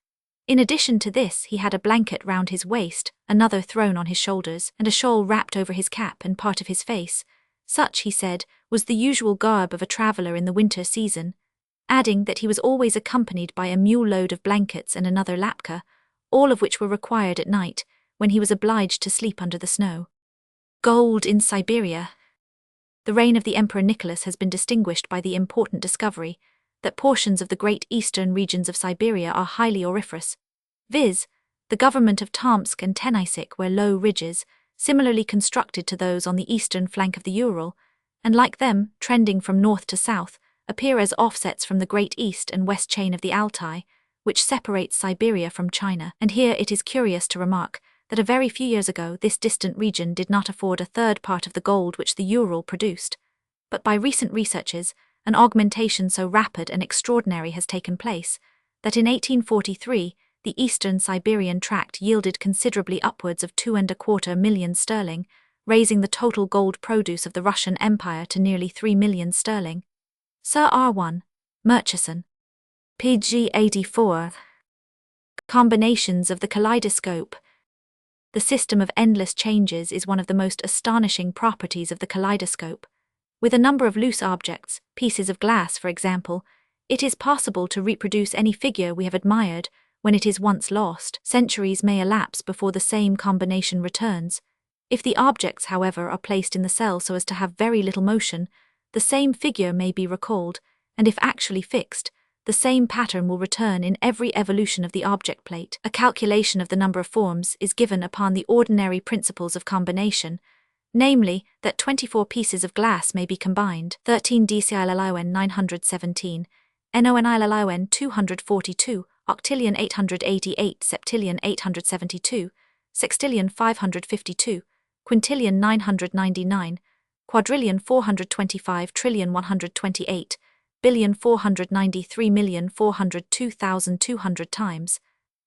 In addition to this, he had a blanket round his waist, another thrown on his shoulders, and a shawl wrapped over his cap and part of his face. Such, he said, was the usual garb of a traveller in the winter season, adding that he was always accompanied by a mule-load of blankets and another lapka, all of which were required at night, when he was obliged to sleep under the snow. Gold in Siberia. The reign of the Emperor Nicholas has been distinguished by the important discovery that portions of the great eastern regions of Siberia are highly auriferous, viz., the government of Tomsk and Tenisyk were low ridges, similarly constructed to those on the eastern flank of the Ural, and like them, trending from north to south, appear as offsets from the great east and west chain of the Altai, which separates Siberia from China. And here it is curious to remark that a very few years ago this distant region did not afford a third part of the gold which the Ural produced, but by recent researches, an augmentation so rapid and extraordinary has taken place, that in 1843 the eastern Siberian tract yielded considerably upwards of 2.25 million sterling, raising the total gold produce of the Russian Empire to nearly 3 million sterling. Sir R. Murchison. pg 84. Combinations of the kaleidoscope. The system of endless changes is one of the most astonishing properties of the kaleidoscope. With a number of loose objects, pieces of glass for example, it is possible to reproduce any figure we have admired. When it is once lost, centuries may elapse before the same combination returns. If the objects, however, are placed in the cell so as to have very little motion, the same figure may be recalled, and if actually fixed, the same pattern will return in every evolution of the object plate. A calculation of the number of forms is given upon the ordinary principles of combination, namely, that 24 pieces of glass may be combined, 13 DCILLION 917, NONILLION 242, octillion 888, septillion 872, sextillion 552, quintillion 999, quadrillion 425, trillion 128, billion 493,402,200 times,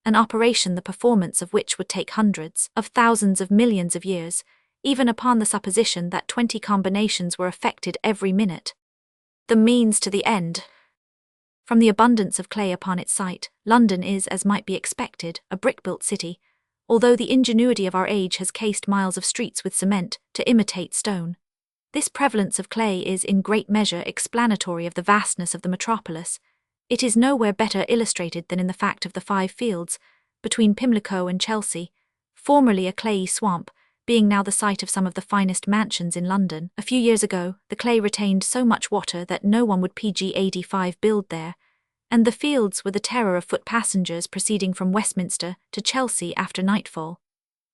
an operation the performance of which would take hundreds of thousands of millions of years, even upon the supposition that 20 combinations were effected every minute. The means to the end. From the abundance of clay upon its site, London is, as might be expected, a brick-built city, although the ingenuity of our age has cased miles of streets with cement to imitate stone. This prevalence of clay is in great measure explanatory of the vastness of the metropolis. It is nowhere better illustrated than in the fact of the 5 fields, between Pimlico and Chelsea, formerly a clayey swamp, being now the site of some of the finest mansions in London. A few years ago, the clay retained so much water that no one would PG 85 build there, and the fields were the terror of foot passengers proceeding from Westminster to Chelsea after nightfall.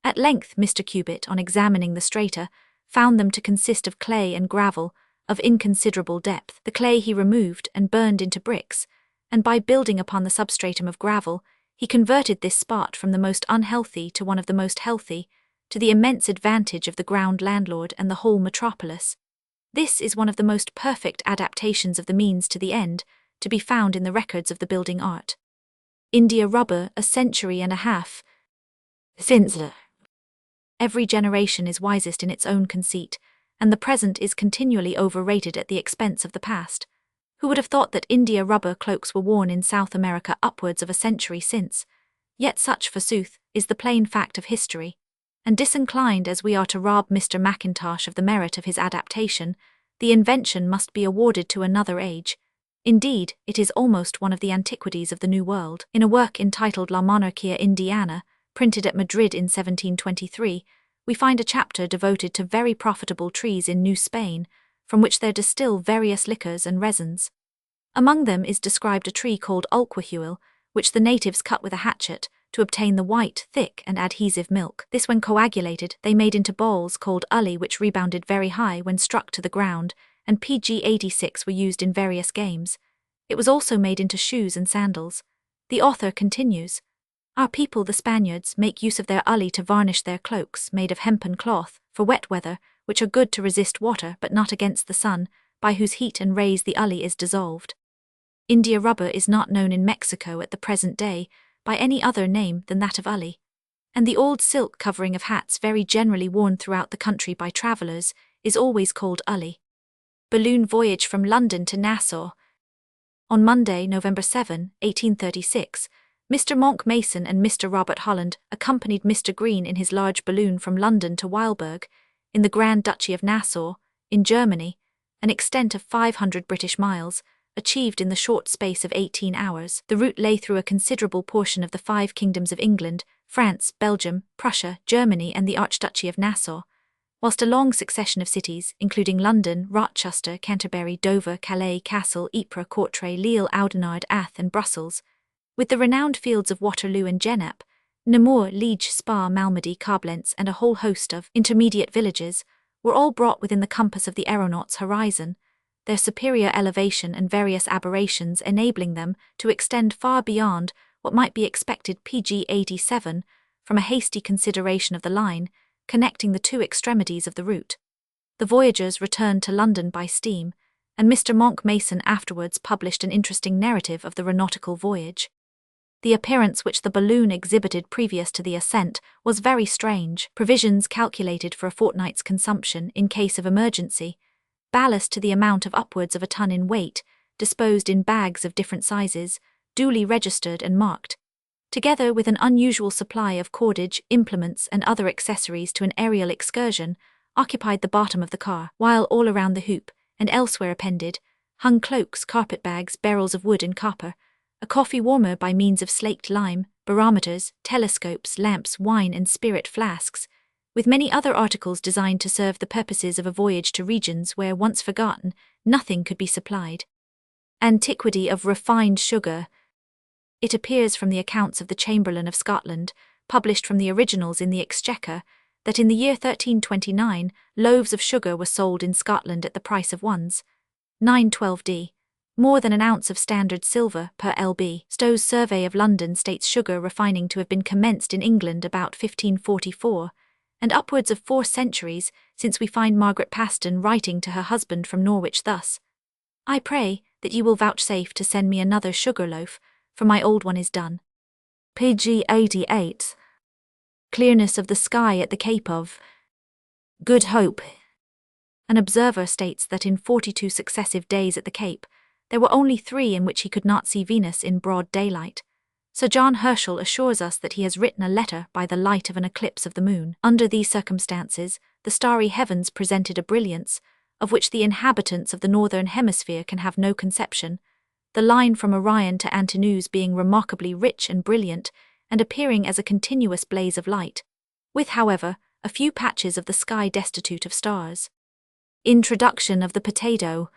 At length Mr. Cubitt, on examining the strata, found them to consist of clay and gravel, of inconsiderable depth. The clay he removed and burned into bricks, and by building upon the substratum of gravel, he converted this spot from the most unhealthy to one of the most healthy, to the immense advantage of the ground landlord and the whole metropolis. This is one of the most perfect adaptations of the means to the end, to be found in the records of the building art. India rubber, a century and a half since. Every generation is wisest in its own conceit, and the present is continually overrated at the expense of the past. Who would have thought that India rubber cloaks were worn in South America upwards of a century since? Yet such, forsooth, is the plain fact of history, and disinclined as we are to rob Mr. Mackintosh of the merit of his adaptation, the invention must be awarded to another age. Indeed, it is almost one of the antiquities of the New World. In a work entitled La Monarchia Indiana, printed at Madrid in 1723, we find a chapter devoted to very profitable trees in New Spain, from which there distill various liquors and resins. Among them is described a tree called ulquahuil, which the natives cut with a hatchet, to obtain the white, thick and adhesive milk. This when coagulated, they made into balls called ulli which rebounded very high when struck to the ground, and PG 86 were used in various games. It was also made into shoes and sandals. The author continues, "Our people, the Spaniards, make use of their ulli to varnish their cloaks, made of hempen cloth, for wet weather, which are good to resist water but not against the sun, by whose heat and rays the ulli is dissolved." India rubber is not known in Mexico at the present day by any other name than that of ulli, and the old silk covering of hats very generally worn throughout the country by travellers is always called ulli. Balloon voyage from London to Nassau. On Monday, November 7, 1836, Mr. Monck Mason and Mr. Robert Holland accompanied Mr. Green in his large balloon from London to Weilburg, in the Grand Duchy of Nassau, in Germany, an extent of 500 British miles, achieved in the short space of 18 hours. The route lay through a considerable portion of the 5 kingdoms of England, France, Belgium, Prussia, Germany and the Archduchy of Nassau, whilst a long succession of cities, including London, Rochester, Canterbury, Dover, Calais, Kassel, Ypres, Courtrai, Lille, Oudenaarde, Ath and Brussels, with the renowned fields of Waterloo and Genappe, Namur, Liege, Spa, Malmedy, Koblenz and a whole host of intermediate villages, were all brought within the compass of the aeronaut's horizon, their superior elevation and various aberrations enabling them to extend far beyond what might be expected PG 87 from a hasty consideration of the line connecting the 2 extremities of the route. The voyagers returned to London by steam, and Mr. Monck Mason afterwards published an interesting narrative of the aeronautical voyage. The appearance which the balloon exhibited previous to the ascent was very strange. Provisions calculated for a fortnight's consumption in case of emergency, ballast to the amount of upwards of a ton in weight, disposed in bags of different sizes, duly registered and marked, together with an unusual supply of cordage, implements, and other accessories to an aerial excursion, occupied the bottom of the car, while all around the hoop, and elsewhere appended, hung cloaks, carpet-bags, barrels of wood and copper, a coffee warmer by means of slaked lime, barometers, telescopes, lamps, wine and spirit flasks, with many other articles designed to serve the purposes of a voyage to regions where, once forgotten, nothing could be supplied. Antiquity of refined sugar. It appears from the accounts of the Chamberlain of Scotland, published from the originals in the Exchequer, that in the year 1329 loaves of sugar were sold in Scotland at the price of 912d, more than an ounce of standard silver per lb. Stowe's Survey of London states sugar refining to have been commenced in England about 1544, and upwards of 4 centuries, since we find Margaret Paston writing to her husband from Norwich thus: "I pray that you will vouchsafe to send me another sugar loaf, for my old one is done." pg 88. Clearness of the sky at the Cape of Good Hope. An observer states that in 42 successive days at the Cape, there were only 3 in which he could not see Venus in broad daylight. Sir John Herschel assures us that he has written a letter by the light of an eclipse of the moon. Under these circumstances, the starry heavens presented a brilliance, of which the inhabitants of the northern hemisphere can have no conception, the line from Orion to Antinous being remarkably rich and brilliant, and appearing as a continuous blaze of light, with, however, a few patches of the sky destitute of stars. Introduction of the potato.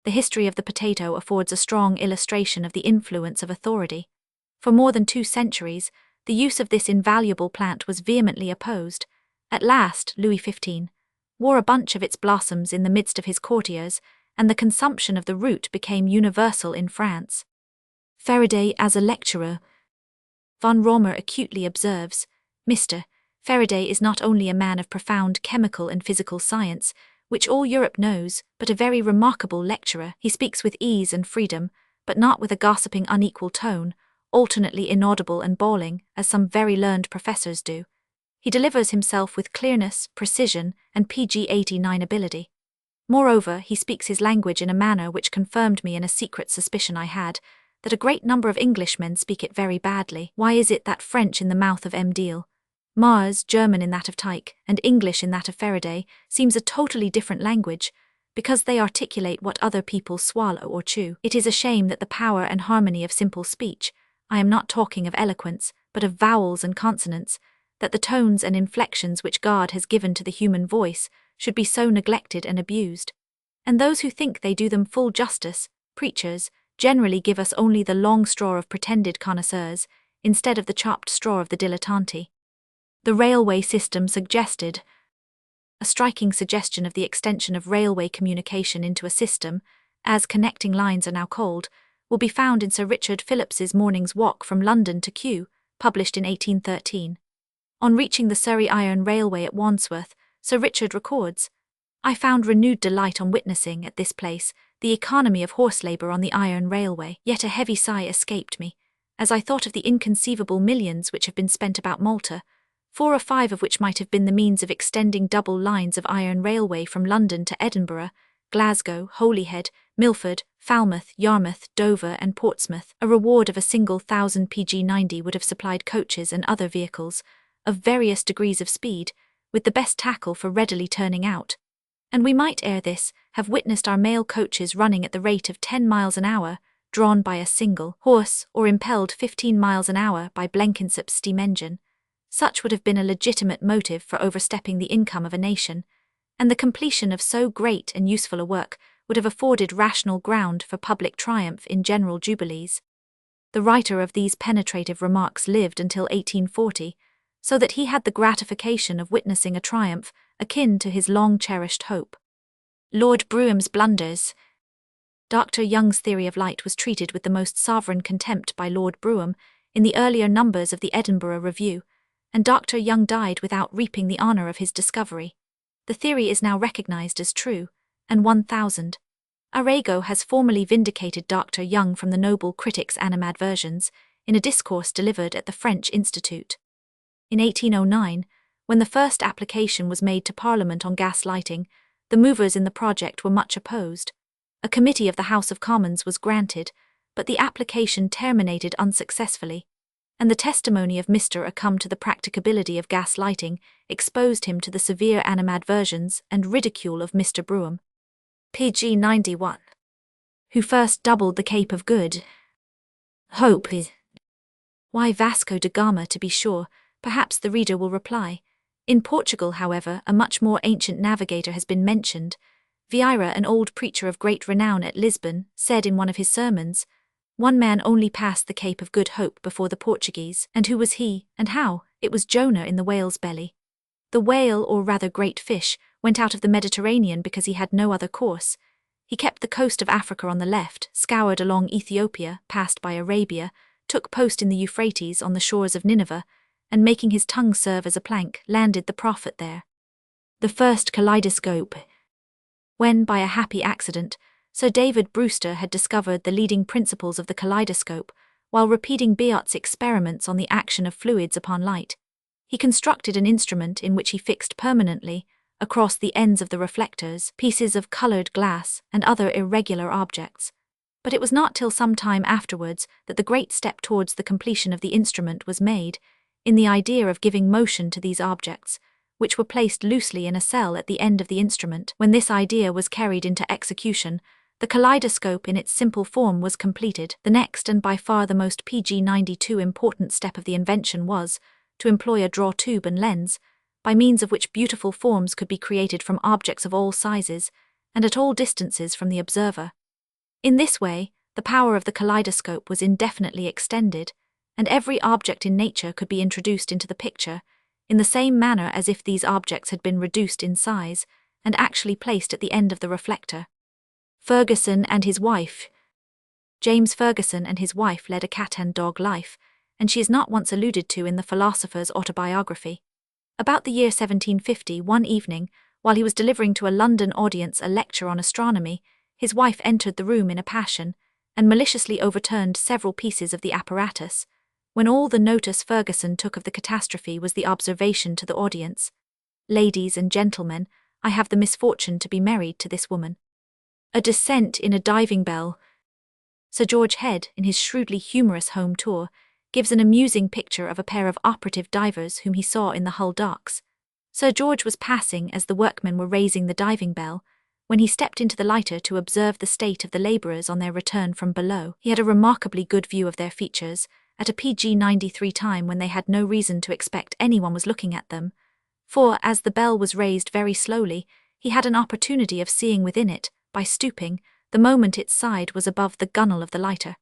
The history of the potato affords a strong illustration of the influence of authority. For more than 2 centuries, the use of this invaluable plant was vehemently opposed. At last, Louis XV wore a bunch of its blossoms in the midst of his courtiers, and the consumption of the root became universal in France. Faraday as a lecturer. Von Romer acutely observes, "Mr. Faraday is not only a man of profound chemical and physical science, which all Europe knows, but a very remarkable lecturer. He speaks with ease and freedom, but not with a gossiping unequal tone, alternately inaudible and bawling, as some very learned professors do. He delivers himself with clearness, precision, and pg 89 ability. Moreover, he speaks his language in a manner which confirmed me in a secret suspicion I had, that a great number of Englishmen speak it very badly. Why is it that French in the mouth of M. Deal, Mars, German in that of Tyke, and English in that of Faraday, seems a totally different language? Because they articulate what other people swallow or chew. It is a shame that the power and harmony of simple speech, I am not talking of eloquence, but of vowels and consonants, that the tones and inflections which God has given to the human voice should be so neglected and abused. And those who think they do them full justice, preachers, generally give us only the long straw of pretended connoisseurs, instead of the chopped straw of the dilettanti. The railway system suggested. A striking suggestion of the extension of railway communication into a system, as connecting lines are now called, will be found in Sir Richard Phillips's Morning's Walk from London to Kew, published in 1813. On reaching the Surrey Iron Railway at Wandsworth, Sir Richard records, "I found renewed delight on witnessing, at this place, the economy of horse labour on the iron railway, yet a heavy sigh escaped me, as I thought of the inconceivable millions which have been spent about Malta, 4 or 5 of which might have been the means of extending double lines of iron railway from London to Edinburgh, Glasgow, Holyhead, Milford, Falmouth, Yarmouth, Dover and Portsmouth. A reward of a single 1,000 pg 90 would have supplied coaches and other vehicles, of various degrees of speed, with the best tackle for readily turning out. And we might ere this have witnessed our mail coaches running at the rate of 10 miles an hour, drawn by a single horse, or impelled 15 miles an hour by Blenkinsop's steam engine. Such would have been a legitimate motive for overstepping the income of a nation, and the completion of so great and useful a work would have afforded rational ground for public triumph in general jubilees. The writer of these penetrative remarks lived until 1840, so that he had the gratification of witnessing a triumph akin to his long-cherished hope. Lord Brougham's blunders. Dr. Young's theory of light was treated with the most sovereign contempt by Lord Brougham in the earlier numbers of the Edinburgh Review, and Dr. Young died without reaping the honour of his discovery. The theory is now recognised as true, and 1,000 Arago has formally vindicated Dr. Young from the noble critic's animadversions in a discourse delivered at the French Institute. In 1809, when the first application was made to Parliament on gas lighting, the movers in the project were much opposed. A committee of the House of Commons was granted, but the application terminated unsuccessfully, and the testimony of Mr. Accum to the practicability of gas lighting exposed him to the severe animadversions and ridicule of Mr. Brougham, pg 91, who first doubled the Cape of Good Hope. Why Vasco da Gama, to be sure, perhaps the reader will reply. In Portugal, however, a much more ancient navigator has been mentioned. Vieira, an old preacher of great renown at Lisbon, said in one of his sermons, "One man only passed the Cape of Good Hope before the Portuguese, and who was he, and how? It was Jonah in the whale's belly." The whale, or rather great fish, went out of the Mediterranean because he had no other course. He kept the coast of Africa on the left, scoured along Ethiopia, passed by Arabia, took post in the Euphrates on the shores of Nineveh, and making his tongue serve as a plank, landed the prophet there. The first kaleidoscope. When, by a happy accident, Sir David Brewster had discovered the leading principles of the kaleidoscope, while repeating Biot's experiments on the action of fluids upon light, he constructed an instrument in which he fixed permanently, across the ends of the reflectors, pieces of coloured glass and other irregular objects. But it was not till some time afterwards that the great step towards the completion of the instrument was made, in the idea of giving motion to these objects, which were placed loosely in a cell at the end of the instrument. When this idea was carried into execution, the kaleidoscope in its simple form was completed. The next and by far the most pg 92 important step of the invention was to employ a draw tube and lens, by means of which beautiful forms could be created from objects of all sizes, and at all distances from the observer. In this way, the power of the kaleidoscope was indefinitely extended, and every object in nature could be introduced into the picture, in the same manner as if these objects had been reduced in size, and actually placed at the end of the reflector. Ferguson and his wife. James Ferguson and his wife led a cat-and-dog life, and she is not once alluded to in the philosopher's autobiography. About the year 1750, one evening, while he was delivering to a London audience a lecture on astronomy, his wife entered the room in a passion, and maliciously overturned several pieces of the apparatus, when all the notice Ferguson took of the catastrophe was the observation to the audience, "Ladies and gentlemen, I have the misfortune to be married to this woman." A descent in a diving bell. Sir George Head, in his shrewdly humorous home tour, gives an amusing picture of a pair of operative divers whom he saw in the Hull docks. Sir George was passing as the workmen were raising the diving bell, when he stepped into the lighter to observe the state of the labourers on their return from below. He had a remarkably good view of their features, at a pg 93 time when they had no reason to expect anyone was looking at them, for, as the bell was raised very slowly, he had an opportunity of seeing within it, by stooping, the moment its side was above the gunwale of the lighter.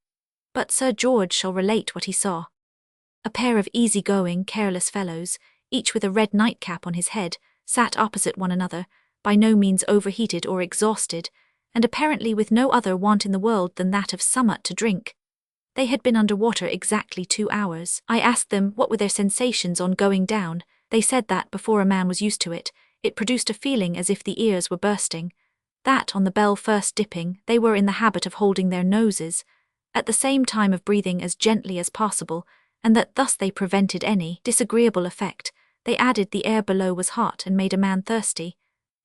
But Sir George shall relate what he saw. A pair of easy-going, careless fellows, each with a red nightcap on his head, sat opposite one another, by no means overheated or exhausted, and apparently with no other want in the world than that of somewhat to drink. They had been under water exactly 2 hours. I asked them what were their sensations on going down. They said that, before a man was used to it, it produced a feeling as if the ears were bursting, that on the bell first dipping, they were in the habit of holding their noses, at the same time of breathing as gently as possible, and that thus they prevented any disagreeable effect. They added the air below was hot and made a man thirsty.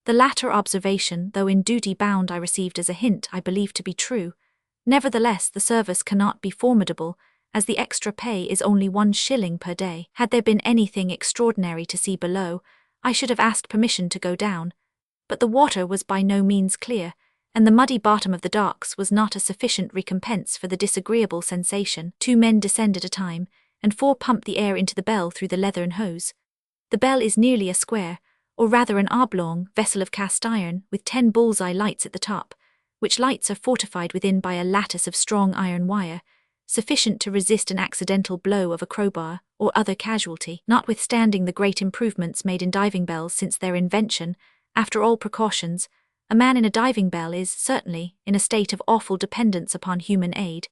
The latter observation, though in duty bound I received as a hint, I believe to be true. Nevertheless, the service cannot be formidable, as the extra pay is only 1 shilling per day. Had there been anything extraordinary to see below, I should have asked permission to go down, but the water was by no means clear, and the muddy bottom of the docks was not a sufficient recompense for the disagreeable sensation. 2 men descend at a time, and 4 pump the air into the bell through the leathern hose. The bell is nearly a square, or rather an oblong, vessel of cast iron, with 10 bull's-eye lights at the top, which lights are fortified within by a lattice of strong iron wire, sufficient to resist an accidental blow of a crowbar or other casualty. Notwithstanding the great improvements made in diving bells since their invention, after all precautions, a man in a diving bell is, certainly, in a state of awful dependence upon human aid.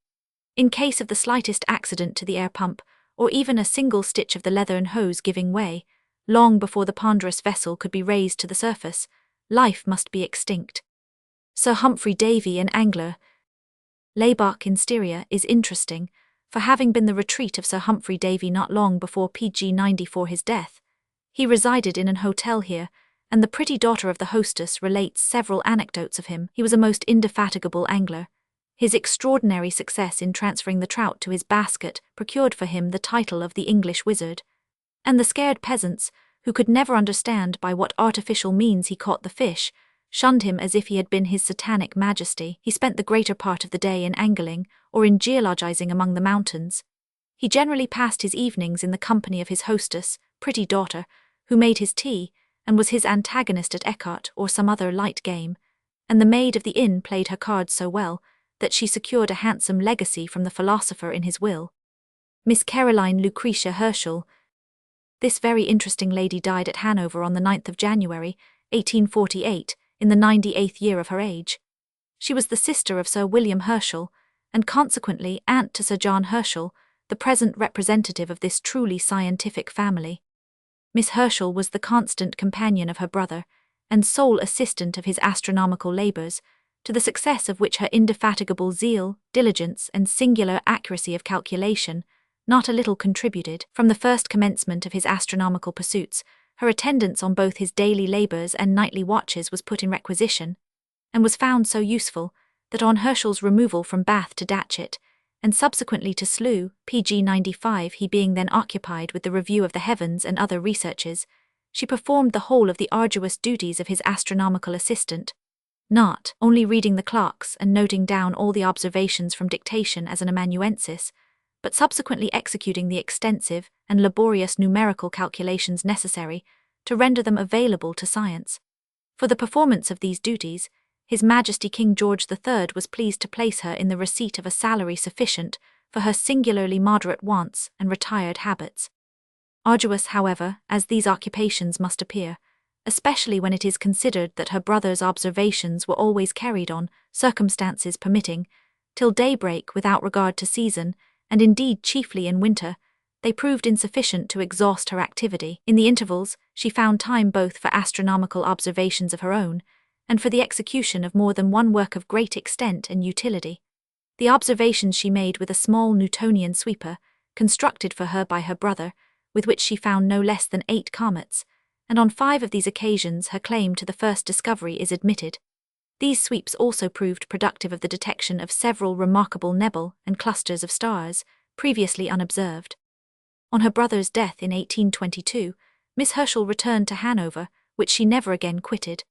In case of the slightest accident to the air pump, or even a single stitch of the leathern hose giving way, long before the ponderous vessel could be raised to the surface, life must be extinct. Sir Humphrey Davy, an angler. Laybach in Styria is interesting, for having been the retreat of Sir Humphrey Davy not long before PG 94 his death, he resided in an hotel here, and the pretty daughter of the hostess relates several anecdotes of him. He was a most indefatigable angler. His extraordinary success in transferring the trout to his basket procured for him the title of the English wizard, and the scared peasants, who could never understand by what artificial means he caught the fish, shunned him as if he had been his satanic majesty. He spent the greater part of the day in angling or in geologizing among the mountains. He generally passed his evenings in the company of his hostess, pretty daughter, who made his tea, and was his antagonist at écarté or some other light game, and the maid of the inn played her cards so well that she secured a handsome legacy from the philosopher in his will. Miss Caroline Lucretia Herschel. This very interesting lady died at Hanover on the 9th of January, 1848, in the 98th year of her age. She was the sister of Sir William Herschel, and consequently aunt to Sir John Herschel, the present representative of this truly scientific family. Miss Herschel was the constant companion of her brother, and sole assistant of his astronomical labours, to the success of which her indefatigable zeal, diligence, and singular accuracy of calculation not a little contributed. From the first commencement of his astronomical pursuits, her attendance on both his daily labours and nightly watches was put in requisition, and was found so useful that on Herschel's removal from Bath to Datchet, and subsequently to Slough, PG 95, he being then occupied with the review of the heavens and other researches, she performed the whole of the arduous duties of his astronomical assistant, not only reading the clocks and noting down all the observations from dictation as an amanuensis, but subsequently executing the extensive and laborious numerical calculations necessary to render them available to science. For the performance of these duties, His Majesty King George III was pleased to place her in the receipt of a salary sufficient for her singularly moderate wants and retired habits. Arduous, however, as these occupations must appear, especially when it is considered that her brother's observations were always carried on, circumstances permitting, till daybreak without regard to season, and indeed chiefly in winter, they proved insufficient to exhaust her activity. In the intervals, she found time both for astronomical observations of her own, and for the execution of more than one work of great extent and utility. The observations she made with a small Newtonian sweeper, constructed for her by her brother, with which she found no less than 8 comets, and on 5 of these occasions her claim to the first discovery is admitted. These sweeps also proved productive of the detection of several remarkable nebulae and clusters of stars, previously unobserved. On her brother's death in 1822, Miss Herschel returned to Hanover, which she never again quitted,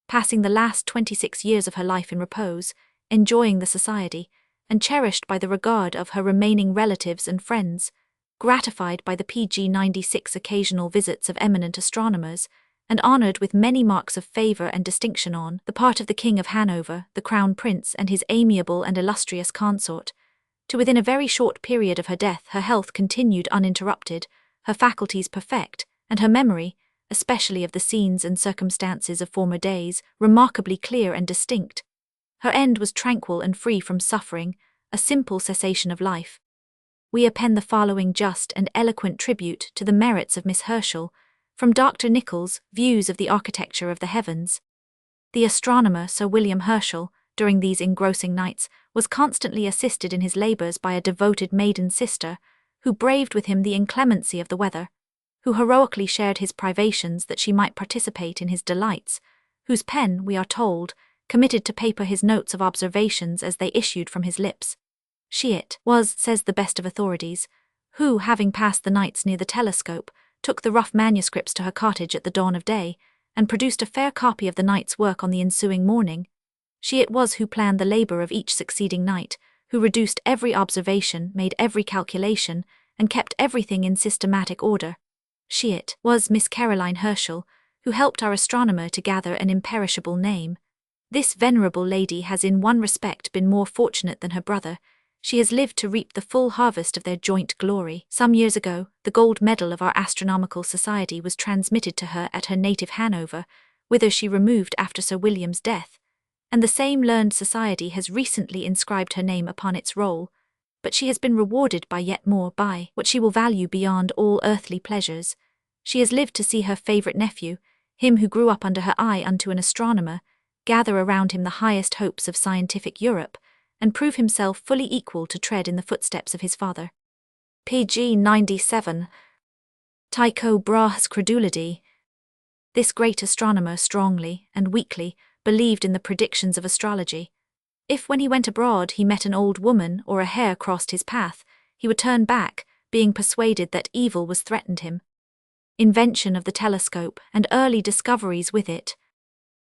passing the last 26 years of her life in repose, enjoying the society, and cherished by the regard of her remaining relatives and friends, gratified by the PG 96 occasional visits of eminent astronomers, and honoured with many marks of favour and distinction on the part of the King of Hanover, the Crown Prince, and his amiable and illustrious consort, to within a very short period of her death her health continued uninterrupted, her faculties perfect, and her memory, especially of the scenes and circumstances of former days, remarkably clear and distinct. Her end was tranquil and free from suffering, a simple cessation of life. We append the following just and eloquent tribute to the merits of Miss Herschel, from Dr. Nichols' Views of the Architecture of the Heavens. The astronomer Sir William Herschel, during these engrossing nights, was constantly assisted in his labours by a devoted maiden sister, who braved with him the inclemency of the weather, who heroically shared his privations that she might participate in his delights, whose pen, we are told, committed to paper his notes of observations as they issued from his lips. She it was, says the best of authorities, who, having passed the nights near the telescope, took the rough manuscripts to her cottage at the dawn of day, and produced a fair copy of the night's work on the ensuing morning. She it was who planned the labour of each succeeding night, who reduced every observation, made every calculation, and kept everything in systematic order. She it was Miss Caroline Herschel, who helped our astronomer to gather an imperishable name. This venerable lady has in one respect been more fortunate than her brother. She has lived to reap the full harvest of their joint glory. Some years ago, the gold medal of our Astronomical Society was transmitted to her at her native Hanover, whither she removed after Sir William's death, and the same learned society has recently inscribed her name upon its roll, but she has been rewarded by yet more, by what she will value beyond all earthly pleasures. She has lived to see her favourite nephew, him who grew up under her eye unto an astronomer, gather around him the highest hopes of scientific Europe, and prove himself fully equal to tread in the footsteps of his father. pg 97. Tycho Brahe's credulity. This great astronomer strongly and weakly believed in the predictions of astrology. If when he went abroad he met an old woman or a hare crossed his path, he would turn back, being persuaded that evil was threatened him. Invention of the telescope and early discoveries with it.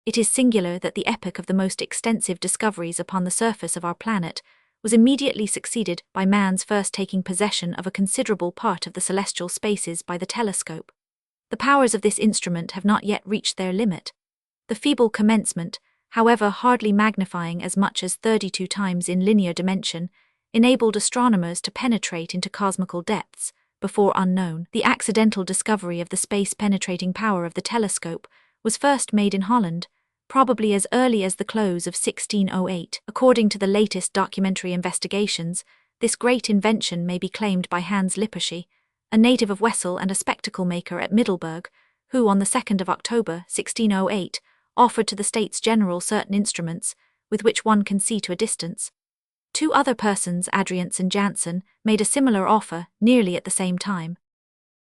It is singular that the epoch of the most extensive discoveries upon the surface of our planet was immediately succeeded by man's first taking possession of a considerable part of the celestial spaces by the telescope. The powers of this instrument have not yet reached their limit. The feeble commencement, however, hardly magnifying as much as 32 times in linear dimension, enabled astronomers to penetrate into cosmical depths, before unknown. The accidental discovery of the space-penetrating power of the telescope was first made in Holland, probably as early as the close of 1608. According to the latest documentary investigations, this great invention may be claimed by Hans Lippershey, a native of Wessel and a spectacle maker at Middelburg, who on the 2nd of October 1608 offered to the States General certain instruments with which one can see to a distance. Two other persons, Adriance and Janssen, made a similar offer nearly at the same time.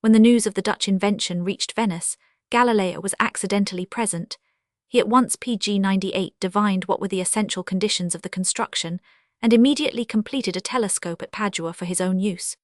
When the news of the Dutch invention reached Venice, Galileo was accidentally present. He at once pg 98 divined what were the essential conditions of the construction, and immediately completed a telescope at Padua for his own use.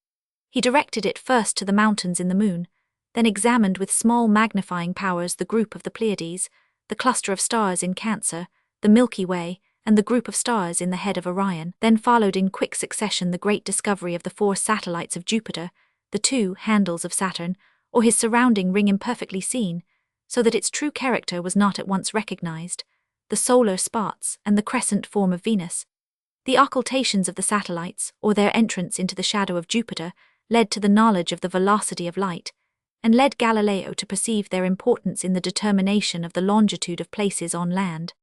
He directed it first to the mountains in the moon, then examined with small magnifying powers the group of the Pleiades, the cluster of stars in Cancer, the Milky Way, and the group of stars in the head of Orion. Then followed in quick succession the great discovery of the 4 satellites of Jupiter, the 2 handles of Saturn, or his surrounding ring imperfectly seen, so that its true character was not at once recognized, the solar spots and the crescent form of Venus. The occultations of the satellites, or their entrance into the shadow of Jupiter, led to the knowledge of the velocity of light, and led Galileo to perceive their importance in the determination of the longitude of places on land.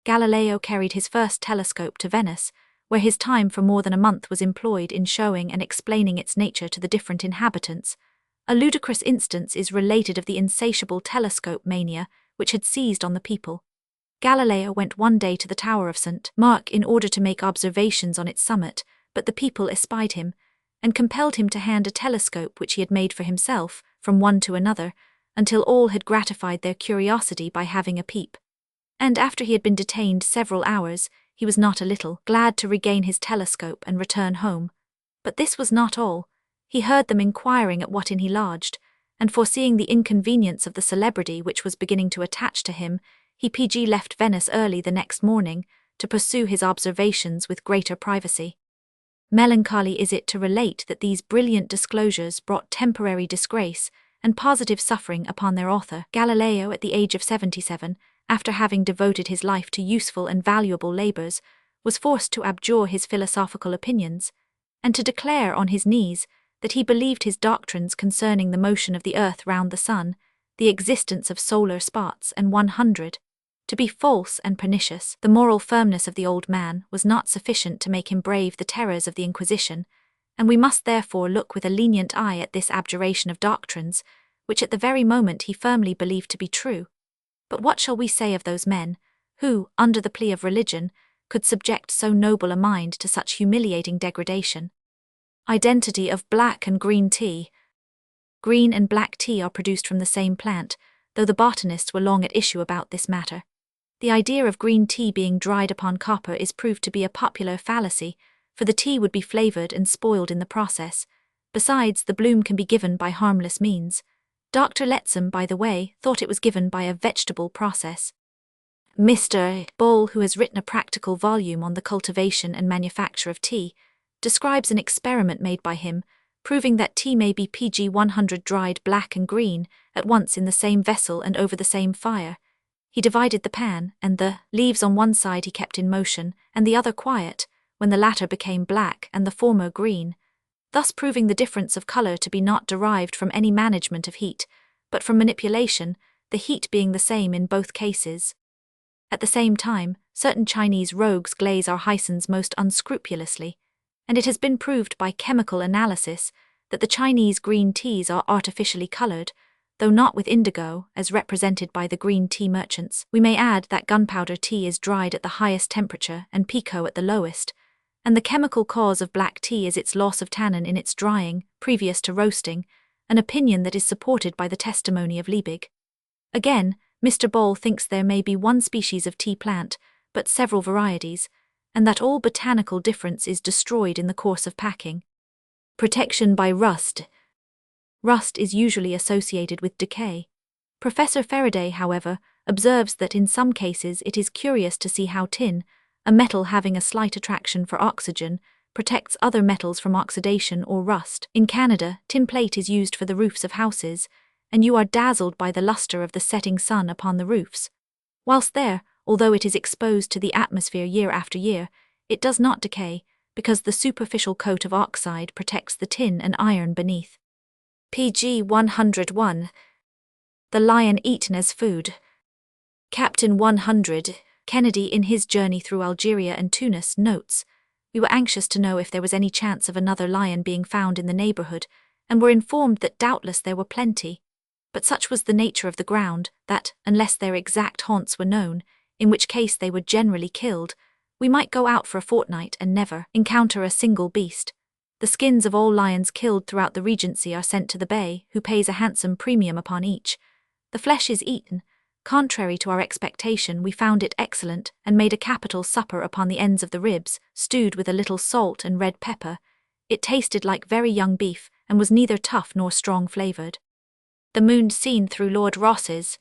Galileo carried his first telescope to Venice, where his time for more than a month was employed in showing and explaining its nature to the different inhabitants. A ludicrous instance is related of the insatiable telescope mania which had seized on the people. Galileo went one day to the Tower of St. Mark in order to make observations on its summit, but the people espied him, and compelled him to hand a telescope which he had made for himself, from one to another, until all had gratified their curiosity by having a peep. And after he had been detained several hours, he was not a little glad to regain his telescope and return home. But this was not all. He heard them inquiring at what inn he lodged, and foreseeing the inconvenience of the celebrity which was beginning to attach to him, he left Venice early the next morning to pursue his observations with greater privacy. Melancholy is it to relate that these brilliant disclosures brought temporary disgrace and positive suffering upon their author. Galileo, at the age of 77, after having devoted his life to useful and valuable labours, was forced to abjure his philosophical opinions, and to declare on his knees that he believed his doctrines concerning the motion of the earth round the sun, the existence of solar spots, and 100, to be false and pernicious. The moral firmness of the old man was not sufficient to make him brave the terrors of the Inquisition, and we must therefore look with a lenient eye at this abjuration of doctrines, which at the very moment he firmly believed to be true. But what shall we say of those men, who, under the plea of religion, could subject so noble a mind to such humiliating degradation? Identity of black and green tea. Green and black tea are produced from the same plant, though the botanists were long at issue about this matter. The idea of green tea being dried upon copper is proved to be a popular fallacy, for the tea would be flavoured and spoiled in the process. Besides, the bloom can be given by harmless means. Dr. Lettsom, by the way, thought it was given by a vegetable process. Mr. Boll, who has written a practical volume on the cultivation and manufacture of tea, describes an experiment made by him, proving that tea may be pg 100 dried black and green at once in the same vessel and over the same fire. He divided the pan, and the leaves on one side he kept in motion, and the other quiet, when the latter became black and the former green, thus proving the difference of colour to be not derived from any management of heat, but from manipulation, the heat being the same in both cases. At the same time, certain Chinese rogues glaze our hyacinths most unscrupulously, and it has been proved by chemical analysis that the Chinese green teas are artificially coloured, though not with indigo, as represented by the green tea merchants. We may add that gunpowder tea is dried at the highest temperature and pekoe at the lowest, and the chemical cause of black tea is its loss of tannin in its drying, previous to roasting, an opinion that is supported by the testimony of Liebig. Again, Mr. Ball thinks there may be one species of tea plant, but several varieties, and that all botanical difference is destroyed in the course of packing. Protection by rust. Rust is usually associated with decay. Professor Faraday, however, observes that in some cases it is curious to see how tin, a metal having a slight attraction for oxygen, protects other metals from oxidation or rust. In Canada, tin plate is used for the roofs of houses, and you are dazzled by the luster of the setting sun upon the roofs. Whilst there, although it is exposed to the atmosphere year after year, it does not decay, because the superficial coat of oxide protects the tin and iron beneath. PG 101. The lion eaten as food. Captain 100, Kennedy in his journey through Algeria and Tunis notes, "We were anxious to know if there was any chance of another lion being found in the neighbourhood, and were informed that doubtless there were plenty. But such was the nature of the ground, that, unless their exact haunts were known, in which case they were generally killed, we might go out for a fortnight and never encounter a single beast. The skins of all lions killed throughout the Regency are sent to the Bey, who pays a handsome premium upon each. The flesh is eaten. Contrary to our expectation, we found it excellent, and made a capital supper upon the ends of the ribs, stewed with a little salt and red pepper. It tasted like very young beef, and was neither tough nor strong-flavoured." The moon seen through Lord Ross's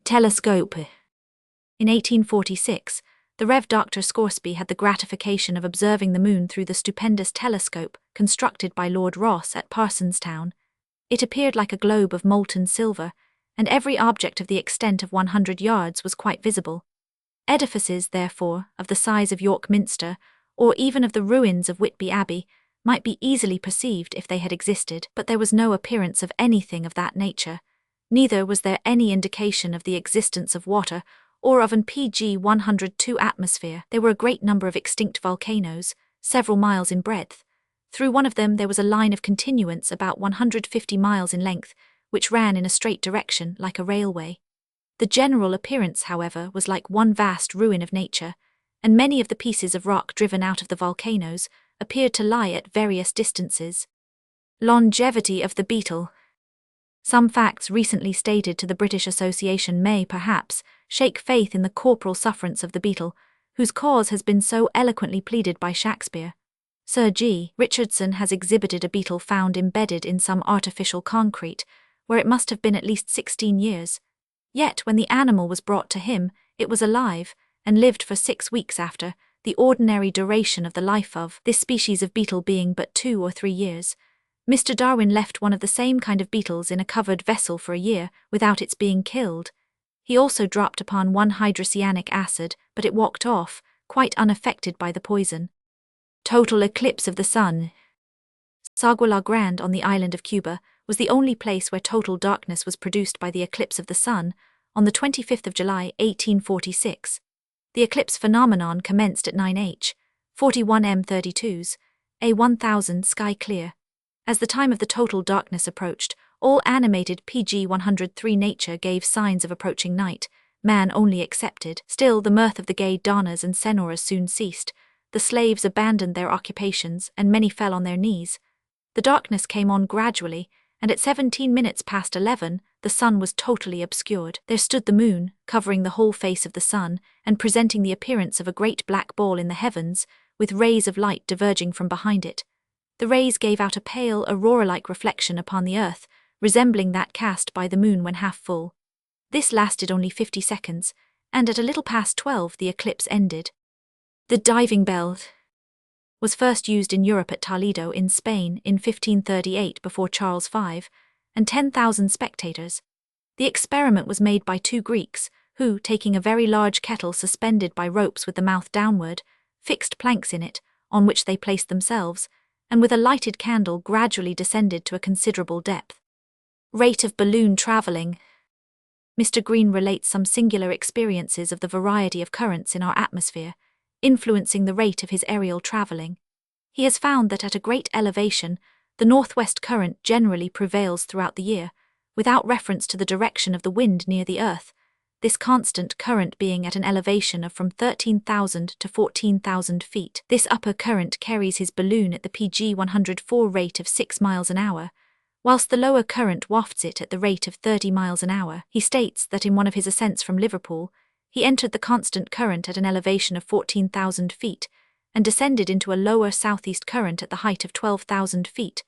telescope. In 1846, the Rev. Dr. Scoresby had the gratification of observing the moon through the stupendous telescope constructed by Lord Ross at Parsonstown. It appeared like a globe of molten silver, and every object of the extent of 100 yards was quite visible. Edifices, therefore, of the size of York Minster, or even of the ruins of Whitby Abbey, might be easily perceived if they had existed, but there was no appearance of anything of that nature. Neither was there any indication of the existence of water, or of an PG 102 atmosphere. There were a great number of extinct volcanoes, several miles in breadth. Through one of them there was a line of continuance about 150 miles in length, which ran in a straight direction like a railway. The general appearance, however, was like one vast ruin of nature, and many of the pieces of rock driven out of the volcanoes appeared to lie at various distances. Longevity of the beetle. Some facts recently stated to the British Association may, perhaps, shake faith in the corporal sufferance of the beetle, whose cause has been so eloquently pleaded by Shakespeare. Sir G. Richardson has exhibited a beetle found embedded in some artificial concrete, where it must have been at least 16 years. Yet when the animal was brought to him, it was alive, and lived for 6 weeks after, the ordinary duration of the life of this species of beetle being but 2 or 3 years. Mr. Darwin left one of the same kind of beetles in a covered vessel for a year, without its being killed. He also dropped upon one hydrocyanic acid, but it walked off, quite unaffected by the poison. Total eclipse of the sun. Sagua La Grande on the island of Cuba was the only place where total darkness was produced by the eclipse of the sun, on the 25th of July, 1846. The eclipse phenomenon commenced at 9h, 41 M32s, a 1000 sky clear. As the time of the total darkness approached, all animated PG 103 nature gave signs of approaching night, man only excepted. Still, the mirth of the gay donners and senoras soon ceased. The slaves abandoned their occupations, and many fell on their knees. The darkness came on gradually, and at 17 minutes past 11, the sun was totally obscured. There stood the moon, covering the whole face of the sun, and presenting the appearance of a great black ball in the heavens, with rays of light diverging from behind it. The rays gave out a pale, aurora-like reflection upon the earth, resembling that cast by the moon when half full. This lasted only 50 seconds, and at a little past 12 the eclipse ended. The diving bell was first used in Europe at Toledo in Spain in 1538 before Charles V, and 10,000 spectators. The experiment was made by 2 Greeks, who, taking a very large kettle suspended by ropes with the mouth downward, fixed planks in it, on which they placed themselves, and with a lighted candle gradually descended to a considerable depth. Rate of balloon travelling. Mr. Green relates some singular experiences of the variety of currents in our atmosphere, influencing the rate of his aerial travelling. He has found that at a great elevation, the northwest current generally prevails throughout the year, without reference to the direction of the wind near the earth, this constant current being at an elevation of from 13,000 to 14,000 feet. This upper current carries his balloon at the PG 104 rate of 6 miles an hour, whilst the lower current wafts it at the rate of 30 miles an hour. He states that in one of his ascents from Liverpool, he entered the constant current at an elevation of 14,000 feet, and descended into a lower southeast current at the height of 12,000 feet,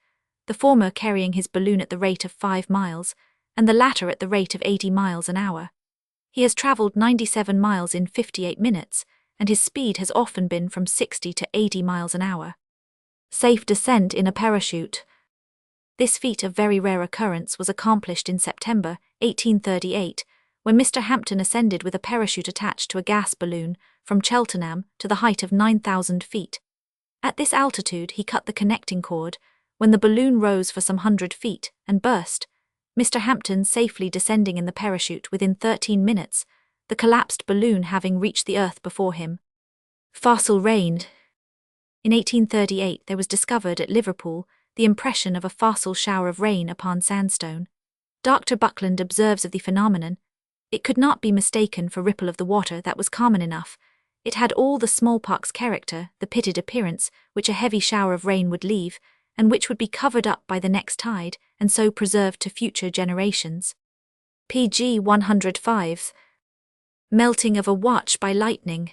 the former carrying his balloon at the rate of 5 miles, and the latter at the rate of 80 miles an hour. He has travelled 97 miles in 58 minutes, and his speed has often been from 60 to 80 miles an hour. Safe descent in a parachute. This feat of very rare occurrence was accomplished in September 1838, when Mr. Hampton ascended with a parachute attached to a gas balloon from Cheltenham to the height of 9,000 feet. At this altitude he cut the connecting cord, when the balloon rose for some 100 feet and burst, Mr. Hampton safely descending in the parachute within 13 minutes, the collapsed balloon having reached the earth before him. Fossil rained. In 1838 there was discovered at Liverpool the impression of a fossil shower of rain upon sandstone. Dr. Buckland observes of the phenomenon, it could not be mistaken for ripple of the water that was common enough. It had all the smallpox character, the pitted appearance, which a heavy shower of rain would leave, and which would be covered up by the next tide, and so preserved to future generations. PG 105. Melting of a watch by lightning.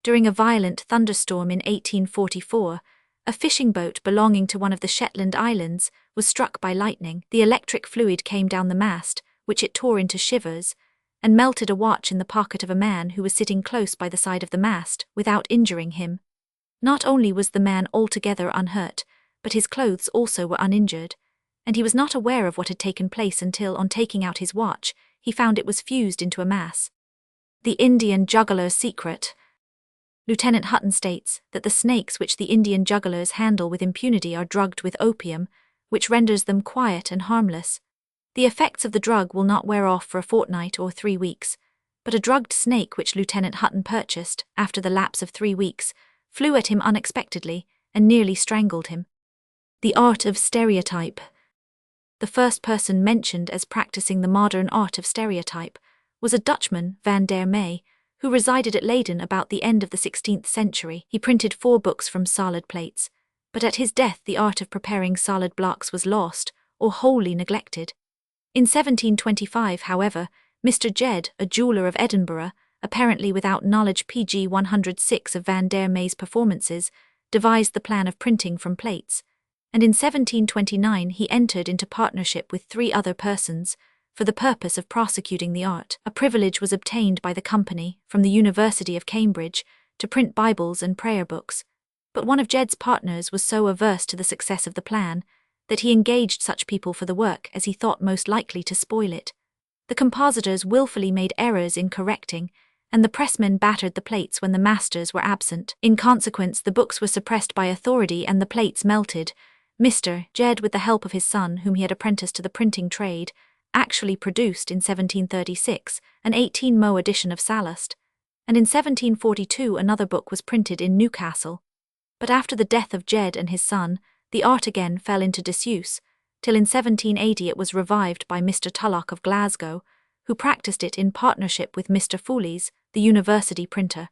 During a violent thunderstorm in 1844, a fishing boat belonging to one of the Shetland Islands was struck by lightning. The electric fluid came down the mast, which it tore into shivers, and melted a watch in the pocket of a man who was sitting close by the side of the mast, without injuring him. Not only was the man altogether unhurt, but his clothes also were uninjured, and he was not aware of what had taken place until, on taking out his watch, he found it was fused into a mass. The Indian juggler's secret. Lieutenant Hutton states that the snakes which the Indian jugglers handle with impunity are drugged with opium, which renders them quiet and harmless. The effects of the drug will not wear off for a fortnight or 3 weeks, but a drugged snake which Lieutenant Hutton purchased, after the lapse of 3 weeks, flew at him unexpectedly and nearly strangled him. The art of stereotype. The first person mentioned as practicing the modern art of stereotype was a Dutchman, Van der May, who resided at Leyden about the end of the 16th century. He printed 4 books from solid plates, but at his death the art of preparing solid blocks was lost, or wholly neglected. In 1725, however, Mr. Jedd, a jeweller of Edinburgh, apparently without knowledge PG 106 of Van der May's performances, devised the plan of printing from plates, and in 1729 he entered into partnership with 3 other persons, for the purpose of prosecuting the art. A privilege was obtained by the company from the University of Cambridge to print Bibles and prayer books, but one of Jedd's partners was so averse to the success of the plan that he engaged such people for the work as he thought most likely to spoil it. The compositors wilfully made errors in correcting, and the pressmen battered the plates when the masters were absent. In consequence, the books were suppressed by authority and the plates melted. Mr. Jedd, with the help of his son, whom he had apprenticed to the printing trade, actually produced in 1736 an 18mo edition of Sallust, and in 1742 another book was printed in Newcastle. But after the death of Jedd and his son, the art again fell into disuse, till in 1780 it was revived by Mr. Tulloch of Glasgow, who practiced it in partnership with Mr. Foulis, the university printer.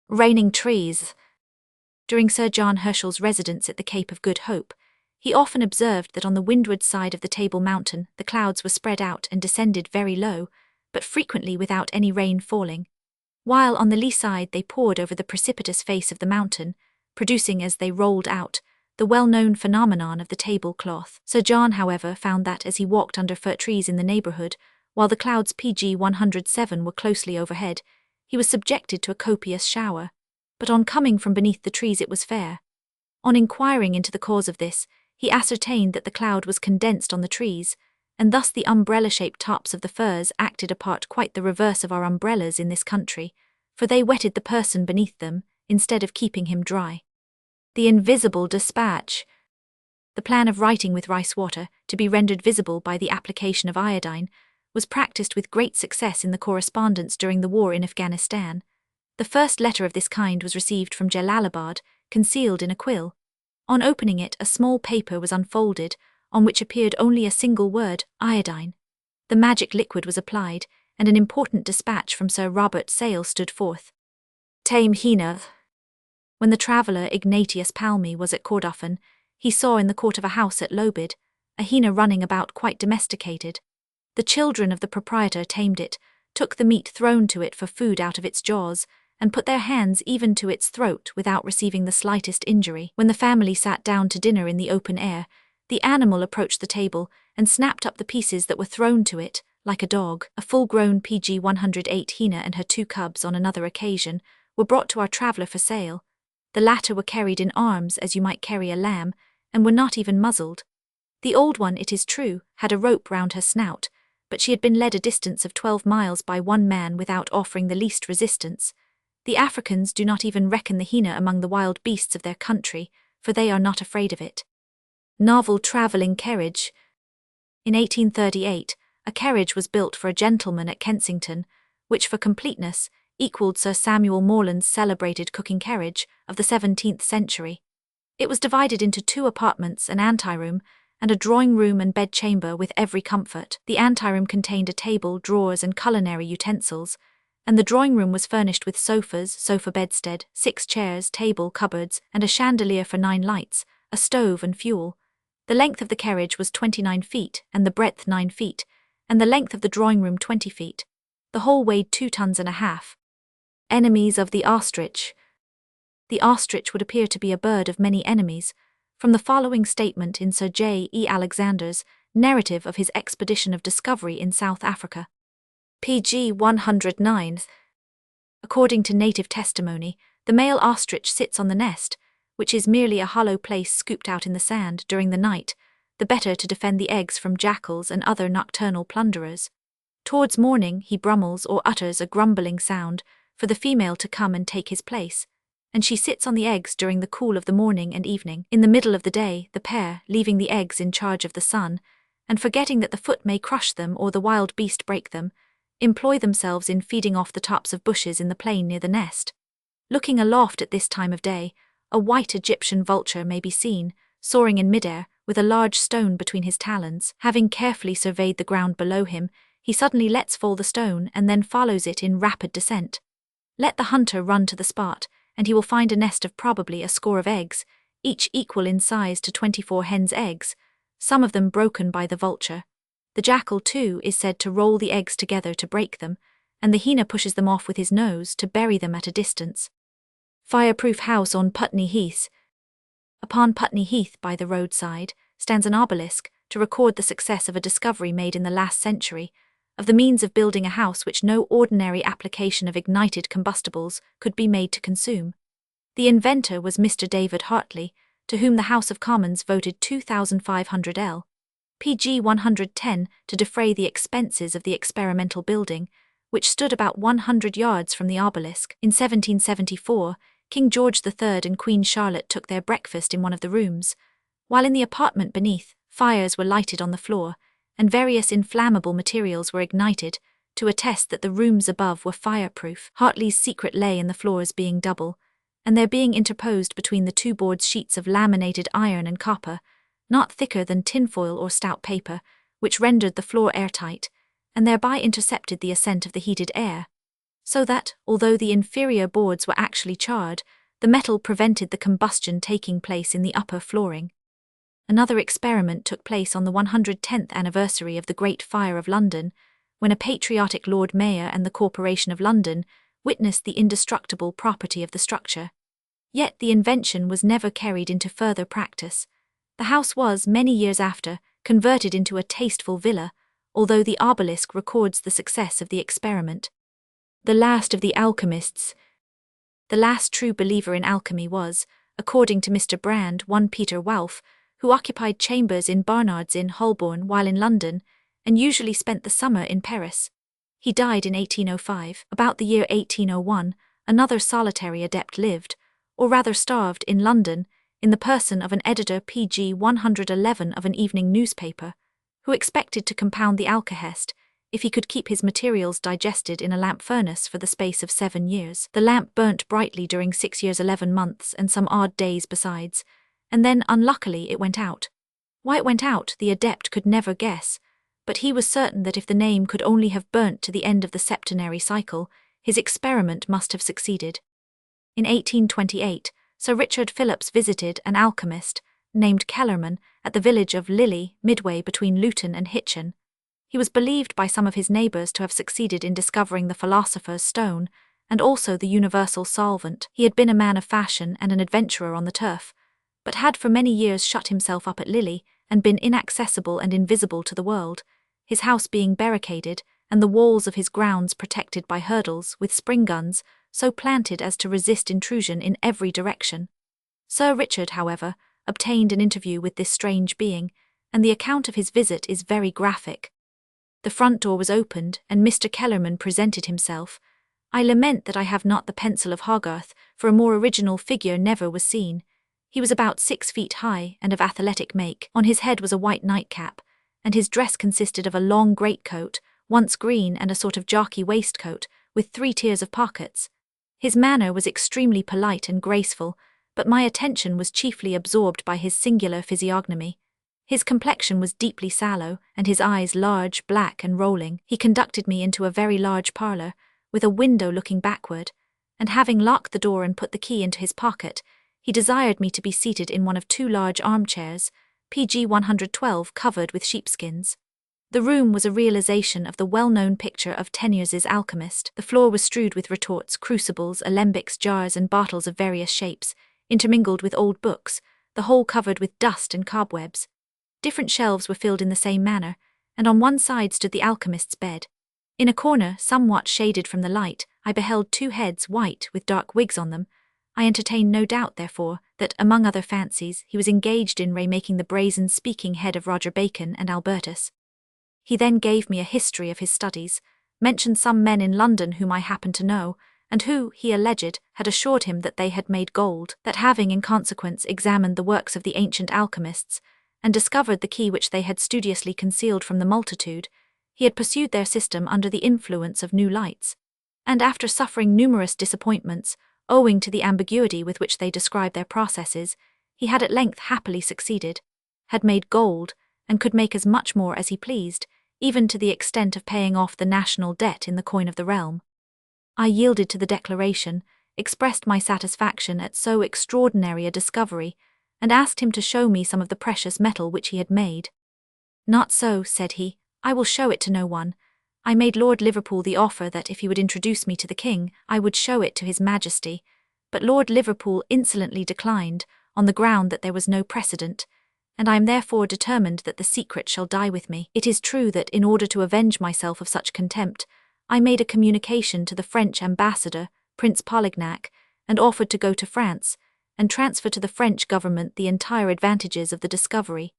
Raining trees. During Sir John Herschel's residence at the Cape of Good Hope, he often observed that on the windward side of the Table Mountain the clouds were spread out and descended very low, but frequently without any rain falling, while on the lee side they poured over the precipitous face of the mountain, producing as they rolled out the well-known phenomenon of the tablecloth. Sir John, however, found that as he walked under fir trees in the neighbourhood, while the clouds PG 107 were closely overhead, he was subjected to a copious shower, but on coming from beneath the trees it was fair. On inquiring into the cause of this, he ascertained that the cloud was condensed on the trees, and thus the umbrella-shaped tops of the firs acted a part quite the reverse of our umbrellas in this country, for they wetted the person beneath them, instead of keeping him dry. The invisible dispatch. The plan of writing with rice water, to be rendered visible by the application of iodine, was practiced with great success in the correspondence during the war in Afghanistan. The first letter of this kind was received from Jalalabad, concealed in a quill. On opening it, a small paper was unfolded, on which appeared only a single word, iodine. The magic liquid was applied, and an important dispatch from Sir Robert Sale stood forth. Tame Hina. When the traveller Ignatius Palmi was at Cordophon, he saw in the court of a house at Lobid a hyena running about quite domesticated. The children of the proprietor tamed it, took the meat thrown to it for food out of its jaws, and put their hands even to its throat without receiving the slightest injury. When the family sat down to dinner in the open air, the animal approached the table and snapped up the pieces that were thrown to it, like a dog. A full-grown PG 108 hyena and her 2 cubs on another occasion were brought to our traveller for sale. The latter were carried in arms as you might carry a lamb, and were not even muzzled. The old one, it is true, had a rope round her snout, but she had been led a distance of 12 miles by one man without offering the least resistance. The Africans do not even reckon the hyena among the wild beasts of their country, for they are not afraid of it. Novel travelling carriage. In 1838, a carriage was built for a gentleman at Kensington, which for completeness equalled Sir Samuel Morland's celebrated cooking carriage of the 17th century. It was divided into 2 apartments, an anteroom, and a drawing-room and bedchamber with every comfort. The anteroom contained a table, drawers, and culinary utensils, and the drawing-room was furnished with sofas, sofa bedstead, 6 chairs, table, cupboards, and a chandelier for 9 lights, a stove and fuel. The length of the carriage was 29 feet, and the breadth 9 feet, and the length of the drawing-room 20 feet. The whole weighed 2 tons and a half. Enemies of the ostrich. The ostrich would appear to be a bird of many enemies, from the following statement in Sir J. E. Alexander's narrative of his expedition of discovery in South Africa. PG 109. According to native testimony, the male ostrich sits on the nest, which is merely a hollow place scooped out in the sand during the night, the better to defend the eggs from jackals and other nocturnal plunderers. Towards morning he brummels or utters a grumbling sound for the female to come and take his place, and she sits on the eggs during the cool of the morning and evening. In the middle of the day, the pair, leaving the eggs in charge of the sun, and forgetting that the foot may crush them or the wild beast break them, employ themselves in feeding off the tops of bushes in the plain near the nest. Looking aloft at this time of day, a white Egyptian vulture may be seen, soaring in midair, with a large stone between his talons. Having carefully surveyed the ground below him, he suddenly lets fall the stone and then follows it in rapid descent. Let the hunter run to the spot, and he will find a nest of probably a score of eggs, each equal in size to 24 hens' eggs, some of them broken by the vulture. The jackal, too, is said to roll the eggs together to break them, and the hyena pushes them off with his nose to bury them at a distance. Fireproof house on Putney Heath. Upon Putney Heath, by the roadside, stands an obelisk to record the success of a discovery made in the last century, of the means of building a house which no ordinary application of ignited combustibles could be made to consume. The inventor was Mr. David Hartley, to whom the House of Commons voted 2,500 L. PG 110 to defray the expenses of the experimental building, which stood about 100 yards from the obelisk. In 1774, King George III and Queen Charlotte took their breakfast in one of the rooms, while in the apartment beneath, fires were lighted on the floor, and various inflammable materials were ignited to attest that the rooms above were fireproof. Hartley's secret lay in the floors being double, and there being interposed between the 2 boards sheets of laminated iron and copper, not thicker than tinfoil or stout paper, which rendered the floor airtight, and thereby intercepted the ascent of the heated air, so that, although the inferior boards were actually charred, the metal prevented the combustion taking place in the upper flooring. Another experiment took place on the 110th anniversary of the Great Fire of London, when a patriotic Lord Mayor and the Corporation of London witnessed the indestructible property of the structure. Yet the invention was never carried into further practice. The house was, many years after, converted into a tasteful villa, although the obelisk records the success of the experiment. The last of the alchemists. The last true believer in alchemy was, according to Mr. Brand, one Peter Walph, who occupied chambers in Barnard's Inn, Holborn, while in London, and usually spent the summer in Paris. He died in 1805. About the year 1801, another solitary adept lived, or rather starved, in London, in the person of an editor PG 111 of an evening newspaper, who expected to compound the alkahest if he could keep his materials digested in a lamp furnace for the space of 7 years. The lamp burnt brightly during 6 years 11 months and some odd days besides, and then unluckily it went out. Why it went out, the adept could never guess, but he was certain that if the name could only have burnt to the end of the septenary cycle, his experiment must have succeeded. In 1828, Sir Richard Phillips visited an alchemist, named Kellerman, at the village of Lilly, midway between Luton and Hitchin. He was believed by some of his neighbours to have succeeded in discovering the philosopher's stone, and also the universal solvent. He had been a man of fashion and an adventurer on the turf, but had for many years shut himself up at Lilly and been inaccessible and invisible to the world, his house being barricaded and the walls of his grounds protected by hurdles with spring guns so planted as to resist intrusion in every direction. Sir Richard, however, obtained an interview with this strange being, and the account of his visit is very graphic. The front door was opened, and Mr. Kellerman presented himself. I lament that I have not the pencil of Hogarth, for a more original figure never was seen. He was about 6 feet high and of athletic make. On his head was a white nightcap, and his dress consisted of a long greatcoat, once green, and a sort of jockey waistcoat, with 3 tiers of pockets. His manner was extremely polite and graceful, but my attention was chiefly absorbed by his singular physiognomy. His complexion was deeply sallow, and his eyes large, black, and rolling. He conducted me into a very large parlour, with a window looking backward, and having locked the door and put the key into his pocket, he desired me to be seated in one of 2 large armchairs, PG 112, covered with sheepskins. The room was a realization of the well-known picture of Teniers' alchemist. The floor was strewed with retorts, crucibles, alembics, jars, and bottles of various shapes, intermingled with old books, the whole covered with dust and cobwebs. Different shelves were filled in the same manner, and on one side stood the alchemist's bed. In a corner, somewhat shaded from the light, I beheld 2 heads, white, with dark wigs on them. I entertained no doubt, therefore, that, among other fancies, he was engaged in remaking the brazen speaking head of Roger Bacon and Albertus. He then gave me a history of his studies, mentioned some men in London whom I happened to know, and who, he alleged, had assured him that they had made gold, that having in consequence examined the works of the ancient alchemists, and discovered the key which they had studiously concealed from the multitude, he had pursued their system under the influence of new lights, and after suffering numerous disappointments, owing to the ambiguity with which they described their processes, he had at length happily succeeded, had made gold, and could make as much more as he pleased, even to the extent of paying off the national debt in the coin of the realm. I yielded to the declaration, expressed my satisfaction at so extraordinary a discovery, and asked him to show me some of the precious metal which he had made. "Not so," said he, "I will show it to no one. I made Lord Liverpool the offer that if he would introduce me to the king, I would show it to his majesty, but Lord Liverpool insolently declined, on the ground that there was no precedent, and I am therefore determined that the secret shall die with me. It is true that, in order to avenge myself of such contempt, I made a communication to the French ambassador, Prince Polignac, and offered to go to France, and transfer to the French government the entire advantages of the discovery.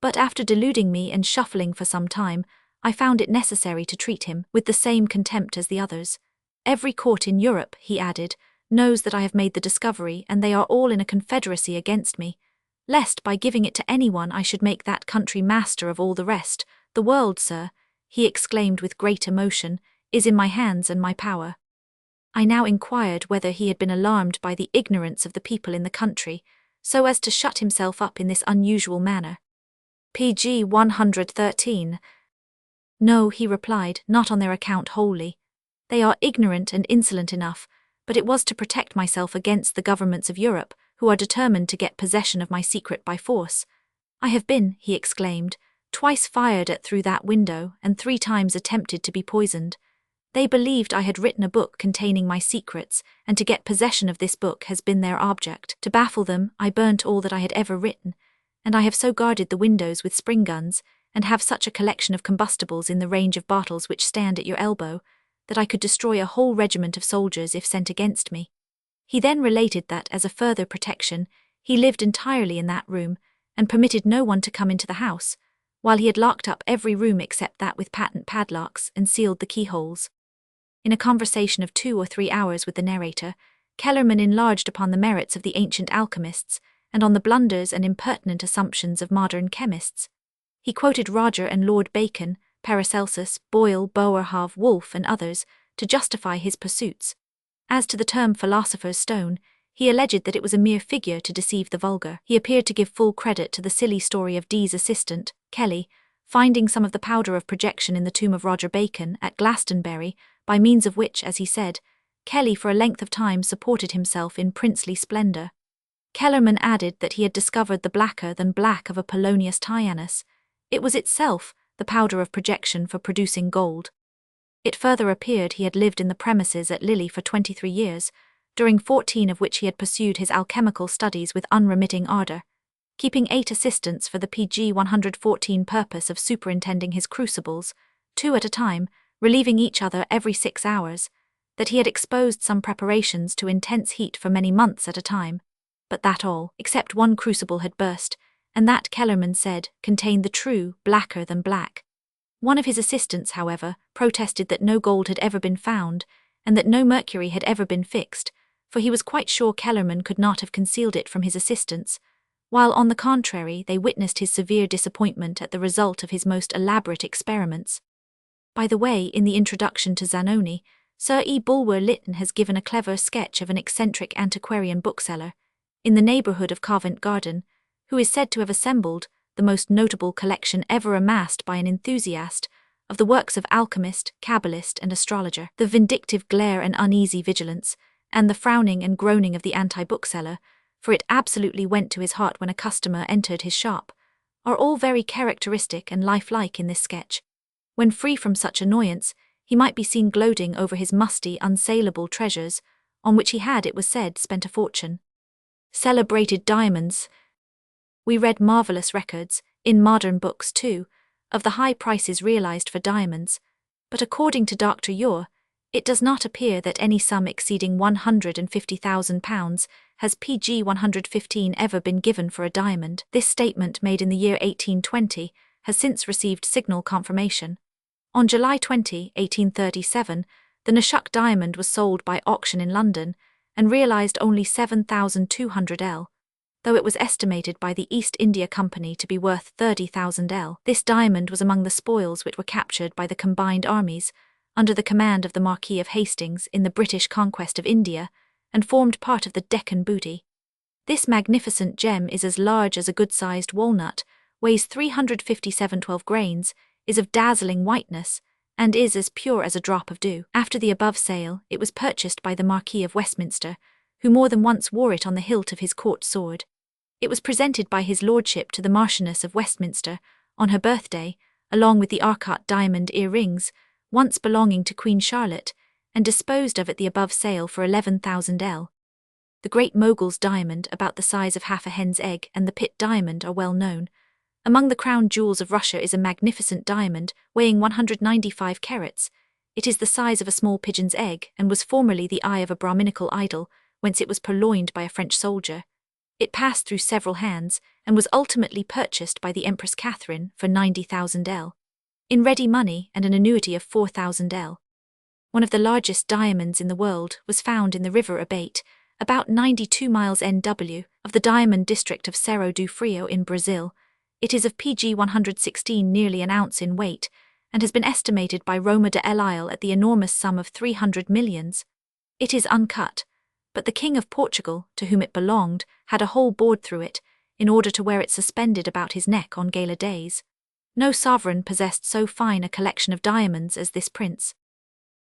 But after deluding me and shuffling for some time, I found it necessary to treat him with the same contempt as the others. Every court in Europe, he added, knows that I have made the discovery, and they are all in a confederacy against me, lest by giving it to anyone I should make that country master of all the rest. The world, sir," he exclaimed with great emotion, "is in my hands and my power." I now inquired whether he had been alarmed by the ignorance of the people in the country, so as to shut himself up in this unusual manner. PG 113. "No," he replied, "not on their account wholly. They are ignorant and insolent enough, but it was to protect myself against the governments of Europe, who are determined to get possession of my secret by force. I have been," he exclaimed, "twice fired at through that window, and 3 times attempted to be poisoned. They believed I had written a book containing my secrets, and to get possession of this book has been their object. To baffle them, I burnt all that I had ever written, and I have so guarded the windows with spring guns, and have such a collection of combustibles in the range of bottles which stand at your elbow, that I could destroy a whole regiment of soldiers if sent against me." He then related that, as a further protection, he lived entirely in that room, and permitted no one to come into the house, while he had locked up every room except that with patent padlocks and sealed the keyholes. In a conversation of 2 or 3 hours with the narrator, Kellerman enlarged upon the merits of the ancient alchemists, and on the blunders and impertinent assumptions of modern chemists. He quoted Roger and Lord Bacon, Paracelsus, Boyle, Boerhaave, Wolfe, and others, to justify his pursuits. As to the term philosopher's stone, he alleged that it was a mere figure to deceive the vulgar. He appeared to give full credit to the silly story of Dee's assistant, Kelly, finding some of the powder of projection in the tomb of Roger Bacon at Glastonbury, by means of which, as he said, Kelly for a length of time supported himself in princely splendour. Kellerman added that he had discovered the blacker than black of a Polonius Tyanus. It was itself the powder of projection for producing gold. It further appeared he had lived in the premises at Lilly for 23 years, during 14 of which he had pursued his alchemical studies with unremitting ardour, keeping 8 assistants for the PG 114 purpose of superintending his crucibles, 2 at a time, relieving each other every 6 hours, that he had exposed some preparations to intense heat for many months at a time, but that all, except one crucible had burst, and that, Kellerman said, contained the true, blacker than black. One of his assistants, however, protested that no gold had ever been found, and that no mercury had ever been fixed, for he was quite sure Kellerman could not have concealed it from his assistants, while on the contrary they witnessed his severe disappointment at the result of his most elaborate experiments. By the way, in the introduction to Zanoni, Sir E. Bulwer Lytton has given a clever sketch of an eccentric antiquarian bookseller, in the neighbourhood of Covent Garden, who is said to have assembled the most notable collection ever amassed by an enthusiast of the works of alchemist, cabbalist, and astrologer. The vindictive glare and uneasy vigilance, and the frowning and groaning of the anti-bookseller, for it absolutely went to his heart when a customer entered his shop, are all very characteristic and lifelike in this sketch. When free from such annoyance, he might be seen gloating over his musty, unsaleable treasures, on which he had, it was said, spent a fortune. Celebrated diamonds. We read marvellous records, in modern books too, of the high prices realized for diamonds, but according to Dr. Ure, it does not appear that any sum exceeding £150,000 has PG 115 ever been given for a diamond. This statement, made in the year 1820, has since received signal confirmation. On July 20, 1837, the Nashuk diamond was sold by auction in London, and realized only 7,200 L, though it was estimated by the East India Company to be worth 30,000 L. This diamond was among the spoils which were captured by the combined armies, under the command of the Marquis of Hastings in the British conquest of India, and formed part of the Deccan booty. This magnificent gem is as large as a good-sized walnut, weighs 357 grains, is of dazzling whiteness, and is as pure as a drop of dew. After the above sale, it was purchased by the Marquis of Westminster, who more than once wore it on the hilt of his court sword. It was presented by his lordship to the Marchioness of Westminster, on her birthday, along with the Arcot diamond ear-rings, once belonging to Queen Charlotte, and disposed of at the above sale for 11,000 L. The Great Mogul's diamond, about the size of half a hen's egg, and the Pitt diamond are well known. Among the crown jewels of Russia is a magnificent diamond, weighing 195 carats. It is the size of a small pigeon's egg, and was formerly the eye of a Brahminical idol, whence it was purloined by a French soldier. It passed through several hands, and was ultimately purchased by the Empress Catherine for 90,000 L. in ready money and an annuity of 4,000 L. One of the largest diamonds in the world was found in the river Abate, about 92 miles NW, of the diamond district of Cerro do Frio in Brazil. It is of PG 116, nearly an ounce in weight, and has been estimated by Roma de Lisle at the enormous sum of 300 millions. It is uncut, but the King of Portugal, to whom it belonged, had a hole bored through it, in order to wear it suspended about his neck on gala days. No sovereign possessed so fine a collection of diamonds as this prince.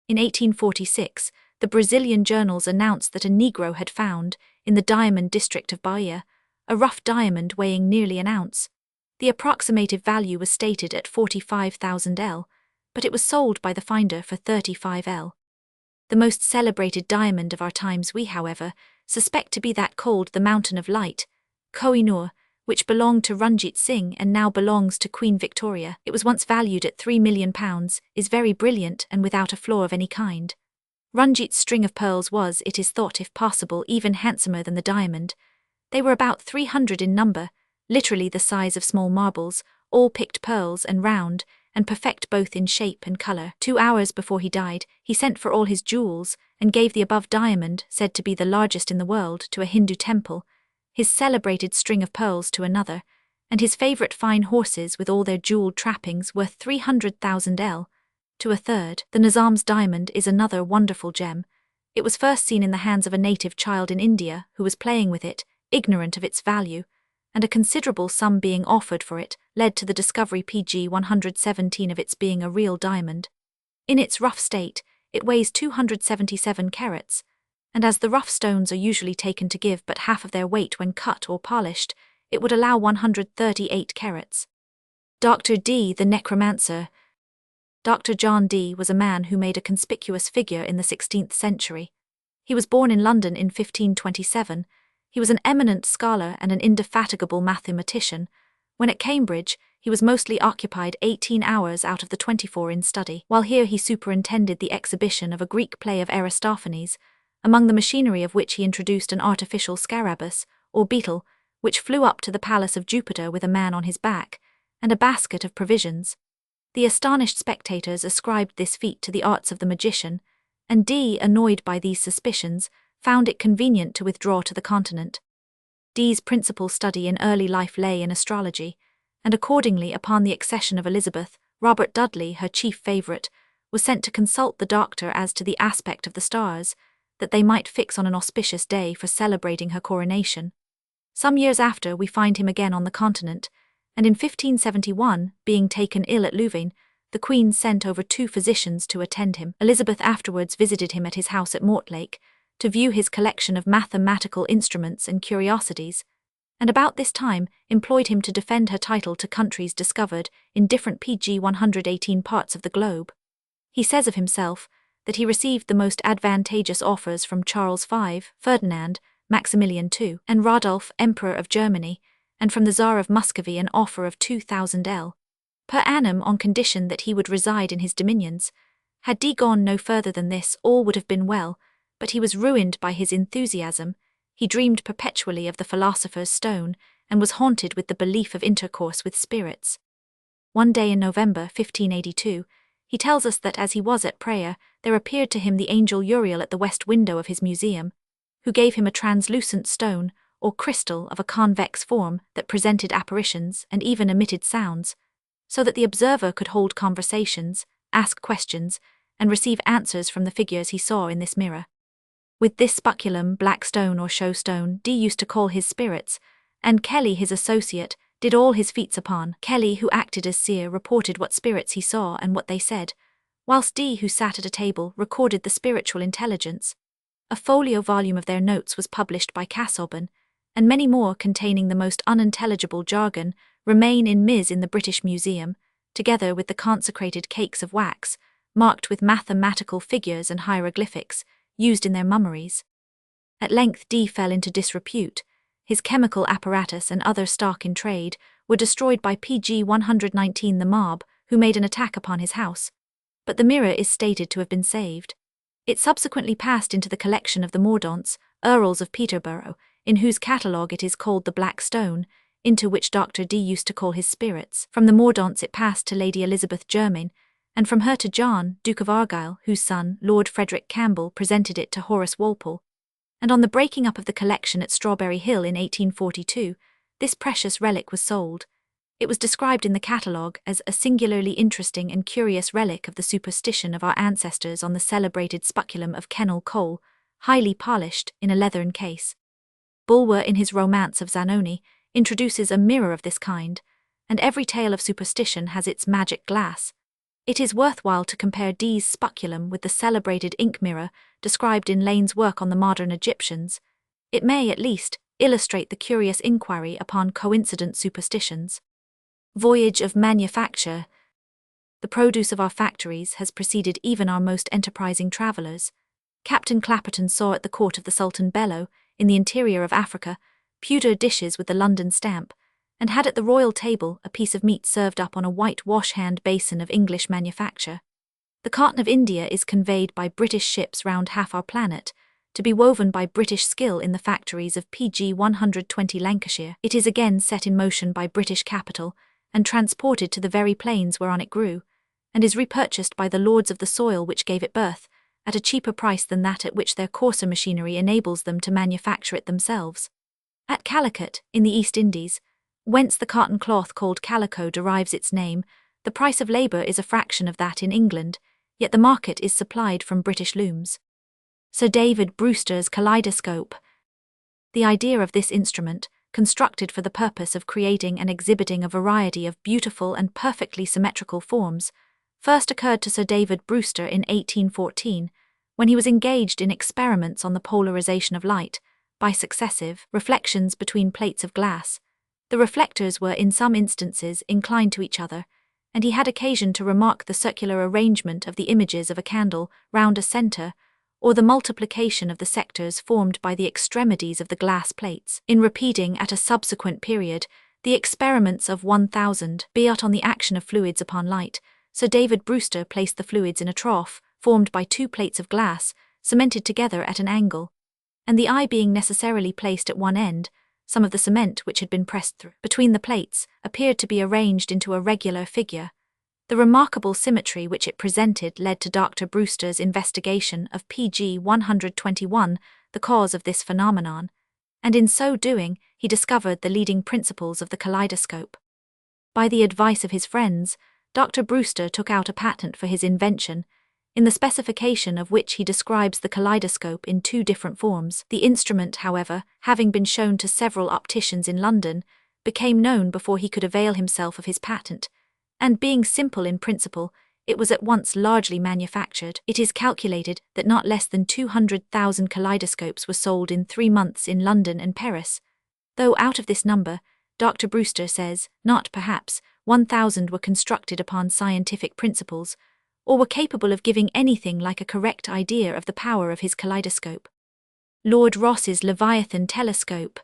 In 1846, the Brazilian journals announced that a Negro had found, in the diamond district of Bahia, a rough diamond weighing nearly an ounce. The approximative value was stated at 45,000 L, but it was sold by the finder for 35 L. The most celebrated diamond of our times we, however, suspect to be that called the Mountain of Light, Koh-i-Noor, which belonged to Ranjit Singh and now belongs to Queen Victoria. It was once valued at £3 million, is very brilliant and without a flaw of any kind. Ranjit's string of pearls was, it is thought, if possible, even handsomer than the diamond. They were about 300 in number, literally the size of small marbles, all picked pearls and round, and perfect both in shape and colour. 2 hours before he died, he sent for all his jewels, and gave the above diamond, said to be the largest in the world, to a Hindu temple, his celebrated string of pearls to another, and his favourite fine horses with all their jewelled trappings worth 300,000 L, to a third. The Nizam's diamond is another wonderful gem, It was first seen in the hands of a native child in India who was playing with it, ignorant of its value, and a considerable sum being offered for it led to the discovery pg 117 of its being a real diamond. In its rough state, it weighs 277 carats, and as the rough stones are usually taken to give but half of their weight when cut or polished, it would allow 138 carats. Dr. Dee, the necromancer. Dr. John Dee was a man who made a conspicuous figure in the 16th century. He was born in London in 1527. He was an eminent scholar and an indefatigable mathematician. When at Cambridge, he was mostly occupied 18 hours out of the 24 in study. While here he superintended the exhibition of a Greek play of Aristophanes, among the machinery of which he introduced an artificial scarabus, or beetle, which flew up to the palace of Jupiter with a man on his back, and a basket of provisions. The astonished spectators ascribed this feat to the arts of the magician, and Dee, annoyed by these suspicions, found it convenient to withdraw to the continent. Dee's principal study in early life lay in astrology, and accordingly upon the accession of Elizabeth, Robert Dudley, her chief favourite, was sent to consult the doctor as to the aspect of the stars, that they might fix on an auspicious day for celebrating her coronation. Some years after we find him again on the continent, and in 1571, being taken ill at Louvain, the Queen sent over 2 physicians to attend him. Elizabeth afterwards visited him at his house at Mortlake, to view his collection of mathematical instruments and curiosities, and about this time employed him to defend her title to countries discovered in different pg 118 parts of the globe. He says of himself that he received the most advantageous offers from Charles V, Ferdinand, Maximilian II, and Rodolph, Emperor of Germany, and from the Tsar of Muscovy an offer of 2,000 L per annum on condition that he would reside in his dominions. Had Dee gone no further than this, all would have been well, but he was ruined by his enthusiasm. He dreamed perpetually of the philosopher's stone, and was haunted with the belief of intercourse with spirits. One day in November 1582, he tells us that as he was at prayer, there appeared to him the angel Uriel at the west window of his museum, who gave him a translucent stone, or crystal of a convex form that presented apparitions and even emitted sounds, so that the observer could hold conversations, ask questions, and receive answers from the figures he saw in this mirror. With this speculum, black stone or show stone, Dee used to call his spirits, and Kelly, his associate, did all his feats upon. Kelly, who acted as seer, reported what spirits he saw and what they said, whilst Dee, who sat at a table, recorded the spiritual intelligence. A folio volume of their notes was published by Casaubon, and many more containing the most unintelligible jargon remain in Ms. in the British Museum, together with the consecrated cakes of wax, marked with mathematical figures and hieroglyphics, used in their mummeries. At length Dee fell into disrepute. His chemical apparatus and other stock in trade were destroyed by pg 119 the mob, who made an attack upon his house, but the mirror is stated to have been saved. It subsequently passed into the collection of the Mordaunts, Earls of Peterborough, in whose catalogue it is called the Black Stone, into which Dr. Dee used to call his spirits. From the Mordaunts it passed to Lady Elizabeth Germain, and from her to John, Duke of Argyll, whose son, Lord Frederick Campbell, presented it to Horace Walpole. And on the breaking up of the collection at Strawberry Hill in 1842, this precious relic was sold. It was described in the catalogue as a singularly interesting and curious relic of the superstition of our ancestors on the celebrated speculum of Kennel Cole, highly polished, in a leathern case. Bulwer, in his Romance of Zanoni, introduces a mirror of this kind, and every tale of superstition has its magic glass. It is worthwhile to compare Dee's speculum with the celebrated ink mirror described in Lane's work on the modern Egyptians. It may, at least, illustrate the curious inquiry upon coincident superstitions. Voyage of manufacture. The produce of our factories has preceded even our most enterprising travellers. Captain Clapperton saw at the court of the Sultan Bello, in the interior of Africa, pewter dishes with the London stamp, and had at the royal table a piece of meat served up on a white wash-hand basin of English manufacture. The cotton of India is conveyed by British ships round half our planet, to be woven by British skill in the factories of pg 120 Lancashire. It is again set in motion by British capital, and transported to the very plains whereon it grew, and is repurchased by the lords of the soil which gave it birth, at a cheaper price than that at which their coarser machinery enables them to manufacture it themselves. At Calicut, in the East Indies, whence the cotton cloth called calico derives its name, the price of labour is a fraction of that in England, yet the market is supplied from British looms. Sir David Brewster's kaleidoscope. The idea of this instrument, constructed for the purpose of creating and exhibiting a variety of beautiful and perfectly symmetrical forms, first occurred to Sir David Brewster in 1814, when he was engaged in experiments on the polarization of light by successive reflections between plates of glass. The reflectors were in some instances inclined to each other, and he had occasion to remark the circular arrangement of the images of a candle round a centre, or the multiplication of the sectors formed by the extremities of the glass plates. In repeating at a subsequent period the experiments of 1000 Biot on the action of fluids upon light, Sir David Brewster placed the fluids in a trough formed by two plates of glass cemented together at an angle, and the eye being necessarily placed at one end, some of the cement which had been pressed through between the plates appeared to be arranged into a regular figure. The remarkable symmetry which it presented led to Dr. Brewster's investigation of pg 121, the cause of this phenomenon, and in so doing he discovered the leading principles of the kaleidoscope. By the advice of his friends, Dr. Brewster took out a patent for his invention, in the specification of which he describes the kaleidoscope in two different forms. The instrument, however, having been shown to several opticians in London, became known before he could avail himself of his patent, and being simple in principle, it was at once largely manufactured. It is calculated that not less than 200,000 kaleidoscopes were sold in 3 months in London and Paris, though out of this number, Dr. Brewster says, not perhaps 1,000 were constructed upon scientific principles, or were capable of giving anything like a correct idea of the power of his kaleidoscope. Lord Rosse's Leviathan telescope.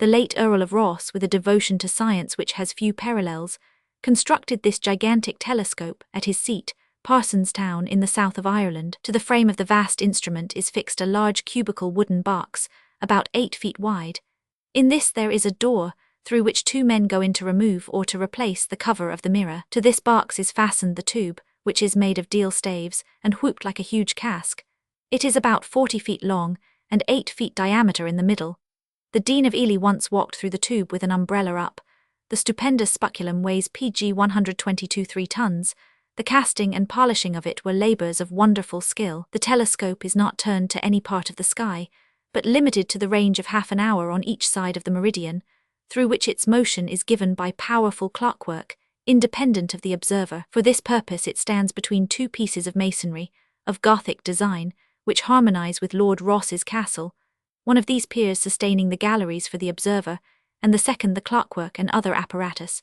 The late Earl of Rosse, with a devotion to science which has few parallels, constructed this gigantic telescope at his seat, Parsonstown in the south of Ireland. To the frame of the vast instrument is fixed a large cubical wooden box, about 8 feet wide. In this there is a door, through which 2 men go in to remove or to replace the cover of the mirror. To this box is fastened the tube, which is made of deal staves and whooped like a huge cask. It is about 40 feet long and 8 feet diameter in the middle. The Dean of Ely once walked through the tube with an umbrella up. The stupendous speculum weighs pg 122 3 tons. The casting and polishing of it were labours of wonderful skill. The telescope is not turned to any part of the sky, but limited to the range of half an hour on each side of the meridian, through which its motion is given by powerful clockwork, independent of the observer. For this purpose it stands between 2 pieces of masonry, of Gothic design, which harmonise with Lord Rosse's castle, one of these piers sustaining the galleries for the observer, and the second the clockwork and other apparatus.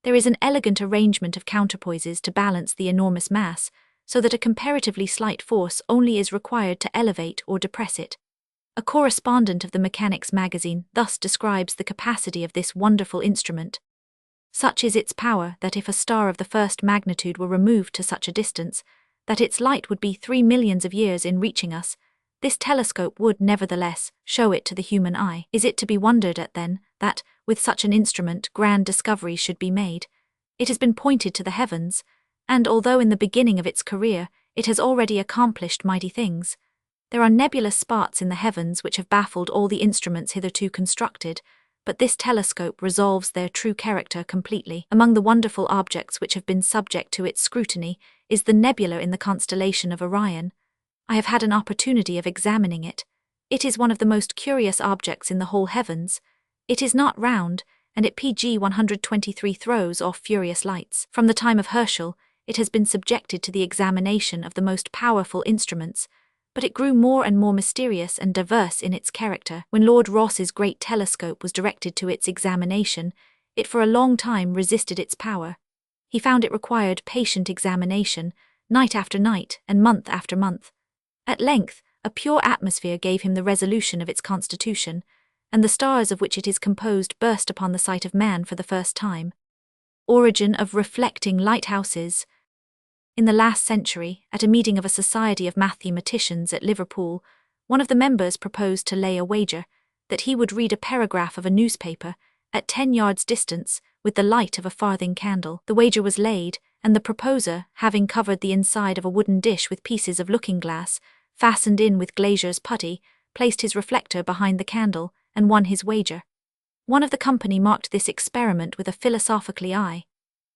There is an elegant arrangement of counterpoises to balance the enormous mass, so that a comparatively slight force only is required to elevate or depress it. A correspondent of the Mechanics magazine thus describes the capacity of this wonderful instrument. Such is its power that if a star of the first magnitude were removed to such a distance, that its light would be 3 millions of years in reaching us, this telescope would nevertheless show it to the human eye. Is it to be wondered at, then, that, with such an instrument, grand discoveries should be made? It has been pointed to the heavens, and although in the beginning of its career it has already accomplished mighty things, there are nebulous spots in the heavens which have baffled all the instruments hitherto constructed, but this telescope resolves their true character completely. Among the wonderful objects which have been subject to its scrutiny is the nebula in the constellation of Orion. I have had an opportunity of examining it. It is one of the most curious objects in the whole heavens. It is not round, and it pg 123 throws off furious lights. From the time of Herschel, it has been subjected to the examination of the most powerful instruments, but it grew more and more mysterious and diverse in its character. When Lord Rosse's great telescope was directed to its examination, it for a long time resisted its power. He found it required patient examination, night after night and month after month. At length, a pure atmosphere gave him the resolution of its constitution, and the stars of which it is composed burst upon the sight of man for the first time. Origin of reflecting lighthouses. In the last century, at a meeting of a society of mathematicians at Liverpool, one of the members proposed to lay a wager that he would read a paragraph of a newspaper at 10 yards distance with the light of a farthing candle. The wager was laid, and the proposer, having covered the inside of a wooden dish with pieces of looking-glass, fastened in with glazier's putty, placed his reflector behind the candle, and won his wager. One of the company marked this experiment with a philosophically eye.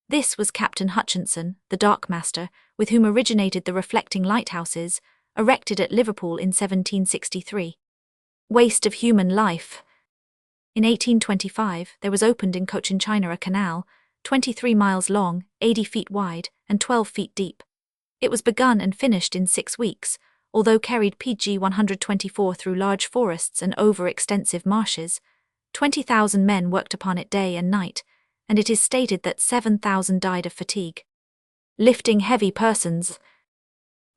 This was Captain Hutchinson, the dockmaster, with whom originated the reflecting lighthouses, erected at Liverpool in 1763. Waste of human life. In 1825, there was opened in Cochinchina a canal, 23 miles long, 80 feet wide, and 12 feet deep. It was begun and finished in 6 weeks, although carried PG 124 through large forests and over extensive marshes. 20,000 men worked upon it day and night, and it is stated that 7,000 died of fatigue. Lifting heavy persons.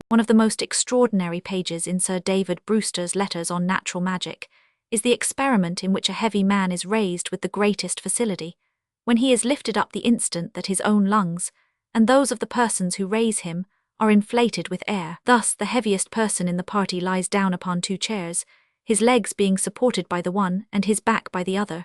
One of the most extraordinary pages in Sir David Brewster's Letters on Natural Magic is the experiment in which a heavy man is raised with the greatest facility, when he is lifted up the instant that his own lungs, and those of the persons who raise him, are inflated with air. Thus the heaviest person in the party lies down upon 2 chairs, his legs being supported by the one and his back by the other.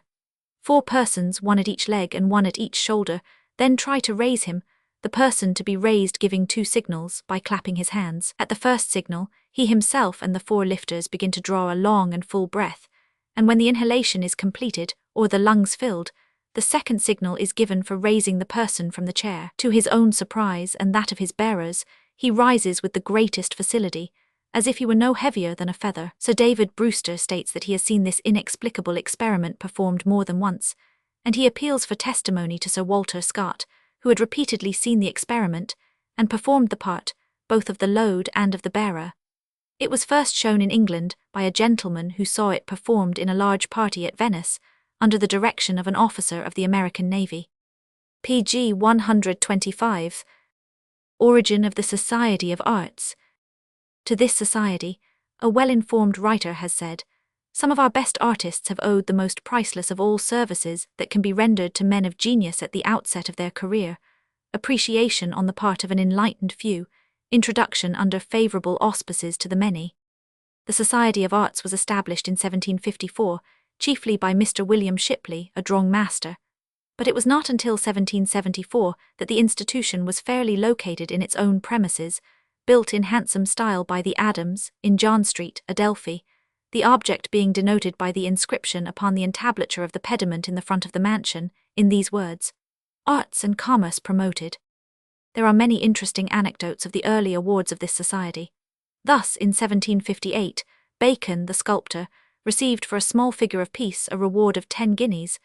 4 persons, 1 at each leg and 1 at each shoulder, then try to raise him, the person to be raised giving 2 signals by clapping his hands. At the first signal, he himself and the 4 lifters begin to draw a long and full breath, and when the inhalation is completed, or the lungs filled, the second signal is given for raising the person from the chair. To his own surprise and that of his bearers, he rises with the greatest facility, as if he were no heavier than a feather. Sir David Brewster states that he has seen this inexplicable experiment performed more than once, and he appeals for testimony to Sir Walter Scott, who had repeatedly seen the experiment, and performed the part, both of the load and of the bearer. It was first shown in England by a gentleman who saw it performed in a large party at Venice, under the direction of an officer of the American Navy. PG 125. Origin of the Society of Arts. To this society, a well-informed writer has said, "Some of our best artists have owed the most priceless of all services that can be rendered to men of genius at the outset of their career, appreciation on the part of an enlightened few, introduction under favourable auspices to the many." The Society of Arts was established in 1754, chiefly by Mr. William Shipley, a drawing master, but it was not until 1774 that the institution was fairly located in its own premises, built in handsome style by the Adams, in John Street, Adelphi, the object being denoted by the inscription upon the entablature of the pediment in the front of the mansion, in these words, "Arts and Commerce Promoted." There are many interesting anecdotes of the early awards of this society. Thus, in 1758, Bacon, the sculptor, received for a small figure of peace a reward of 10 guineas,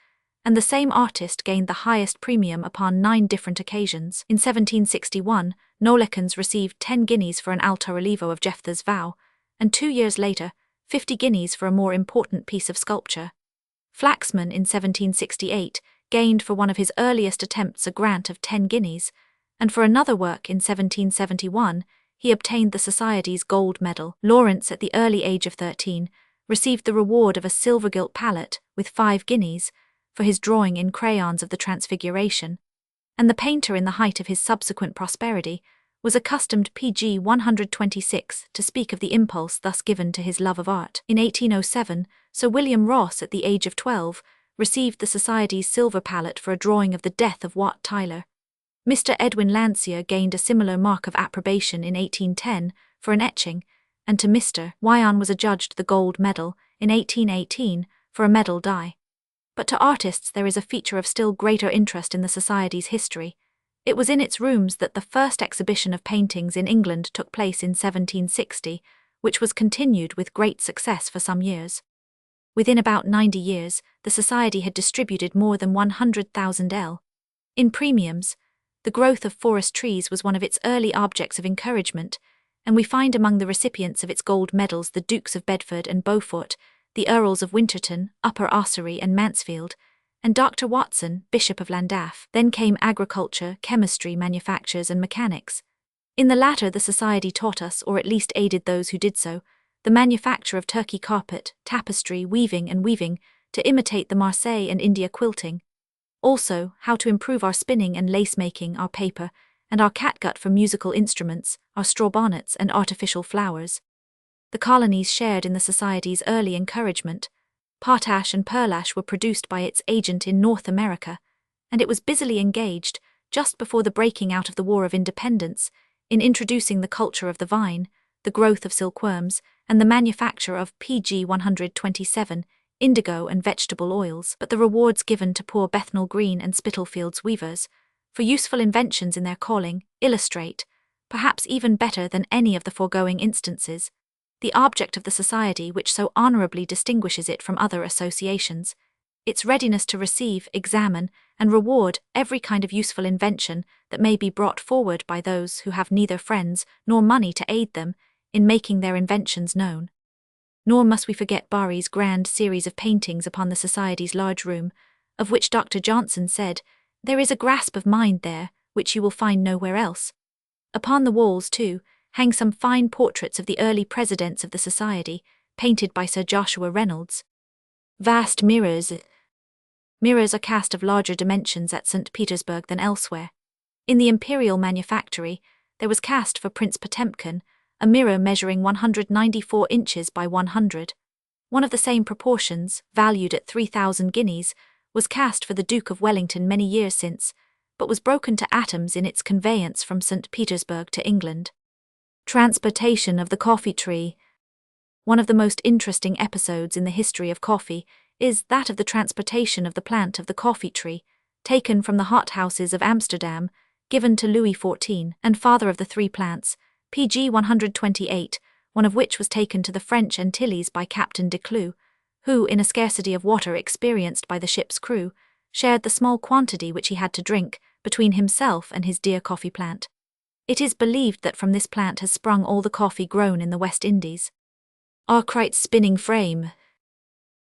and the same artist gained the highest premium upon 9 different occasions. In 1761, Nollekens received 10 guineas for an alto relievo of Jephthah's vow, and 2 years later, 50 guineas for a more important piece of sculpture. Flaxman in 1768 gained for one of his earliest attempts a grant of 10 guineas, and for another work in 1771 he obtained the Society's gold medal. Lawrence, at the early age of 13, received the reward of a silver-gilt palette with 5 guineas for his drawing in crayons of the Transfiguration, and the painter in the height of his subsequent prosperity was accustomed PG 126 to speak of the impulse thus given to his love of art. In 1807, Sir William Ross, at the age of 12, received the Society's silver palette for a drawing of the death of Wat Tyler. Mr. Edwin Landseer gained a similar mark of approbation in 1810 for an etching, and to Mr. Wyon was adjudged the gold medal in 1818 for a medal die. But to artists there is a feature of still greater interest in the Society's history. It was in its rooms that the first exhibition of paintings in England took place in 1760, which was continued with great success for some years. Within about 90 years, the Society had distributed more than 100,000 L. In premiums. The growth of forest trees was one of its early objects of encouragement, and we find among the recipients of its gold medals the Dukes of Bedford and Beaufort, the Earls of Winterton, Upper Ossory and Mansfield, and Dr. Watson, Bishop of Llandaff. Then came agriculture, chemistry, manufactures and mechanics. In the latter the Society taught us, or at least aided those who did so, the manufacture of Turkey carpet, tapestry, weaving and weaving, to imitate the Marseille and India quilting. Also, how to improve our spinning and lace-making, our paper, and our catgut for musical instruments, our straw bonnets and artificial flowers. The colonies shared in the Society's early encouragement. Potash and pearlash were produced by its agent in North America, and it was busily engaged, just before the breaking out of the War of Independence, in introducing the culture of the vine, the growth of silkworms, and the manufacture of PG 127, indigo and vegetable oils. But the rewards given to poor Bethnal Green and Spitalfields weavers, for useful inventions in their calling, illustrate, perhaps even better than any of the foregoing instances, the object of the society which so honourably distinguishes it from other associations, its readiness to receive, examine, and reward every kind of useful invention that may be brought forward by those who have neither friends nor money to aid them in making their inventions known. Nor must we forget Barry's grand series of paintings upon the Society's large room, of which Dr. Johnson said, "There is a grasp of mind there, which you will find nowhere else." Upon the walls, too, hang some fine portraits of the early presidents of the Society, painted by Sir Joshua Reynolds. Vast mirrors. Mirrors are cast of larger dimensions at St. Petersburg than elsewhere. In the Imperial Manufactory, there was cast for Prince Potemkin a mirror measuring 194 inches by 100. One of the same proportions, valued at 3,000 guineas, was cast for the Duke of Wellington many years since, but was broken to atoms in its conveyance from St. Petersburg to England. Transportation of the coffee tree. One of the most interesting episodes in the history of coffee is that of the transportation of the plant of the coffee tree, taken from the hothouses of Amsterdam, given to Louis XIV, and father of the three plants, PG 128, one of which was taken to the French Antilles by Captain Declus, who, in a scarcity of water experienced by the ship's crew, shared the small quantity which he had to drink between himself and his dear coffee plant. It is believed that from this plant has sprung all the coffee grown in the West Indies. Arkwright's spinning frame.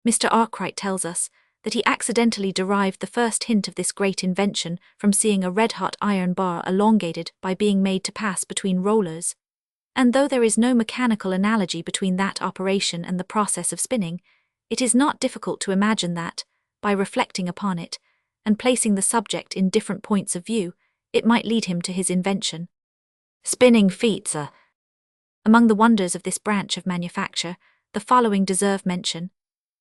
Mr. Arkwright tells us that he accidentally derived the first hint of this great invention from seeing a red-hot iron bar elongated by being made to pass between rollers. And though there is no mechanical analogy between that operation and the process of spinning, it is not difficult to imagine that, by reflecting upon it, and placing the subject in different points of view, it might lead him to his invention. Spinning feats. Among the wonders of this branch of manufacture, the following deserve mention.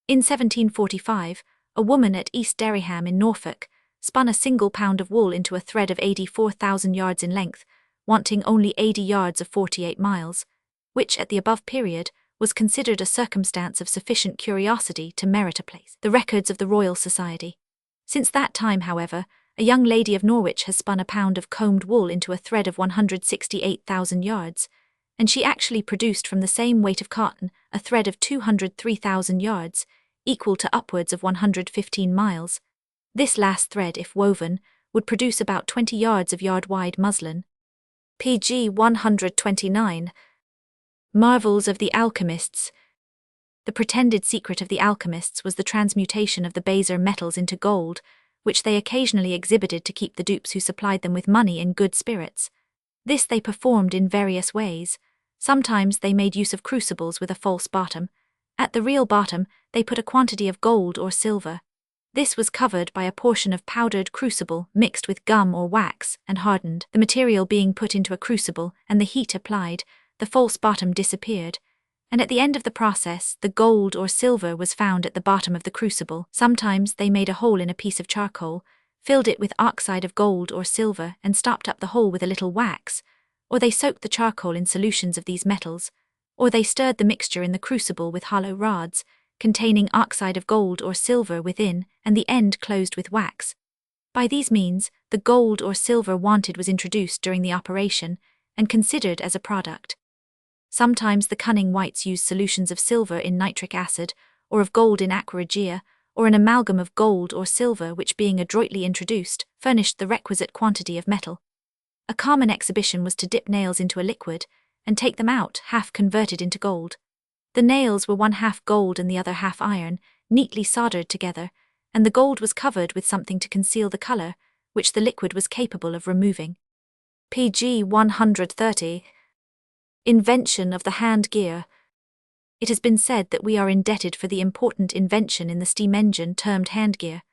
In 1745, a woman at East Derryham in Norfolk spun a single pound of wool into a thread of 84,000 yards in length, wanting only 80 yards of 48 miles, which at the above period was considered a circumstance of sufficient curiosity to merit a place. The records of the Royal Society. Since that time, however, a young lady of Norwich has spun a pound of combed wool into a thread of 168,000 yards, and she actually produced from the same weight of cotton a thread of 203,000 yards, equal to upwards of 115 miles. This last thread, if woven, would produce about 20 yards of yard-wide muslin. PG 129. Marvels of the alchemists. The pretended secret of the alchemists was the transmutation of the baser metals into gold, which they occasionally exhibited to keep the dupes who supplied them with money in good spirits. This they performed in various ways. Sometimes they made use of crucibles with a false bottom. At the real bottom, they put a quantity of gold or silver. This was covered by a portion of powdered crucible mixed with gum or wax and hardened. The material being put into a crucible and the heat applied, the false bottom disappeared, and at the end of the process, the gold or silver was found at the bottom of the crucible. Sometimes they made a hole in a piece of charcoal, filled it with oxide of gold or silver, and stopped up the hole with a little wax, or they soaked the charcoal in solutions of these metals, or they stirred the mixture in the crucible with hollow rods, containing oxide of gold or silver within, and the end closed with wax. By these means, the gold or silver wanted was introduced during the operation, and considered as a product. Sometimes the cunning whites used solutions of silver in nitric acid, or of gold in aqua regia, or an amalgam of gold or silver which, being adroitly introduced, furnished the requisite quantity of metal. A common exhibition was to dip nails into a liquid, and take them out half converted into gold. The nails were one half gold and the other half iron, neatly soldered together, and the gold was covered with something to conceal the colour, which the liquid was capable of removing. PG 130. Invention of the hand gear. It has been said that we are indebted for the important invention in the steam engine termed hand gear,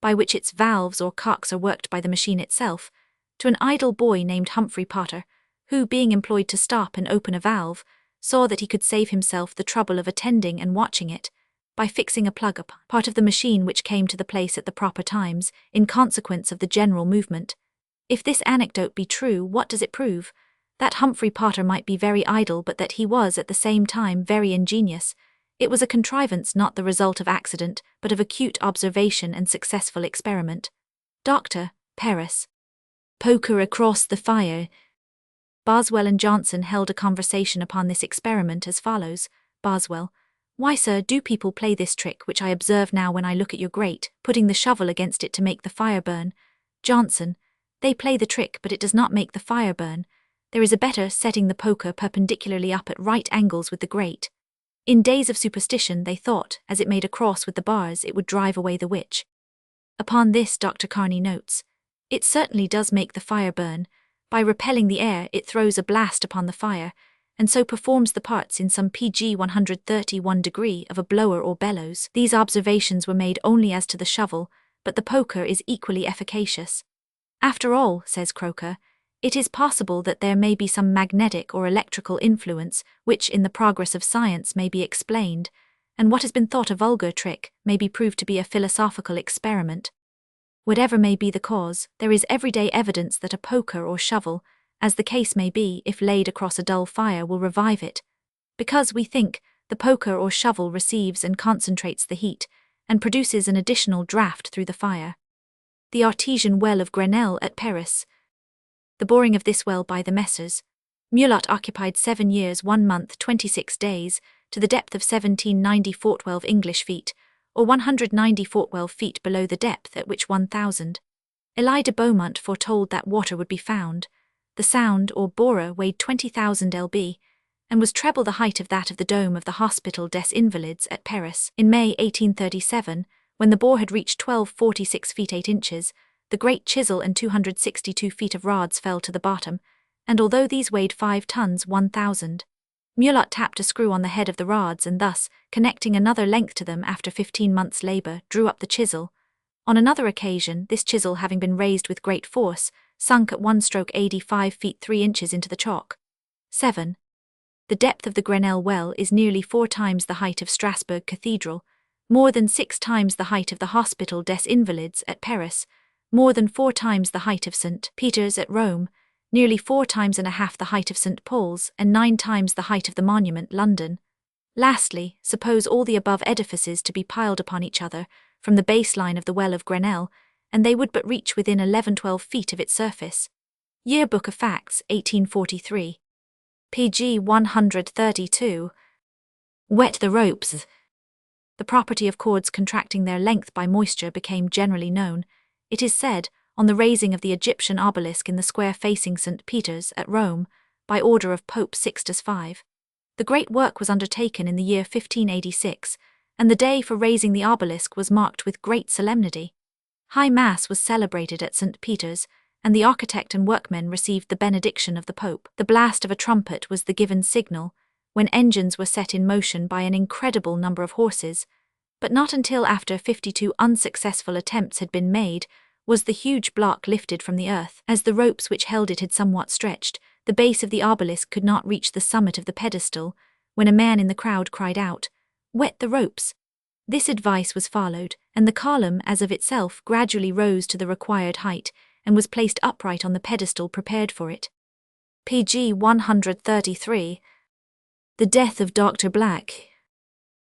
by which its valves or cocks are worked by the machine itself, to an idle boy named Humphrey Potter, who, being employed to stop and open a valve, saw that he could save himself the trouble of attending and watching it, by fixing a plug upon part of the machine which came to the place at the proper times, in consequence of the general movement. If this anecdote be true, what does it prove? That Humphrey Potter might be very idle, but that he was at the same time very ingenious. It was a contrivance not the result of accident, but of acute observation and successful experiment. Dr. Paris. Poker across the fire. Boswell and Johnson held a conversation upon this experiment as follows. Boswell: Why, sir, do people play this trick which I observe now when I look at your grate, putting the shovel against it to make the fire burn? Johnson: They play the trick, but it does not make the fire burn. There is a better, setting the poker perpendicularly up at right angles with the grate. In days of superstition they thought, as it made a cross with the bars, it would drive away the witch. Upon this Dr. Carney notes, It certainly does make the fire burn. By repelling the air it throws a blast upon the fire, and so performs the parts in some pg 131 degree of a blower or bellows. These observations were made only as to the shovel, but the poker is equally efficacious. After all, says Croker, it is possible that there may be some magnetic or electrical influence which in the progress of science may be explained, and what has been thought a vulgar trick may be proved to be a philosophical experiment. Whatever may be the cause, there is everyday evidence that a poker or shovel, as the case may be, if laid across a dull fire, will revive it. Because, we think, the poker or shovel receives and concentrates the heat, and produces an additional draught through the fire. The artesian well of Grenelle at Paris. The boring of this well by the Messrs. Mulot occupied 7 years 1 month 26 days, to the depth of 1790 English feet, or 190 feet below the depth at which 1000. Elie de Beaumont foretold that water would be found. The sound, or borer, weighed 20,000 lb, and was treble the height of that of the dome of the Hospital des Invalides at Paris. In May 1837, when the bore had reached 1246 feet 8 inches, the great chisel and 262 feet of rods fell to the bottom, and although these weighed 5 tons 1000, Mulot tapped a screw on the head of the rods and thus, connecting another length to them after 15 months' labour, drew up the chisel. On another occasion, this chisel having been raised with great force, sunk at one stroke 85 feet 3 inches into the chalk. 7. The depth of the Grenelle well is nearly 4 times the height of Strasbourg Cathedral, more than 6 times the height of the Hospital des Invalides at Paris, more than 4 times the height of St. Peter's at Rome, nearly 4 times and a half the height of St. Paul's, and 9 times the height of the Monument, London. Lastly, suppose all the above edifices to be piled upon each other, from the base line of the well of Grenelle, and they would but reach within 11-12 feet of its surface. Yearbook of Facts, 1843. pg 132. Wet the ropes. The property of cords contracting their length by moisture became generally known. It is said, on the raising of the Egyptian obelisk in the square facing St. Peter's at Rome, by order of Pope Sixtus V. The great work was undertaken in the year 1586, and the day for raising the obelisk was marked with great solemnity. High Mass was celebrated at St. Peter's, and the architect and workmen received the benediction of the Pope. The blast of a trumpet was the given signal, when engines were set in motion by an incredible number of horses, but not until after 52 unsuccessful attempts had been made was the huge block lifted from the earth. As the ropes which held it had somewhat stretched, the base of the obelisk could not reach the summit of the pedestal, when a man in the crowd cried out, "Wet the ropes!" This advice was followed, and the column, as of itself, gradually rose to the required height, and was placed upright on the pedestal prepared for it. pg 133. The death of Dr. Black.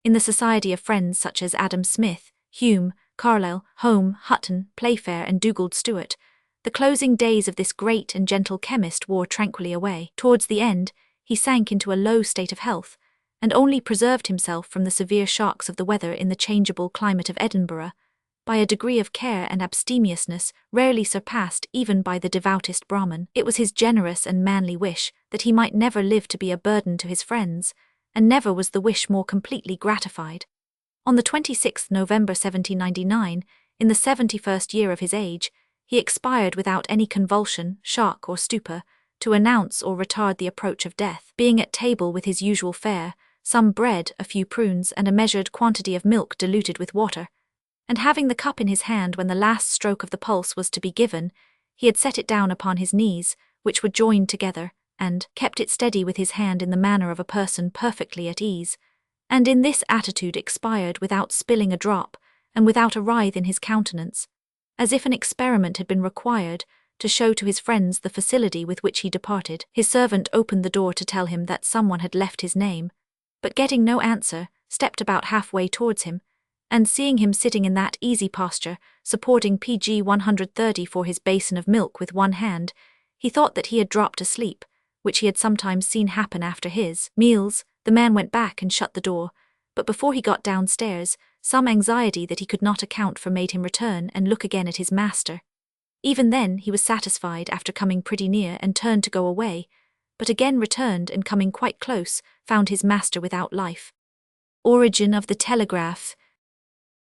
In the society of friends such as Adam Smith, Hume, Carlyle, Home, Hutton, Playfair, and Dugald Stewart, the closing days of this great and gentle chemist wore tranquilly away. Towards the end, he sank into a low state of health, and only preserved himself from the severe shocks of the weather in the changeable climate of Edinburgh, by a degree of care and abstemiousness rarely surpassed even by the devoutest Brahmin. It was his generous and manly wish that he might never live to be a burden to his friends, and never was the wish more completely gratified. On the 26th November 1799, in the 71st year of his age, he expired without any convulsion, shock, or stupor, to announce or retard the approach of death. Being at table with his usual fare, some bread, a few prunes, and a measured quantity of milk diluted with water, and having the cup in his hand when the last stroke of the pulse was to be given, he had set it down upon his knees, which were joined together, and kept it steady with his hand in the manner of a person perfectly at ease, and in this attitude expired without spilling a drop, and without a writhe in his countenance, as if an experiment had been required to show to his friends the facility with which he departed. His servant opened the door to tell him that someone had left his name, but getting no answer, stepped about halfway towards him, and seeing him sitting in that easy posture, supporting pg 130 for his basin of milk with one hand, he thought that he had dropped asleep, which he had sometimes seen happen after his meals, the man went back and shut the door, but before he got downstairs, some anxiety that he could not account for made him return and look again at his master. Even then he was satisfied after coming pretty near and turned to go away, but again returned and coming quite close, found his master without life. Origin of the telegraph.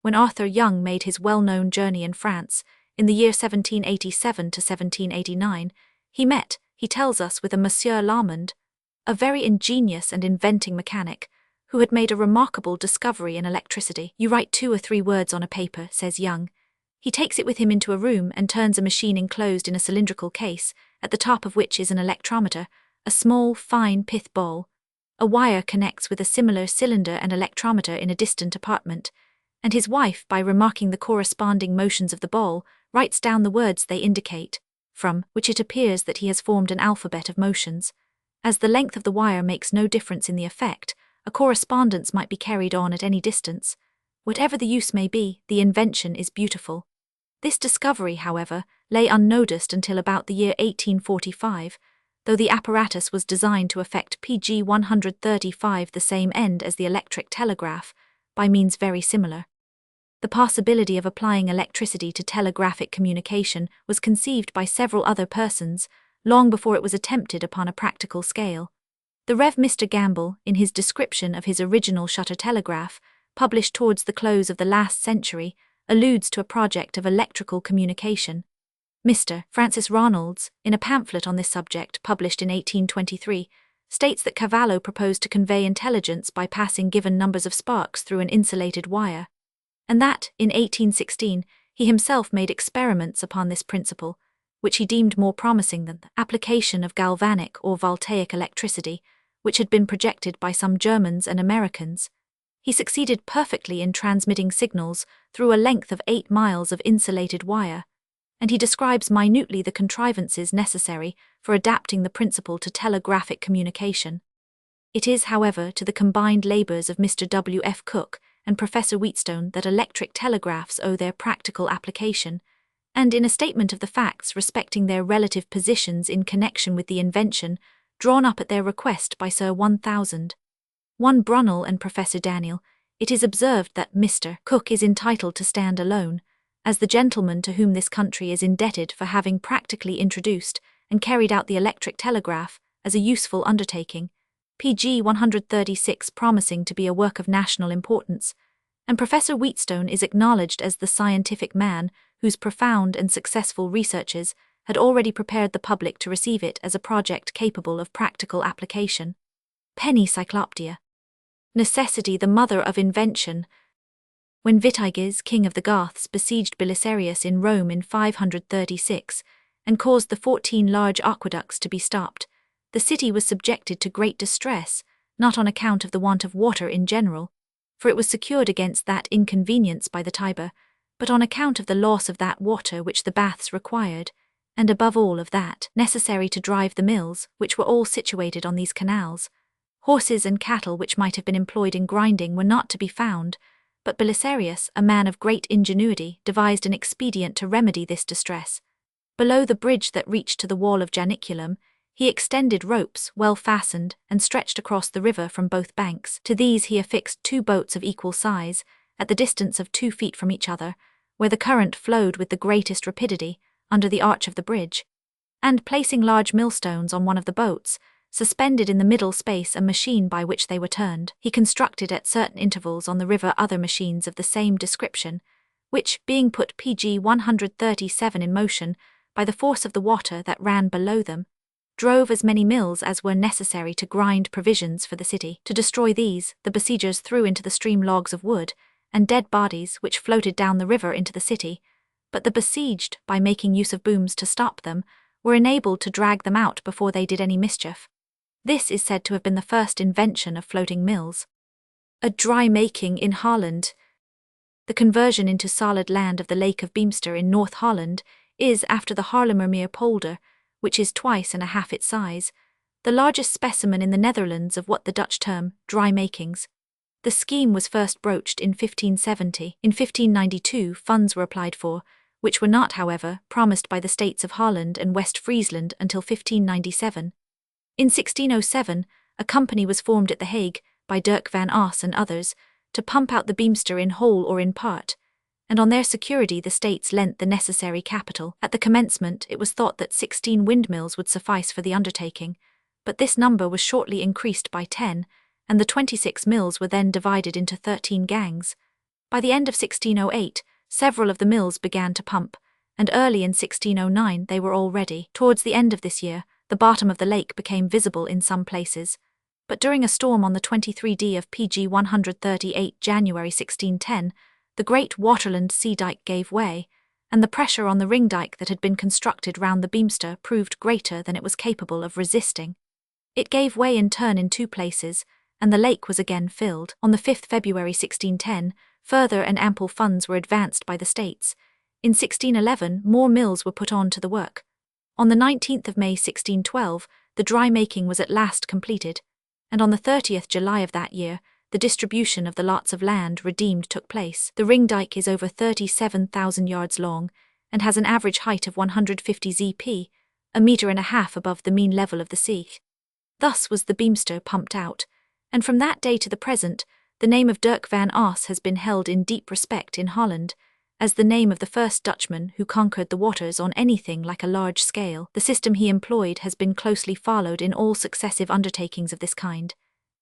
When Arthur Young made his well-known journey in France, in the year 1787 to 1789, he met, he tells us, with a Monsieur Lamond, a very ingenious and inventing mechanic, who had made a remarkable discovery in electricity. You write 2 or 3 words on a paper, says Young. He takes it with him into a room and turns a machine enclosed in a cylindrical case, at the top of which is an electrometer, a small, fine pith ball. A wire connects with a similar cylinder and electrometer in a distant apartment, and his wife, by remarking the corresponding motions of the ball, writes down the words they indicate, from which it appears that he has formed an alphabet of motions. As the length of the wire makes no difference in the effect, a correspondence might be carried on at any distance. Whatever the use may be, the invention is beautiful. This discovery, however, lay unnoticed until about the year 1845, though the apparatus was designed to effect PG 135 the same end as the electric telegraph, by means very similar. The possibility of applying electricity to telegraphic communication was conceived by several other persons, long before it was attempted upon a practical scale. The Rev. Mr. Gamble, in his description of his original shutter telegraph, published towards the close of the last century, alludes to a project of electrical communication. Mr. Francis Ronalds, in a pamphlet on this subject published in 1823, states that Cavallo proposed to convey intelligence by passing given numbers of sparks through an insulated wire, and that, in 1816, he himself made experiments upon this principle, which he deemed more promising than the application of galvanic or voltaic electricity, which had been projected by some Germans and Americans. He succeeded perfectly in transmitting signals through a length of 8 miles of insulated wire, and he describes minutely the contrivances necessary for adapting the principle to telegraphic communication. It is, however, to the combined labours of Mr. W. F. Cooke and Professor Wheatstone that electric telegraphs owe their practical application, and in a statement of the facts respecting their relative positions in connection with the invention, drawn up at their request by Sir 1000. Brunel and Professor Daniel, it is observed that Mr. Cooke is entitled to stand alone, as the gentleman to whom this country is indebted for having practically introduced and carried out the electric telegraph as a useful undertaking, PG 136 promising to be a work of national importance, and Professor Wheatstone is acknowledged as the scientific man whose profound and successful researches had already prepared the public to receive it as a project capable of practical application. Penny Cycloptea. Necessity the mother of invention. When Vitiges, king of the Goths, besieged Belisarius in Rome in 536, and caused the 14 large aqueducts to be stopped, the city was subjected to great distress, not on account of the want of water in general, for it was secured against that inconvenience by the Tiber, but on account of the loss of that water which the baths required, and above all of that necessary to drive the mills, which were all situated on these canals. Horses and cattle which might have been employed in grinding were not to be found, but Belisarius, a man of great ingenuity, devised an expedient to remedy this distress. Below the bridge that reached to the wall of Janiculum, he extended ropes, well fastened, and stretched across the river from both banks. To these he affixed 2 boats of equal size, at the distance of 2 feet from each other, where the current flowed with the greatest rapidity, under the arch of the bridge, and placing large millstones on one of the boats, suspended in the middle space a machine by which they were turned. He constructed at certain intervals on the river other machines of the same description, which, being put PG 137 in motion by the force of the water that ran below them, drove as many mills as were necessary to grind provisions for the city. To destroy these, the besiegers threw into the stream logs of wood and dead bodies which floated down the river into the city, but the besieged, by making use of booms to stop them, were enabled to drag them out before they did any mischief. This is said to have been the first invention of floating mills. A dry making in Holland. The conversion into solid land of the Lake of Beemster in North Holland is, after the Haarlemmermeer polder, which is 2.5 its size, the largest specimen in the Netherlands of what the Dutch term dry makings. The scheme was first broached in 1570. In 1592 funds were applied for, which were not, however, promised by the states of Holland and West Friesland until 1597. In 1607, a company was formed at The Hague by Dirk van Aas and others to pump out the beamster in whole or in part, and on their security the states lent the necessary capital. At the commencement, it was thought that 16 windmills would suffice for the undertaking, but this number was shortly increased by 10, and the 26 mills were then divided into 13 gangs. By the end of 1608, several of the mills began to pump, and early in 1609 they were all ready. Towards the end of this year, the bottom of the lake became visible in some places, but during a storm on the 23d of PG 138 January 1610, the great Waterland sea dike gave way, and the pressure on the ring dike that had been constructed round the beamster proved greater than it was capable of resisting. It gave way in turn in 2 places, and the lake was again filled. On the 5th February 1610, further and ample funds were advanced by the states. In 1611, more mills were put on to the work. On the 19th of May 1612, the dry making was at last completed, and on the 30th July of that year, the distribution of the lots of land redeemed took place. The ring dike is over 37,000 yards long and has an average height of 150 zp, 1.5 meters above the mean level of the sea. Thus was the beamster pumped out, and from that day to the present, the name of Dirk van Aas has been held in deep respect in Holland, as the name of the first Dutchman who conquered the waters on anything like a large scale. The system he employed has been closely followed in all successive undertakings of this kind,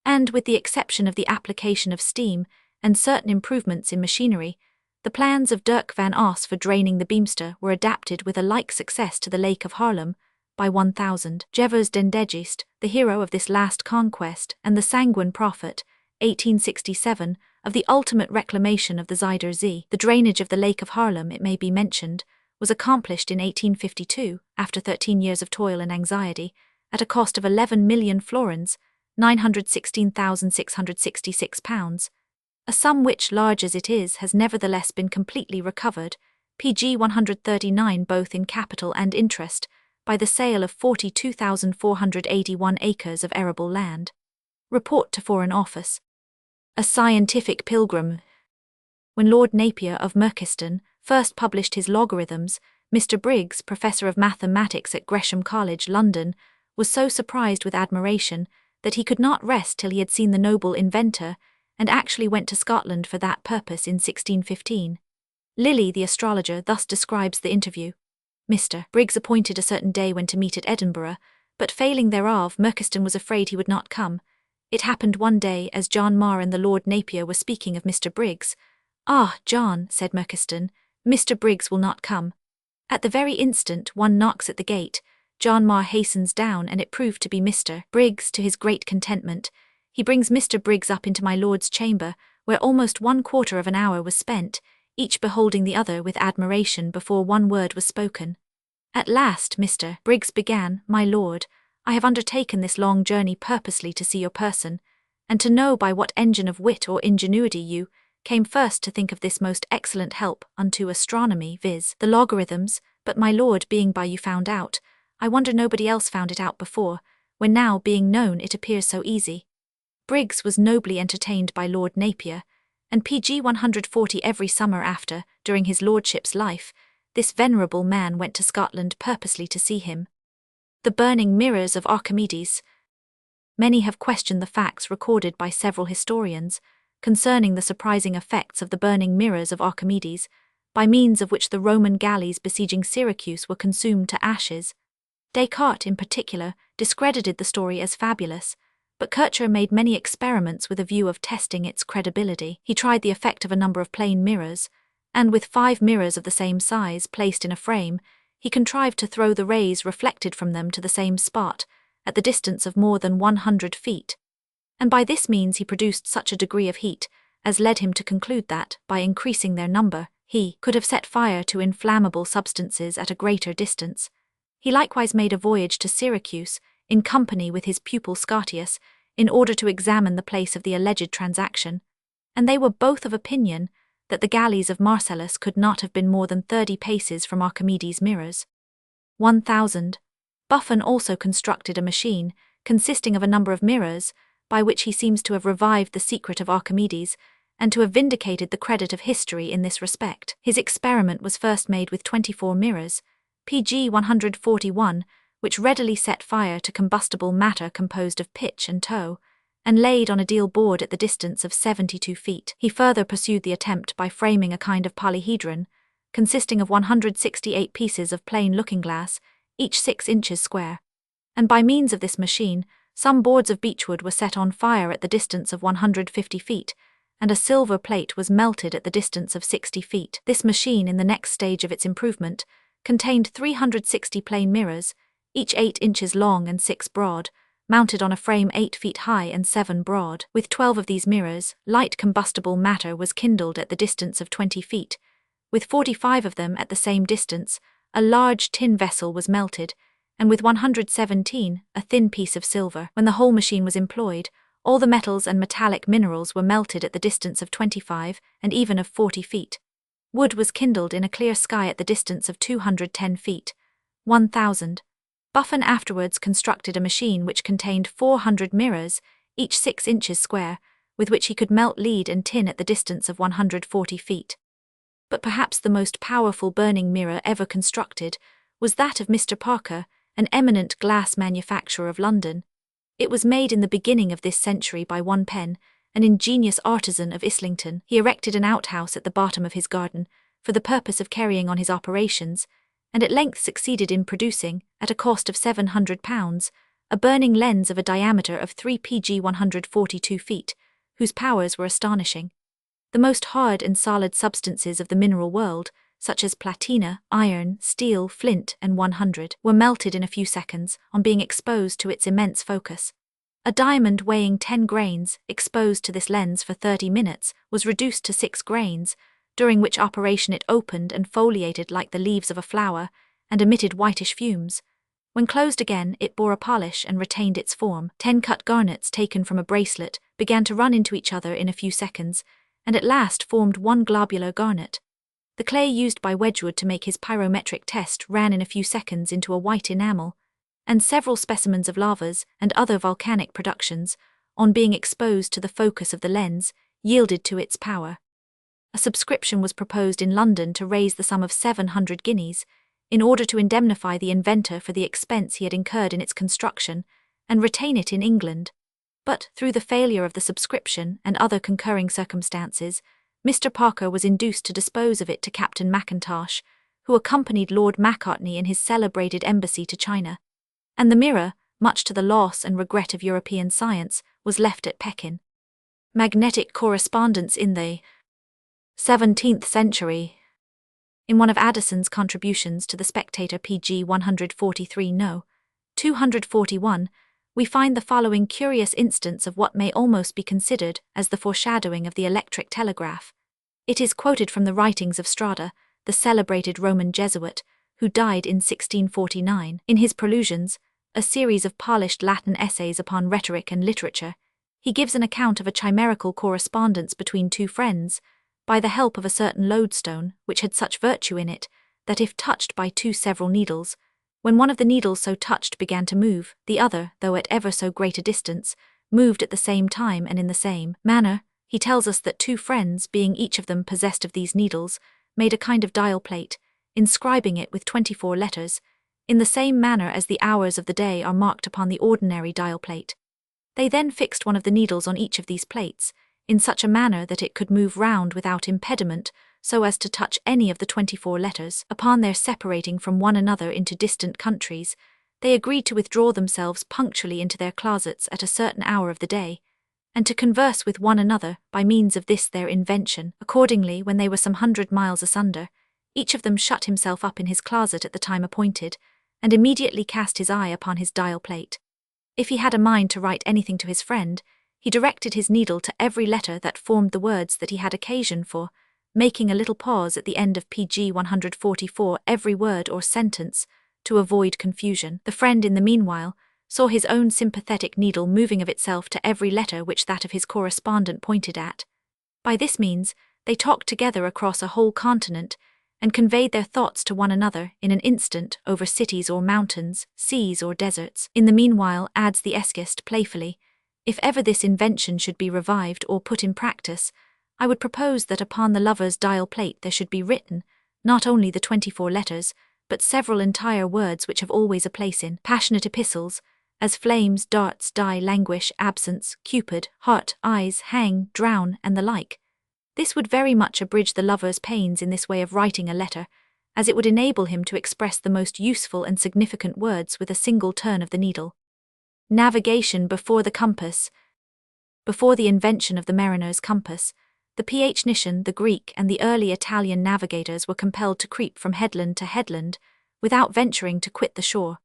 and with the exception of the application of steam and certain improvements in machinery, the plans of Dirk van Aas for draining the beamster were adapted with a like success to the Lake of Haarlem by 1000. Jevers den Degist, the hero of this last conquest and the sanguine prophet, 1867, of the ultimate reclamation of the Zuider Zee. The drainage of the Lake of Haarlem, it may be mentioned, was accomplished in 1852, after 13 years of toil and anxiety, at a cost of 11 million florins, £916,666, a sum which, large as it is, has nevertheless been completely recovered, PG 139 both in capital and interest, by the sale of 42,481 acres of arable land. Report to Foreign Office. A Scientific Pilgrim. When Lord Napier of Merchiston first published his logarithms, Mr. Briggs, Professor of Mathematics at Gresham College, London, was so surprised with admiration that he could not rest till he had seen the noble inventor, and actually went to Scotland for that purpose in 1615. Lilly, the astrologer, thus describes the interview. Mr. Briggs appointed a certain day when to meet at Edinburgh, but failing thereof, Merchiston was afraid he would not come. It happened one day, as John Marr and the Lord Napier were speaking of Mr. Briggs. "Ah, John," said Merchiston, "Mr. Briggs will not come." At the very instant one knocks at the gate, John Marr hastens down, and it proved to be Mr. Briggs. To his great contentment, he brings Mr. Briggs up into my lord's chamber, where almost 1/4 of an hour was spent, each beholding the other with admiration before one word was spoken. At last Mr. Briggs began, "My lord, I have undertaken this long journey purposely to see your person, and to know by what engine of wit or ingenuity you came first to think of this most excellent help unto astronomy, viz. the logarithms, but my lord, being by you found out, I wonder nobody else found it out before, when now, being known, it appears so easy." Briggs was nobly entertained by Lord Napier, and PG 140 every summer after, during his lordship's life, this venerable man went to Scotland purposely to see him. The burning mirrors of Archimedes. Many have questioned the facts recorded by several historians concerning the surprising effects of the burning mirrors of Archimedes, by means of which the Roman galleys besieging Syracuse were consumed to ashes. Descartes, in particular, discredited the story as fabulous, but Kircher made many experiments with a view of testing its credibility. He tried the effect of a number of plain mirrors, and with 5 mirrors of the same size placed in a frame, he contrived to throw the rays reflected from them to the same spot, at the distance of more than 100 feet. And by this means he produced such a degree of heat as led him to conclude that, by increasing their number, he could have set fire to inflammable substances at a greater distance. He likewise made a voyage to Syracuse, in company with his pupil Scartius, in order to examine the place of the alleged transaction, and they were both of opinion that the galleys of Marcellus could not have been more than 30 paces from Archimedes' mirrors. 1000. Buffon also constructed a machine, consisting of a number of mirrors, by which he seems to have revived the secret of Archimedes, and to have vindicated the credit of history in this respect. His experiment was first made with 24 mirrors, PG 141, which readily set fire to combustible matter composed of pitch and tow, and laid on a deal board at the distance of 72 feet. He further pursued the attempt by framing a kind of polyhedron, consisting of 168 pieces of plain looking-glass, each 6 inches square. And by means of this machine, some boards of beechwood were set on fire at the distance of 150 feet, and a silver plate was melted at the distance of 60 feet. This machine, in the next stage of its improvement, contained 360 plain mirrors, each 8 inches long and 6 broad, mounted on a frame 8 feet high and 7 broad. With 12 of these mirrors, light combustible matter was kindled at the distance of 20 feet. With 45 of them at the same distance, a large tin vessel was melted, and with 117, a thin piece of silver. When the whole machine was employed, all the metals and metallic minerals were melted at the distance of 25 and even of 40 feet. Wood was kindled in a clear sky at the distance of 210 feet, 1,000. Buffon afterwards constructed a machine which contained 400 mirrors, each 6 inches square, with which he could melt lead and tin at the distance of 140 feet. But perhaps the most powerful burning mirror ever constructed was that of Mr. Parker, an eminent glass manufacturer of London. It was made in the beginning of this century by one Penn, an ingenious artisan of Islington. He erected an outhouse at the bottom of his garden for the purpose of carrying on his operations, and at length succeeded in producing, at a cost of £700, a burning lens of a diameter of 3 pg 142 feet, whose powers were astonishing. The most hard and solid substances of the mineral world, such as platina, iron, steel, flint, and 100, were melted in a few seconds on being exposed to its immense focus. A diamond weighing 10 grains, exposed to this lens for 30 minutes, was reduced to 6 grains, during which operation it opened and foliated like the leaves of a flower, and emitted whitish fumes. When closed again, it bore a polish and retained its form. 10 cut garnets taken from a bracelet began to run into each other in a few seconds, and at last formed one globular garnet. The clay used by Wedgwood to make his pyrometric test ran in a few seconds into a white enamel, and several specimens of lavas and other volcanic productions, on being exposed to the focus of the lens, yielded to its power. A subscription was proposed in London to raise the sum of 700 guineas, in order to indemnify the inventor for the expense he had incurred in its construction, and retain it in England. But, through the failure of the subscription and other concurring circumstances, Mr. Parker was induced to dispose of it to Captain Mackintosh, who accompanied Lord Macartney in his celebrated embassy to China, and the mirror, much to the loss and regret of European science, was left at Pekin. Magnetic correspondence in the 17th century. In one of Addison's contributions to the Spectator pg 143 no. 241, we find the following curious instance of what may almost be considered as the foreshadowing of the electric telegraph. It is quoted from the writings of Strada, the celebrated Roman Jesuit, who died in 1649. In his Prolusions, a series of polished Latin essays upon rhetoric and literature, he gives an account of a chimerical correspondence between two friends, by the help of a certain lodestone, which had such virtue in it, that if touched by two several needles, when one of the needles so touched began to move, the other, though at ever so great a distance, moved at the same time and in the same manner. He tells us that two friends, being each of them possessed of these needles, made a kind of dial plate, inscribing it with 24 letters, in the same manner as the hours of the day are marked upon the ordinary dial plate. They then fixed one of the needles on each of these plates, in such a manner that it could move round without impediment, so as to touch any of the 24 letters. Upon their separating from one another into distant countries, they agreed to withdraw themselves punctually into their closets at a certain hour of the day, and to converse with one another by means of this their invention. Accordingly, when they were some 100 miles asunder, each of them shut himself up in his closet at the time appointed, and immediately cast his eye upon his dial plate. If he had a mind to write anything to his friend, he directed his needle to every letter that formed the words that he had occasion for, making a little pause at the end of pg 144 every word or sentence, to avoid confusion. The friend, in the meanwhile, saw his own sympathetic needle moving of itself to every letter which that of his correspondent pointed at. By this means, they talked together across a whole continent, and conveyed their thoughts to one another in an instant over cities or mountains, seas or deserts. In the meanwhile, adds the Eschist playfully, if ever this invention should be revived or put in practice, I would propose that upon the lover's dial plate there should be written, not only the 24 letters, but several entire words which have always a place in passionate epistles, as flames, darts, die, languish, absence, cupid, heart, eyes, hang, drown, and the like. This would very much abridge the lover's pains in this way of writing a letter, as it would enable him to express the most useful and significant words with a single turn of the needle. Navigation before the compass. Before the invention of the mariner's compass, the Phoenician, the Greek, and the early Italian navigators were compelled to creep from headland to headland, without venturing to quit the shore,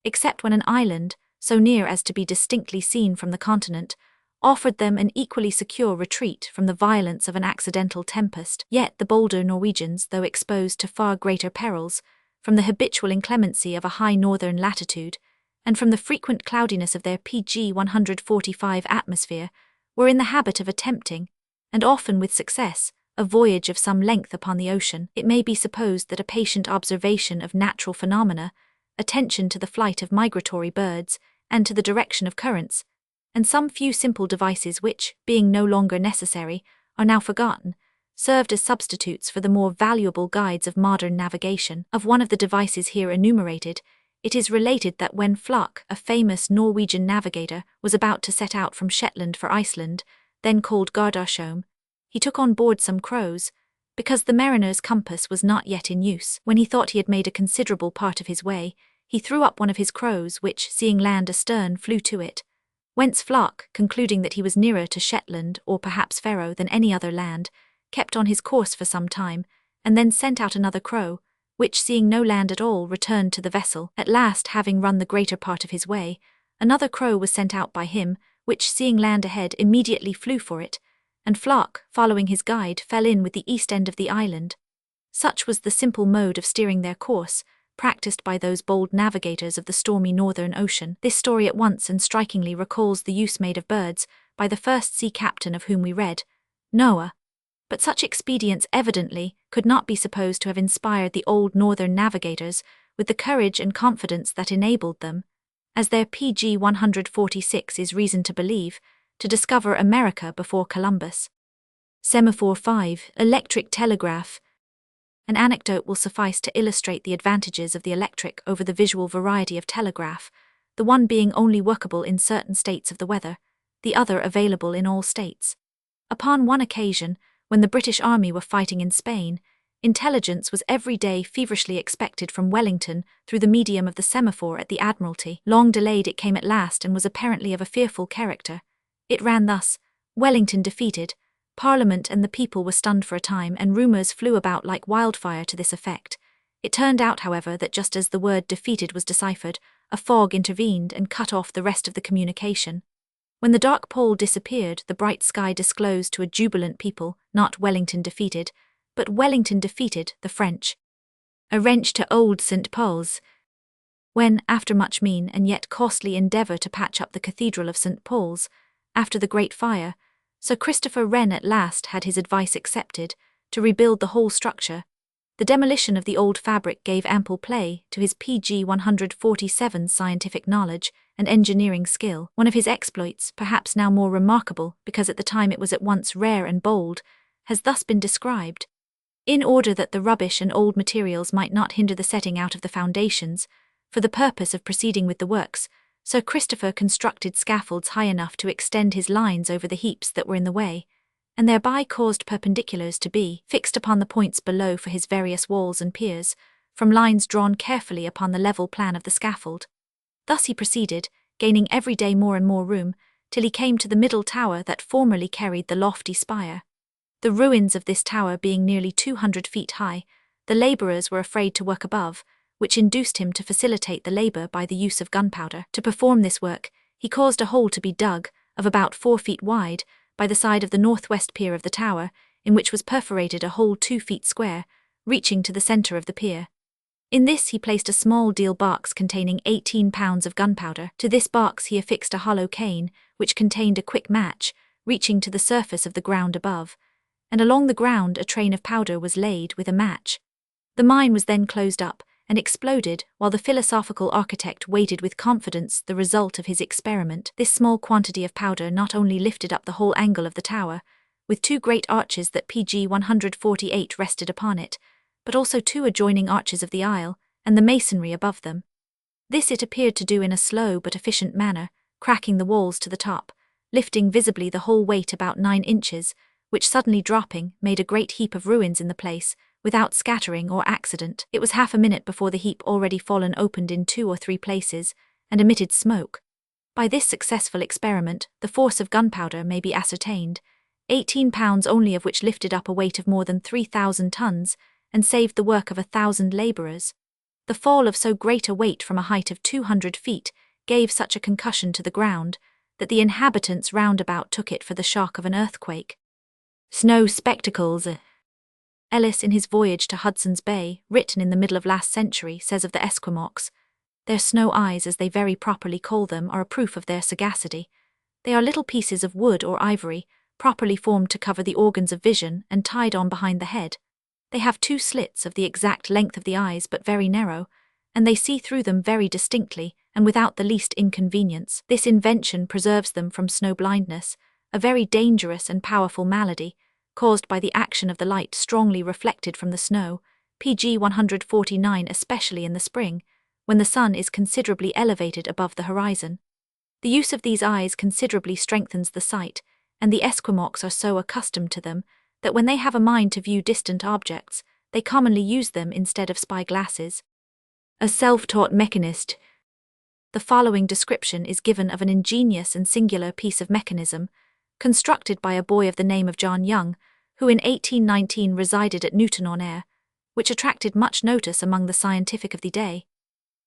except when an island, so near as to be distinctly seen from the continent, offered them an equally secure retreat from the violence of an accidental tempest. Yet the bolder Norwegians, though exposed to far greater perils, from the habitual inclemency of a high northern latitude, and from the frequent cloudiness of their PG 145 atmosphere, were in the habit of attempting, and often with success, a voyage of some length upon the ocean. It may be supposed that a patient observation of natural phenomena, attention to the flight of migratory birds, and to the direction of currents, and some few simple devices which, being no longer necessary, are now forgotten, served as substitutes for the more valuable guides of modern navigation. Of one of the devices here enumerated, it is related that when Flak, a famous Norwegian navigator, was about to set out from Shetland for Iceland, then called Gardarsholm, he took on board some crows, because the mariner's compass was not yet in use. When he thought he had made a considerable part of his way, he threw up one of his crows, which, seeing land astern, flew to it, whence Flak, concluding that he was nearer to Shetland, or perhaps Faroe, than any other land, kept on his course for some time, and then sent out another crow, which, seeing no land at all, returned to the vessel. At last, having run the greater part of his way, another crow was sent out by him, which, seeing land ahead, immediately flew for it, and Flak, following his guide, fell in with the east end of the island. Such was the simple mode of steering their course, practiced by those bold navigators of the stormy northern ocean. This story at once and strikingly recalls the use made of birds by the first sea captain of whom we read, Noah. But such expedients evidently could not be supposed to have inspired the old northern navigators with the courage and confidence that enabled them, as their PG 146 is reason to believe, to discover America before Columbus. Semaphore 5, Electric Telegraph. An anecdote will suffice to illustrate the advantages of the electric over the visual variety of telegraph, the one being only workable in certain states of the weather, the other available in all states. Upon one occasion, when the British Army were fighting in Spain, intelligence was every day feverishly expected from Wellington through the medium of the semaphore at the Admiralty. Long delayed, it came at last and was apparently of a fearful character. It ran thus: Wellington defeated, Parliament and the people were stunned for a time, and rumours flew about like wildfire to this effect. It turned out, however, that just as the word defeated was deciphered, a fog intervened and cut off the rest of the communication. When the dark pole disappeared, the bright sky disclosed to a jubilant people not Wellington defeated, but Wellington defeated the French. A wrench to old St. Paul's. When, after much mean and yet costly endeavour to patch up the Cathedral of St. Paul's, after the Great Fire, Sir Christopher Wren at last had his advice accepted to rebuild the whole structure, the demolition of the old fabric gave ample play to his PG 147 scientific knowledge and engineering skill. One of his exploits, perhaps now more remarkable because at the time it was at once rare and bold, has thus been described. In order that the rubbish and old materials might not hinder the setting out of the foundations, for the purpose of proceeding with the works, Sir Christopher constructed scaffolds high enough to extend his lines over the heaps that were in the way, and thereby caused perpendiculars to be fixed upon the points below for his various walls and piers, from lines drawn carefully upon the level plan of the scaffold. Thus he proceeded, gaining every day more and more room, till he came to the middle tower that formerly carried the lofty spire. The ruins of this tower being nearly 200 feet high, the labourers were afraid to work above, which induced him to facilitate the labour by the use of gunpowder. To perform this work, he caused a hole to be dug, of about 4 feet wide, by the side of the northwest pier of the tower, in which was perforated a hole 2 feet square, reaching to the centre of the pier. In this he placed a small deal box containing 18 pounds of gunpowder. To this box he affixed a hollow cane, which contained a quick match, reaching to the surface of the ground above, and along the ground a train of powder was laid with a match. The mine was then closed up, and exploded while the philosophical architect waited with confidence the result of his experiment. This small quantity of powder not only lifted up the whole angle of the tower, with 2 great arches that PG 148 rested upon it, but also 2 adjoining arches of the aisle, and the masonry above them. This it appeared to do in a slow but efficient manner, cracking the walls to the top, lifting visibly the whole weight about 9 inches, which suddenly dropping, made a great heap of ruins in the place, without scattering or accident. It was half a minute before the heap already fallen opened in 2 or 3 places, and emitted smoke. By this successful experiment, the force of gunpowder may be ascertained, 18 pounds only of which lifted up a weight of more than 3,000 tons, and saved the work of 1,000 labourers. The fall of so great a weight from a height of 200 feet gave such a concussion to the ground, that the inhabitants round about took it for the shock of an earthquake. Snow spectacles. Ellis, in his Voyage to Hudson's Bay, written in the middle of last century, says of the Esquimaux, "Their snow eyes, as they very properly call them, are a proof of their sagacity. They are little pieces of wood or ivory, properly formed to cover the organs of vision and tied on behind the head. They have 2 slits of the exact length of the eyes but very narrow, and they see through them very distinctly and without the least inconvenience. This invention preserves them from snow blindness, a very dangerous and powerful malady, caused by the action of the light strongly reflected from the snow, pg 149, especially in the spring, when the sun is considerably elevated above the horizon. The use of these eyes considerably strengthens the sight, and the Esquimaux are so accustomed to them that when they have a mind to view distant objects, they commonly use them instead of spy-glasses." A self-taught mechanist. The following description is given of an ingenious and singular piece of mechanism, constructed by a boy of the name of John Young, who in 1819 resided at Newton-on-Ayr, which attracted much notice among the scientific of the day.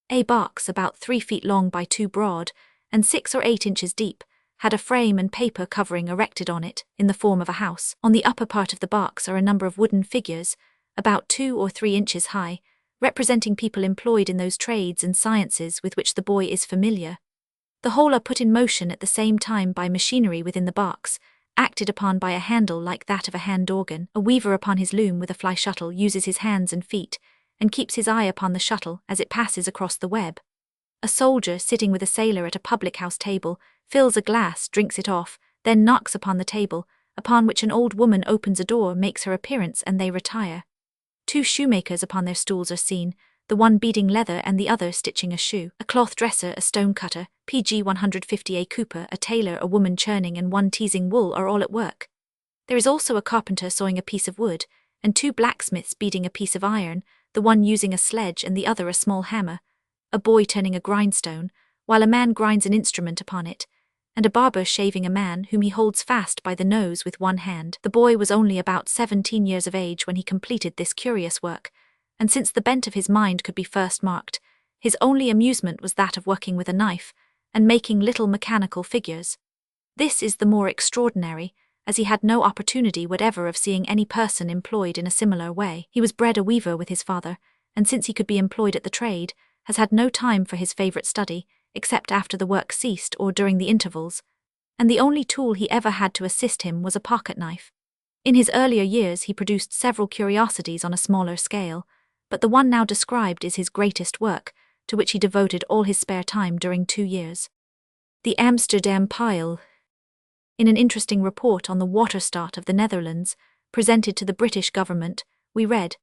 A box about 3 feet long by 2 broad, and 6 or 8 inches deep, had a frame and paper covering erected on it, in the form of a house. On the upper part of the box are a number of wooden figures, about 2 or 3 inches high, representing people employed in those trades and sciences with which the boy is familiar. The whole are put in motion at the same time by machinery within the box, acted upon by a handle like that of a hand organ. A weaver upon his loom with a fly shuttle uses his hands and feet, and keeps his eye upon the shuttle as it passes across the web. A soldier sitting with a sailor at a public-house table fills a glass, drinks it off, then knocks upon the table, upon which an old woman opens a door, makes her appearance, and they retire. 2 shoemakers upon their stools are seen, the one beating leather and the other stitching a shoe. A cloth dresser, a stone cutter, pg 150, a cooper, a tailor, a woman churning, and one teasing wool are all at work. There is also a carpenter sawing a piece of wood, and 2 blacksmiths beating a piece of iron, the one using a sledge and the other a small hammer, a boy turning a grindstone, while a man grinds an instrument upon it, and a barber shaving a man whom he holds fast by the nose with one hand. The boy was only about 17 years of age when he completed this curious work, and since the bent of his mind could be first marked, his only amusement was that of working with a knife, and making little mechanical figures. This is the more extraordinary, as he had no opportunity whatever of seeing any person employed in a similar way. He was bred a weaver with his father, and since he could be employed at the trade, has had no time for his favourite study, except after the work ceased or during the intervals, and the only tool he ever had to assist him was a pocket-knife. In his earlier years he produced several curiosities on a smaller scale, but the one now described is his greatest work, to which he devoted all his spare time during 2 years. The Amsterdam Pile. In an interesting report on the waterstaat of the Netherlands, presented to the British government, we read,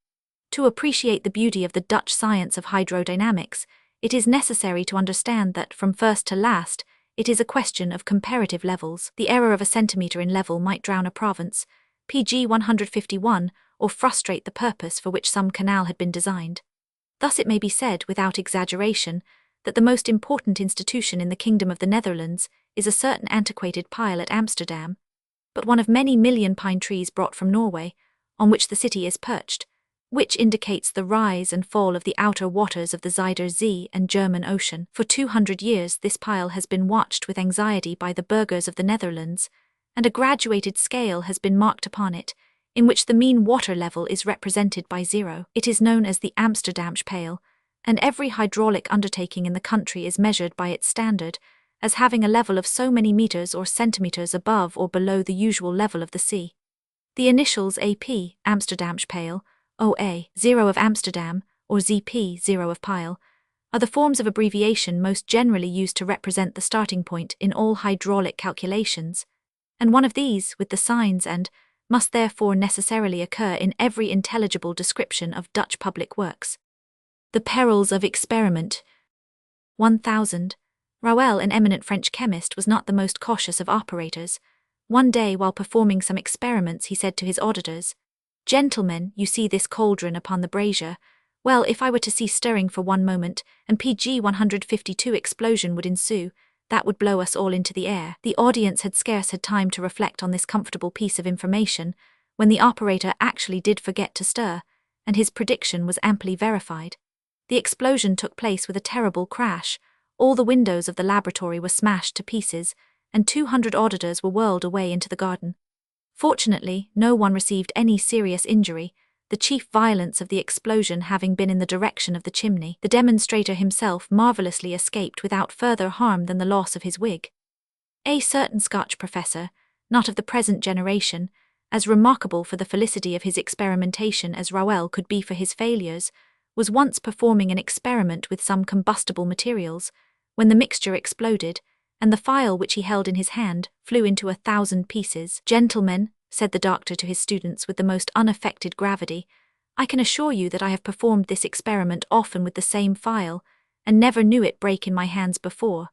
"To appreciate the beauty of the Dutch science of hydrodynamics, it is necessary to understand that, from first to last, it is a question of comparative levels. The error of a centimetre in level might drown a province, pg 151, or frustrate the purpose for which some canal had been designed. Thus it may be said, without exaggeration, that the most important institution in the Kingdom of the Netherlands is a certain antiquated pile at Amsterdam, but one of many million pine trees brought from Norway, on which the city is perched, which indicates the rise and fall of the outer waters of the Zuider Zee and German Ocean. For 200 years this pile has been watched with anxiety by the burghers of the Netherlands, and a graduated scale has been marked upon it, in which the mean water level is represented by 0. It is known as the Amsterdamse Pale, and every hydraulic undertaking in the country is measured by its standard, as having a level of so many meters or centimeters above or below the usual level of the sea. The initials AP, Amsterdamse Pale, OA, 0 of Amsterdam, or ZP, 0 of Pile, are the forms of abbreviation most generally used to represent the starting point in all hydraulic calculations, and one of these, with the signs and, must therefore necessarily occur in every intelligible description of Dutch public works. The perils of experiment. 1000. Raoul, an eminent French chemist, was not the most cautious of operators. One day, while performing some experiments, he said to his auditors, "Gentlemen, you see this cauldron upon the brazier. Well, if I were to cease stirring for one moment, and PG 152 explosion would ensue, that would blow us all into the air." The audience had scarce had time to reflect on this comfortable piece of information, when the operator actually did forget to stir, and his prediction was amply verified. The explosion took place with a terrible crash. All the windows of the laboratory were smashed to pieces, and 200 auditors were whirled away into the garden. Fortunately, no one received any serious injury, the chief violence of the explosion having been in the direction of the chimney. The demonstrator himself marvellously escaped without further harm than the loss of his wig. A certain Scotch professor, not of the present generation, as remarkable for the felicity of his experimentation as Raoul could be for his failures, was once performing an experiment with some combustible materials, when the mixture exploded, and the phial which he held in his hand flew into 1,000 pieces. "Gentlemen," said the doctor to his students with the most unaffected gravity, "I can assure you that I have performed this experiment often with the same phial, and never knew it break in my hands before."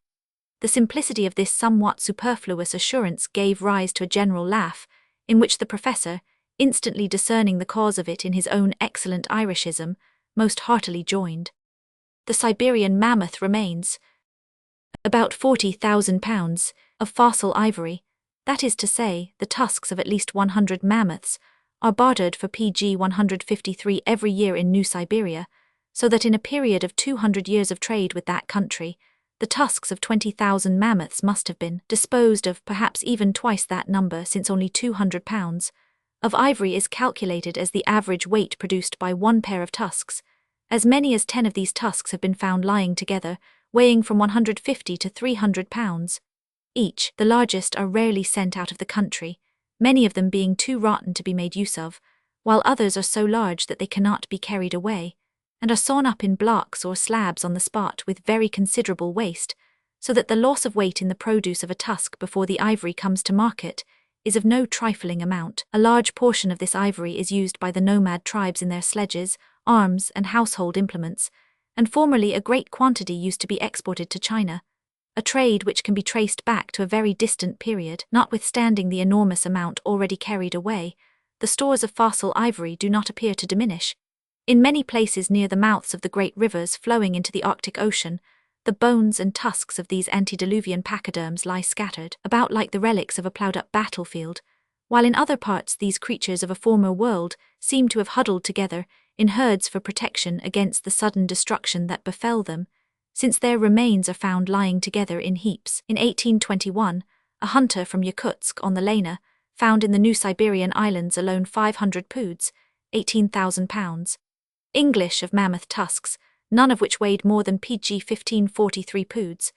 The simplicity of this somewhat superfluous assurance gave rise to a general laugh, in which the professor, instantly discerning the cause of it in his own excellent Irishism, most heartily joined. The Siberian mammoth remains. About 40,000 pounds of fossil ivory, that is to say, the tusks of at least 100 mammoths, are bartered for PG 153 every year in New Siberia, so that in a period of 200 years of trade with that country, the tusks of 20,000 mammoths must have been disposed of, perhaps even twice that number, since only 200 pounds of ivory is calculated as the average weight produced by one pair of tusks. As many as 10 of these tusks have been found lying together, weighing from 150 to 300 pounds each. The largest are rarely sent out of the country, many of them being too rotten to be made use of, while others are so large that they cannot be carried away, and are sawn up in blocks or slabs on the spot with very considerable waste, so that the loss of weight in the produce of a tusk before the ivory comes to market is of no trifling amount. A large portion of this ivory is used by the nomad tribes in their sledges, arms, and household implements, and formerly a great quantity used to be exported to China, a trade which can be traced back to a very distant period. Notwithstanding the enormous amount already carried away, the stores of fossil ivory do not appear to diminish. In many places near the mouths of the great rivers flowing into the Arctic Ocean, the bones and tusks of these antediluvian pachyderms lie scattered about like the relics of a ploughed-up battlefield, while in other parts these creatures of a former world seem to have huddled together in herds for protection against the sudden destruction that befell them, since their remains are found lying together in heaps. In 1821, a hunter from Yakutsk on the Lena found in the New Siberian Islands alone 500 poods, 18,000 pounds, English of mammoth tusks, none of which weighed more than PG 1543 poods,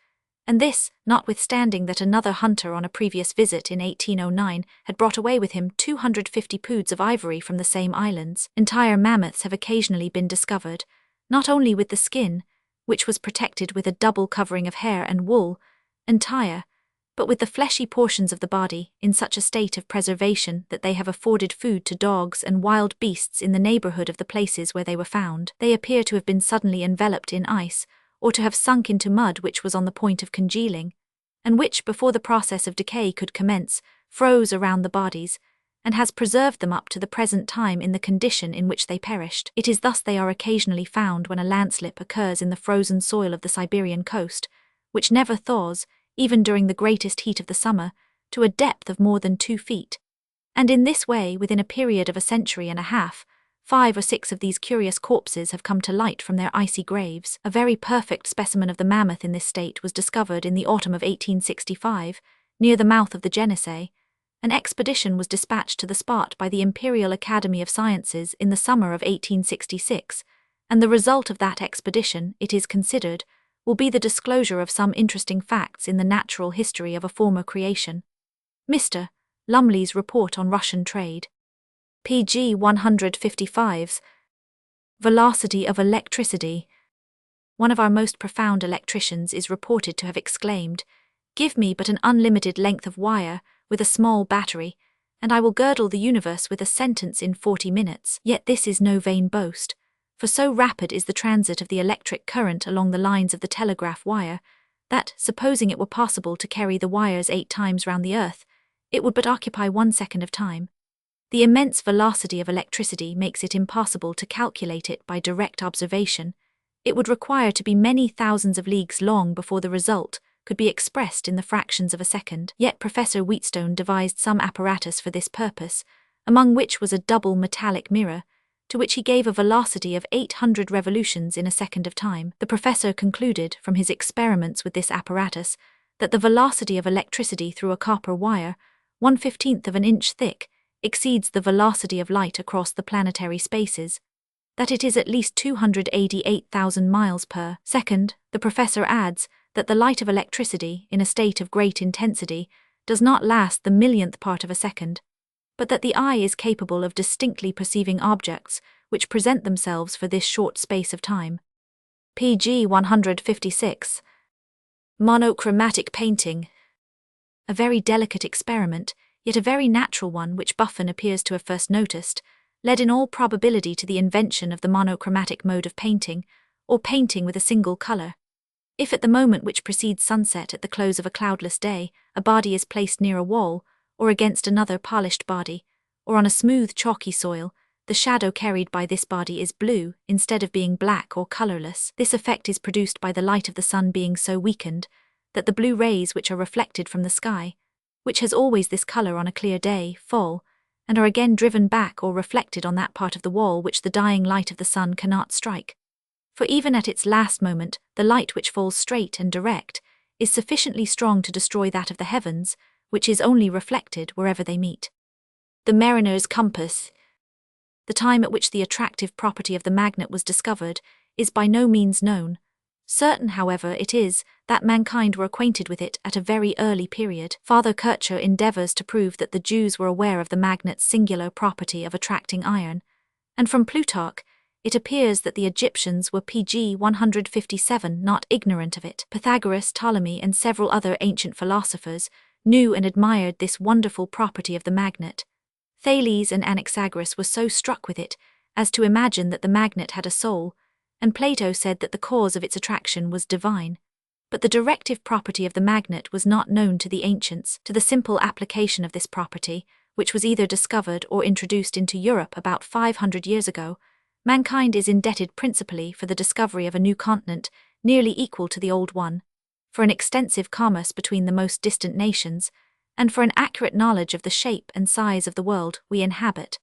and this, notwithstanding that another hunter on a previous visit in 1809 had brought away with him 250 poods of ivory from the same islands. Entire mammoths have occasionally been discovered, not only with the skin, which was protected with a double covering of hair and wool, entire, but with the fleshy portions of the body in such a state of preservation that they have afforded food to dogs and wild beasts in the neighborhood of the places where they were found. They appear to have been suddenly enveloped in ice, or to have sunk into mud which was on the point of congealing, and which, before the process of decay could commence, froze around the bodies, and has preserved them up to the present time in the condition in which they perished. It is thus they are occasionally found when a landslip occurs in the frozen soil of the Siberian coast, which never thaws, even during the greatest heat of the summer, to a depth of more than 2 feet. And in this way, within a period of a century and a half, 5 or 6 of these curious corpses have come to light from their icy graves. A very perfect specimen of the mammoth in this state was discovered in the autumn of 1865, near the mouth of the Yenisei. An expedition was dispatched to the spot by the Imperial Academy of Sciences in the summer of 1866, and the result of that expedition, it is considered, will be the disclosure of some interesting facts in the natural history of a former creation. Mr. Lumley's Report on Russian Trade. PG 155's Velocity of Electricity. One of our most profound electricians is reported to have exclaimed, "Give me but an unlimited length of wire, with a small battery, and I will girdle the universe with a sentence in 40 minutes. Yet this is no vain boast, for so rapid is the transit of the electric current along the lines of the telegraph wire, that, supposing it were possible to carry the wires 8 times round the earth, it would but occupy 1 second of time. The immense velocity of electricity makes it impossible to calculate it by direct observation. It would require to be many thousands of leagues long before the result could be expressed in the fractions of a second. Yet Professor Wheatstone devised some apparatus for this purpose, among which was a double metallic mirror, to which he gave a velocity of 800 revolutions in a second of time. The professor concluded from his experiments with this apparatus that the velocity of electricity through a copper wire, 1/15 of an inch thick, exceeds the velocity of light across the planetary spaces, that it is at least 288,000 miles per second. The professor adds that the light of electricity, in a state of great intensity, does not last the millionth part of a second, but that the eye is capable of distinctly perceiving objects which present themselves for this short space of time. Pg 156. Monochromatic painting. A very delicate experiment, yet a very natural one, which Buffon appears to have first noticed, led in all probability to the invention of the monochromatic mode of painting, or painting with a single colour. If at the moment which precedes sunset at the close of a cloudless day, a body is placed near a wall, or against another polished body, or on a smooth chalky soil, the shadow carried by this body is blue, instead of being black or colourless. This effect is produced by the light of the sun being so weakened, that the blue rays which are reflected from the sky, which has always this colour on a clear day, fall, and are again driven back or reflected on that part of the wall which the dying light of the sun cannot strike. For even at its last moment, the light which falls straight and direct is sufficiently strong to destroy that of the heavens, which is only reflected wherever they meet. The mariner's compass. The time at which the attractive property of the magnet was discovered is by no means known. Certain, however, it is that mankind were acquainted with it at a very early period. Father Kircher endeavours to prove that the Jews were aware of the magnet's singular property of attracting iron, and from Plutarch it appears that the Egyptians were pg 157 not ignorant of it. Pythagoras, Ptolemy, and several other ancient philosophers knew and admired this wonderful property of the magnet. Thales and Anaxagoras were so struck with it as to imagine that the magnet had a soul, and Plato said that the cause of its attraction was divine. But the directive property of the magnet was not known to the ancients. To the simple application of this property, which was either discovered or introduced into Europe about 500 years ago, mankind is indebted principally for the discovery of a new continent nearly equal to the old one, for an extensive commerce between the most distant nations, and for an accurate knowledge of the shape and size of the world we inhabit.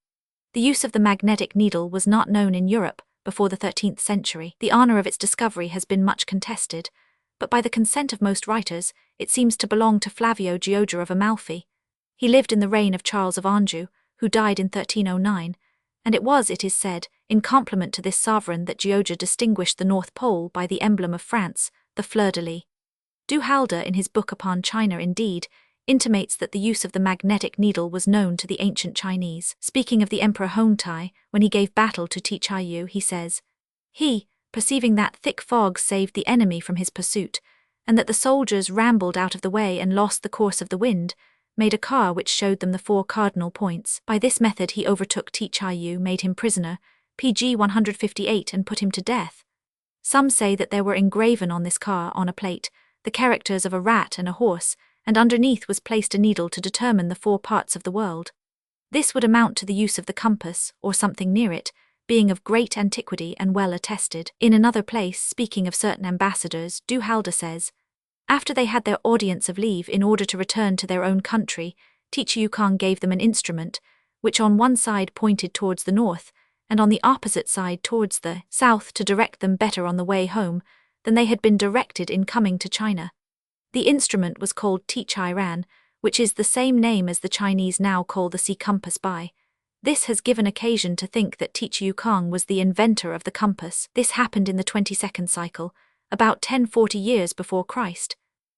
The use of the magnetic needle was not known in Europe before the 13th century. The honour of its discovery has been much contested, but by the consent of most writers, it seems to belong to Flavio Gioja of Amalfi. He lived in the reign of Charles of Anjou, who died in 1309, and it was, it is said, in compliment to this sovereign that Gioja distinguished the North Pole by the emblem of France, the fleur-de-lis. Du Halde, in his book upon China, indeed, intimates that the use of the magnetic needle was known to the ancient Chinese. Speaking of the Emperor Hongtai, when he gave battle to Ti Chaiyu, he says, "He, perceiving that thick fog saved the enemy from his pursuit, and that the soldiers rambled out of the way and lost the course of the wind, made a car which showed them the 4 cardinal points. By this method he overtook Ti Chaiyu, made him prisoner, pg 158, and put him to death." Some say that there were engraven on this car, on a plate, the characters of a rat and a horse, and underneath was placed a needle to determine the 4 parts of the world. This would amount to the use of the compass, or something near it, being of great antiquity and well attested. In another place, speaking of certain ambassadors, Du Halde says, "After they had their audience of leave in order to return to their own country, Teacher Yukong gave them an instrument, which on one side pointed towards the north, and on the opposite side towards the south, to direct them better on the way home than they had been directed in coming to China. The instrument was called Ti Chai Ran, which is the same name as the Chinese now call the sea compass by. This has given occasion to think that Teacher Yukong was the inventor of the compass. This happened in the 22nd cycle, about 1040 years before Christ.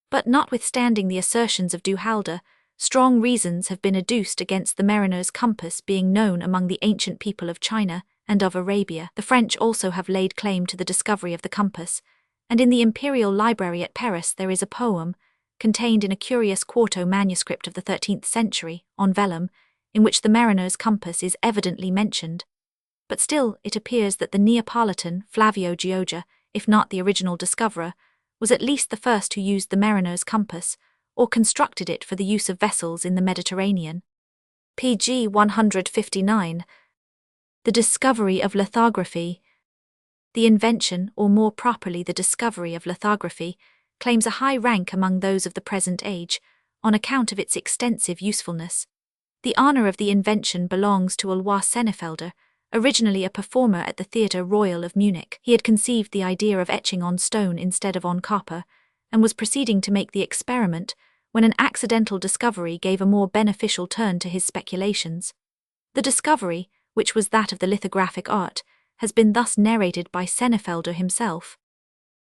But notwithstanding the assertions of Du Halde, strong reasons have been adduced against the mariner's compass being known among the ancient people of China and of Arabia. The French also have laid claim to the discovery of the compass, and in the Imperial Library at Paris there is a poem, contained in a curious quarto manuscript of the 13th century, on vellum, in which the mariner's compass is evidently mentioned. but still it appears that the Neapolitan Flavio Gioja, if not the original discoverer, was at least the first who used the mariner's compass, or constructed it for the use of vessels in the Mediterranean. pg 159. The discovery of lithography. The invention, or more properly the discovery of lithography, claims a high rank among those of the present age, on account of its extensive usefulness. The honor of the invention belongs to Alois Senefelder, originally a performer at the Theatre Royal of Munich. He had conceived the idea of etching on stone instead of on copper, and was proceeding to make the experiment when an accidental discovery gave a more beneficial turn to his speculations. The discovery, which was that of the lithographic art, has been thus narrated by Senefelder himself.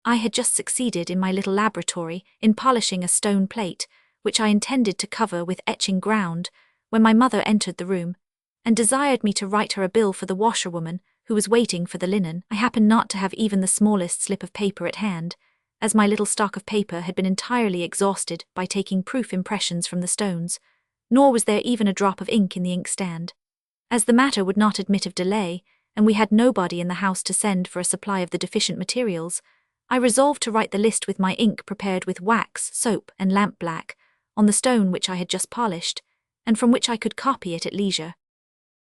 I had just succeeded in my little laboratory in polishing a stone plate, which I intended to cover with etching ground, when my mother entered the room, and desired me to write her a bill for the washerwoman, who was waiting for the linen. I happened not to have even the smallest slip of paper at hand, as my little stock of paper had been entirely exhausted by taking proof impressions from the stones, nor was there even a drop of ink in the inkstand. As the matter would not admit of delay, and we had nobody in the house to send for a supply of the deficient materials, I resolved to write the list with my ink prepared with wax, soap, and lampblack, on the stone which I had just polished, and from which I could copy it at leisure.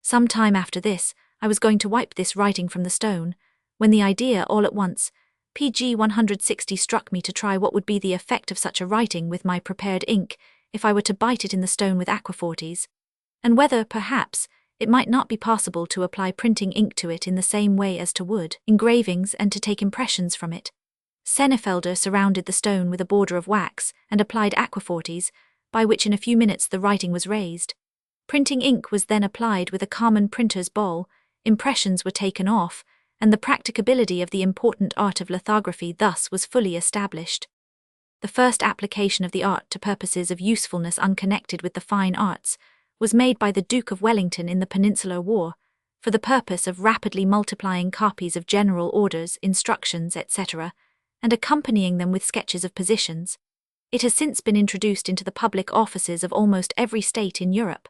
Some time after this, I was going to wipe this writing from the stone, when the idea all at once, pg 160, struck me to try what would be the effect of such a writing with my prepared ink if I were to bite it in the stone with aquafortis, and whether, perhaps, it might not be possible to apply printing ink to it in the same way as to wood engravings and to take impressions from it. Senefelder surrounded the stone with a border of wax and applied aquafortis, by which in a few minutes the writing was raised. Printing ink was then applied with a common printer's bowl, impressions were taken off, and the practicability of the important art of lithography thus was fully established. The first application of the art to purposes of usefulness unconnected with the fine arts was made by the Duke of Wellington in the Peninsular War, for the purpose of rapidly multiplying copies of general orders, instructions, etc., and accompanying them with sketches of positions. It has since been introduced into the public offices of almost every state in Europe,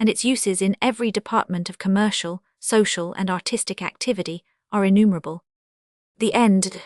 and its uses in every department of commercial, social, and artistic activity are innumerable. The end.